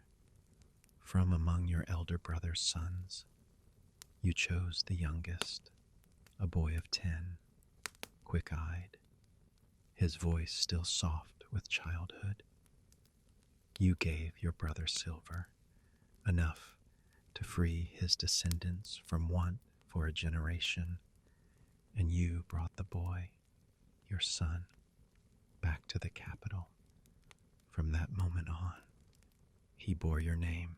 From among your elder brother's sons, you chose the youngest, a boy of 10, quick-eyed, his voice still soft with childhood. You gave your brother silver, enough to free his descendants from want for a generation, and you brought the boy, your son, back to the capital. From that moment on, he bore your name.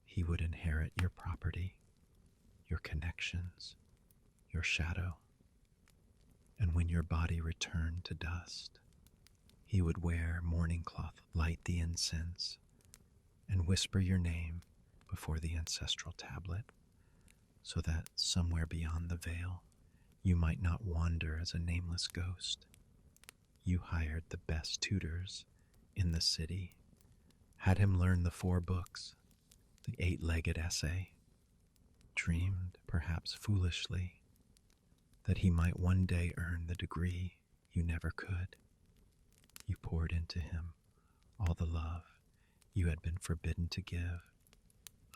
He would inherit your property, your connections, your shadow. And when your body returned to dust, he would wear mourning cloth, light the incense, and whisper your name before the ancestral tablet, so that somewhere beyond the veil, you might not wander as a nameless ghost. You hired the best tutors in the city, had him learn the 4 books, the 8-legged essay, dreamed, perhaps foolishly, that he might one day earn the degree you never could. You poured into him all the love you had been forbidden to give,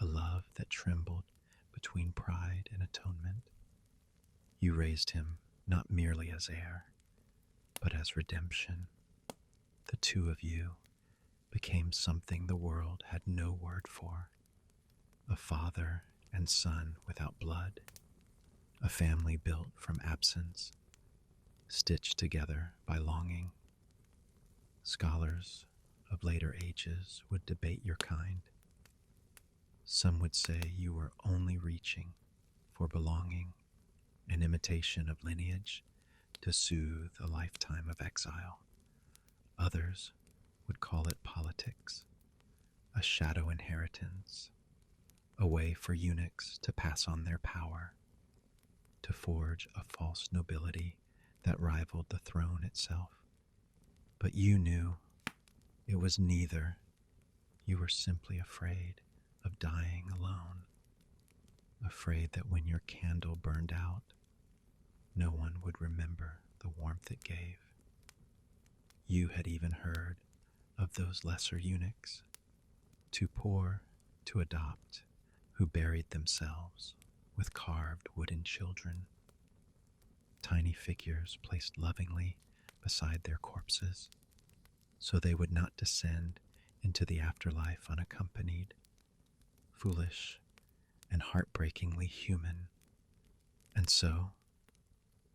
a love that trembled between pride and atonement. You raised him not merely as heir, but as redemption. The two of you became something the world had no word for, a father and son without blood, a family built from absence, stitched together by longing. Scholars of later ages would debate your kind. Some would say you were only reaching for belonging, an imitation of lineage to soothe a lifetime of exile. Others would call it politics, a shadow inheritance, a way for eunuchs to pass on their power, to forge a false nobility that rivaled the throne itself. But you knew it was neither. You were simply afraid of dying alone, afraid that when your candle burned out, no one would remember the warmth it gave. You had even heard of those lesser eunuchs, too poor to adopt, who buried themselves with carved wooden children, tiny figures placed lovingly beside their corpses, so they would not descend into the afterlife unaccompanied, foolish, and heartbreakingly human. And so,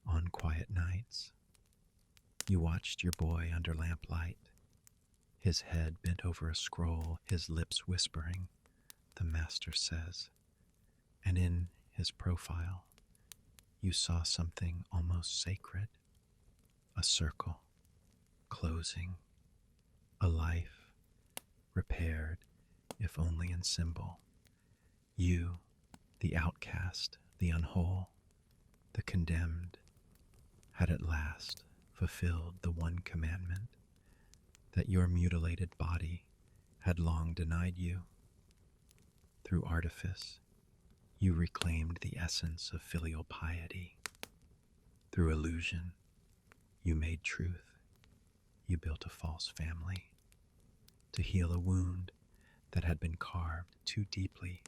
on quiet nights, you watched your boy under lamplight, his head bent over a scroll, his lips whispering, "The Master says," and in his profile, you saw something almost sacred, a circle, closing, a life, repaired, if only in symbol. You, the outcast, the unwhole, the condemned, had at last fulfilled the one commandment that your mutilated body had long denied you. Through artifice, you reclaimed the essence of filial piety. Through illusion, you made truth. You built a false family to heal a wound that had been carved too deeply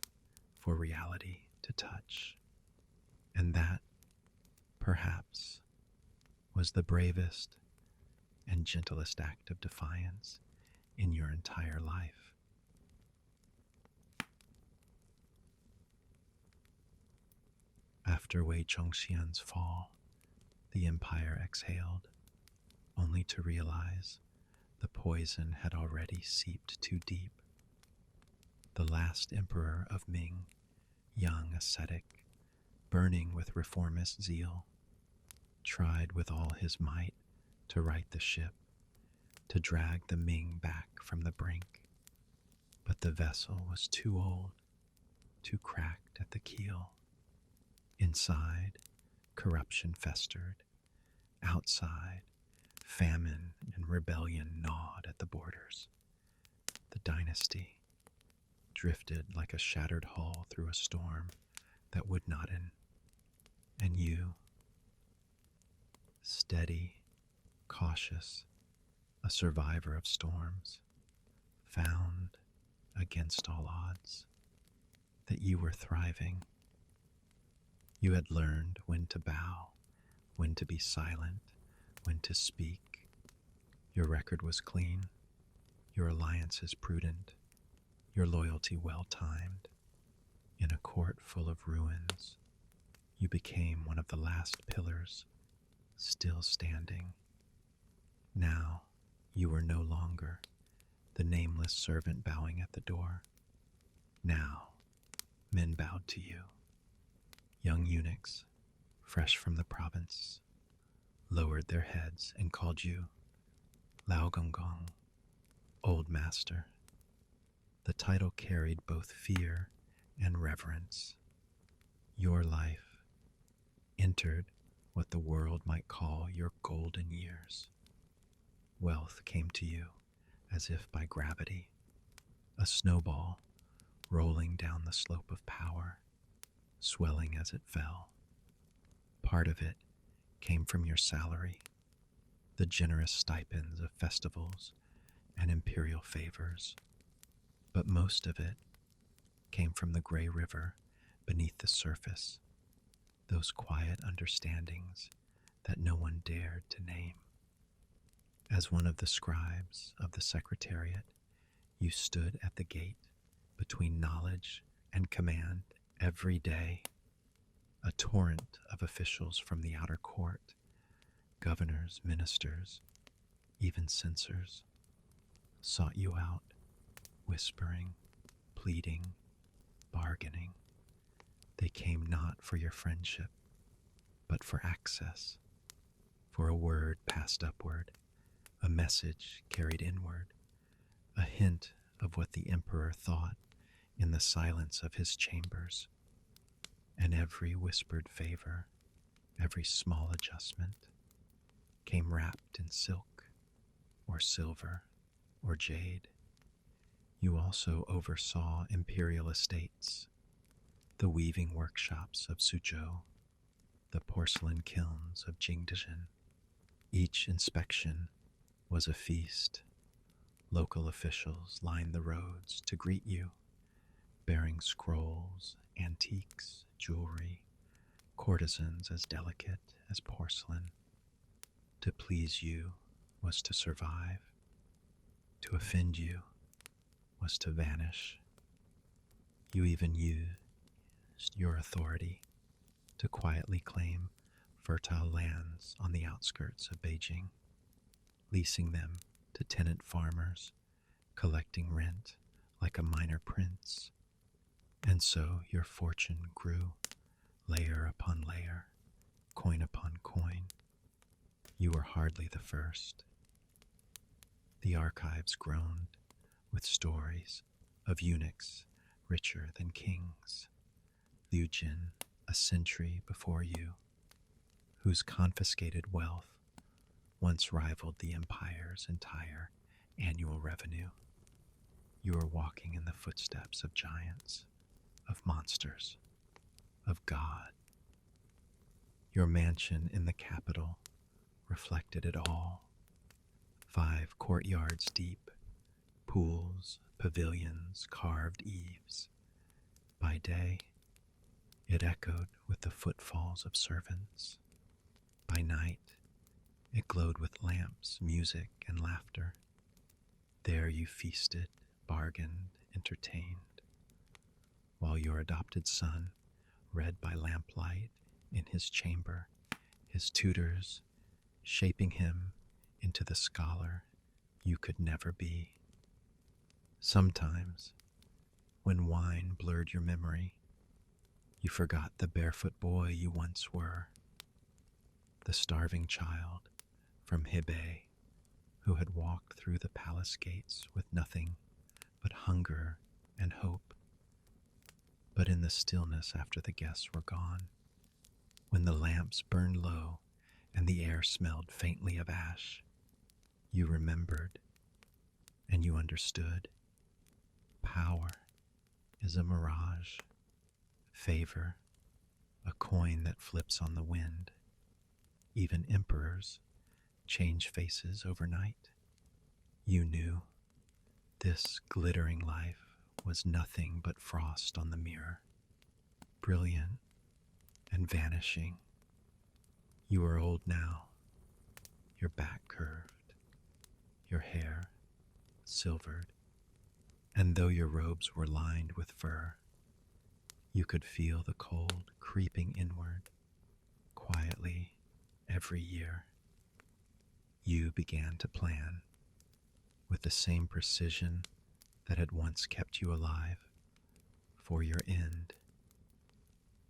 for reality to touch. And that, perhaps, was the bravest and gentlest act of defiance in your entire life. After Wei Chongxian's fall, the empire exhaled, only to realize the poison had already seeped too deep. The last emperor of Ming, young ascetic, burning with reformist zeal, tried with all his might to right the ship, to drag the Ming back from the brink. But the vessel was too old, too cracked at the keel. Inside, corruption festered. Outside, famine and rebellion gnawed at the borders. The dynasty drifted like a shattered hull through a storm that would not end. And you, steady, cautious, a survivor of storms, found, against all odds, that you were thriving. You had learned when to bow, when to be silent, when to speak. Your record was clean, your alliances prudent, your loyalty well-timed. In a court full of ruins, you became one of the last pillars, still standing. Now, you were no longer the nameless servant bowing at the door. Now, men bowed to you. Young eunuchs, fresh from the province, lowered their heads and called you Lao Gong Gong, Old Master. The title carried both fear and reverence. Your life entered what the world might call your golden years. Wealth came to you as if by gravity, a snowball rolling down the slope of power, swelling as it fell. Part of it came from your salary, the generous stipends of festivals and imperial favors, but most of it came from the gray river beneath the surface, those quiet understandings that no one dared to name. As one of the scribes of the secretariat, you stood at the gate between knowledge and command every day. A torrent of officials from the outer court, governors, ministers, even censors, sought you out, whispering, pleading, bargaining. They came not for your friendship, but for access, for a word passed upward, a message carried inward, a hint of what the emperor thought in the silence of his chambers. And every whispered favor, every small adjustment, came wrapped in silk, or silver or jade. You also oversaw imperial estates, the weaving workshops of Suzhou, the porcelain kilns of Jingdezhen. Each inspection was a feast. Local officials lined the roads to greet you, bearing scrolls, antiques, jewelry, courtesans as delicate as porcelain. To please you was to survive. To offend you was to vanish. You even used your authority to quietly claim fertile lands on the outskirts of Beijing, leasing them to tenant farmers, collecting rent like a minor prince. And so your fortune grew, layer upon layer, coin upon coin. You were hardly the first. The archives groaned with stories of eunuchs richer than kings. Liu Jin, a century before you, whose confiscated wealth once rivaled the empire's entire annual revenue. You are walking in the footsteps of giants, of monsters, of God. Your mansion in the capital reflected it all. 5 courtyards deep, pools, pavilions, carved eaves. By day, it echoed with the footfalls of servants. By night, it glowed with lamps, music, and laughter. There you feasted, bargained, entertained, while your adopted son read by lamplight in his chamber, his tutors shaping him into the scholar you could never be. Sometimes, when wine blurred your memory, you forgot the barefoot boy you once were, the starving child from Hebei who had walked through the palace gates with nothing but hunger and hope. But in the stillness after the guests were gone, when the lamps burned low and the air smelled faintly of ash, you remembered and you understood. Power is a mirage, favor, a coin that flips on the wind. Even emperors change faces overnight. You knew this glittering life was nothing but frost on the mirror, brilliant and vanishing. You are old now, your back curved, your hair silvered, and though your robes were lined with fur, you could feel the cold creeping inward, quietly every year. You began to plan, with the same precision that had once kept you alive, for your end.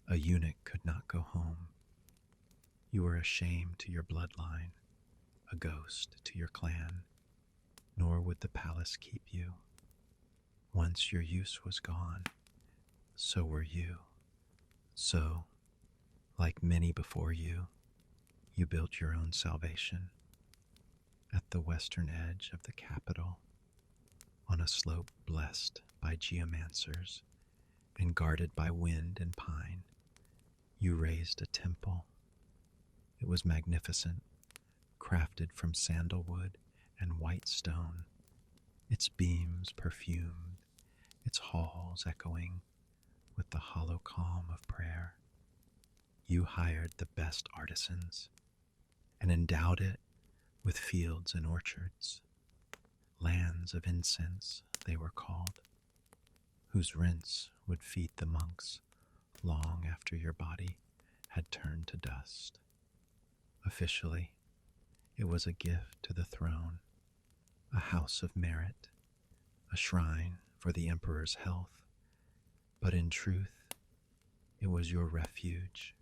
A eunuch could not go home. You were a shame to your bloodline, a ghost to your clan, nor would the palace keep you. Once your use was gone, so were you. So, like many before you, you built your own salvation. At the western edge of the capital, on a slope blessed by geomancers and guarded by wind and pine, you raised a temple. It was magnificent, crafted from sandalwood and white stone, its beams perfumed, its halls echoing with the hollow calm of prayer. You hired the best artisans and endowed it with fields and orchards, lands of incense they were called, whose rents would feed the monks long after your body had turned to dust. Officially, it was a gift to the throne, a house of merit, a shrine for the emperor's health, but in truth, it was your refuge,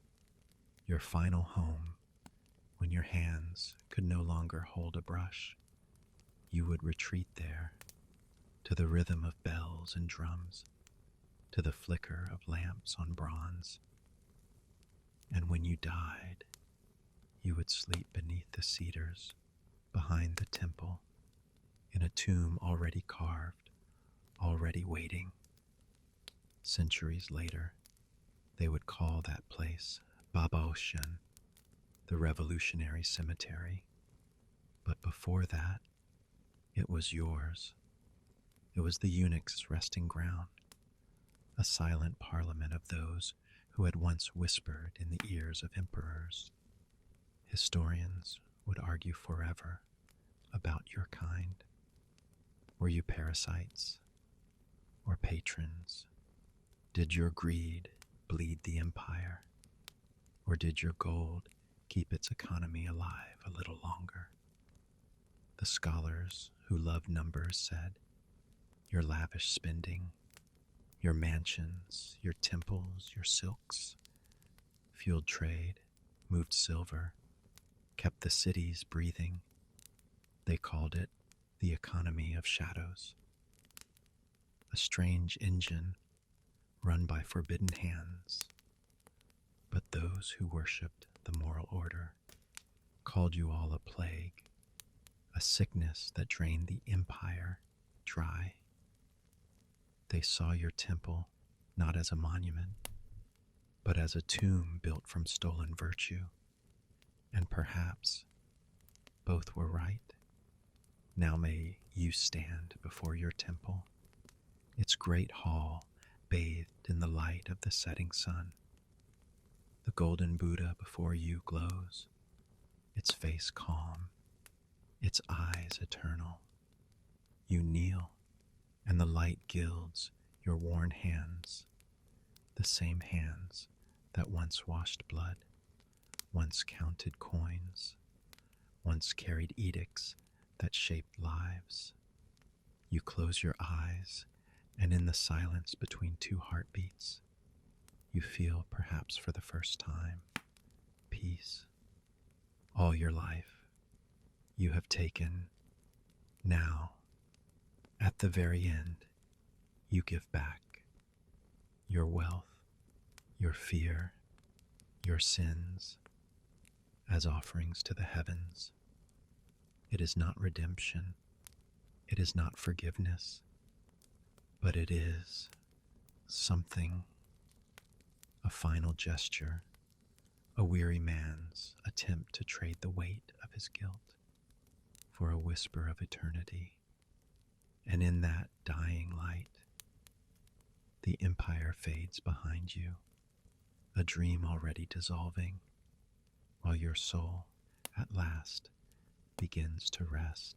your final home. When your hands could no longer hold a brush, you would retreat there, to the rhythm of bells and drums, to the flicker of lamps on bronze. And when you died, you would sleep beneath the cedars behind the temple, in a tomb already carved, already waiting. Centuries later, they would call that place Baboshan, the revolutionary cemetery. But before that, it was yours. It was the eunuch's resting ground, a silent parliament of those who had once whispered in the ears of emperors. Historians would argue forever about your kind. Were you parasites or patrons? Did your greed bleed the empire? Or did your gold keep its economy alive a little longer? The scholars who loved numbers said, your lavish spending, your mansions, your temples, your silks, fueled trade, moved silver, kept the cities breathing. They called it the economy of shadows. A strange engine run by forbidden hands. But those who worshipped the moral order called you all a plague, a sickness that drained the empire dry. They saw your temple not as a monument, but as a tomb built from stolen virtue. And perhaps both were right. Now may you stand before your temple, its great hall bathed in the light of the setting sun. The golden Buddha before you glows, its face calm, its eyes eternal. You kneel, and the light gilds your worn hands, the same hands that once washed blood, once counted coins, once carried edicts that shaped lives. You close your eyes, and in the silence between two heartbeats, you feel, perhaps for the first time, peace. All your life you have taken. Now, at the very end, you give back your wealth, your fear, your sins as offerings to the heavens. It is not redemption. It is not forgiveness, but it is something, a final gesture, a weary man's attempt to trade the weight of his guilt for a whisper of eternity. And in that dying light, the empire fades behind you, a dream already dissolving, while your soul at last begins to rest.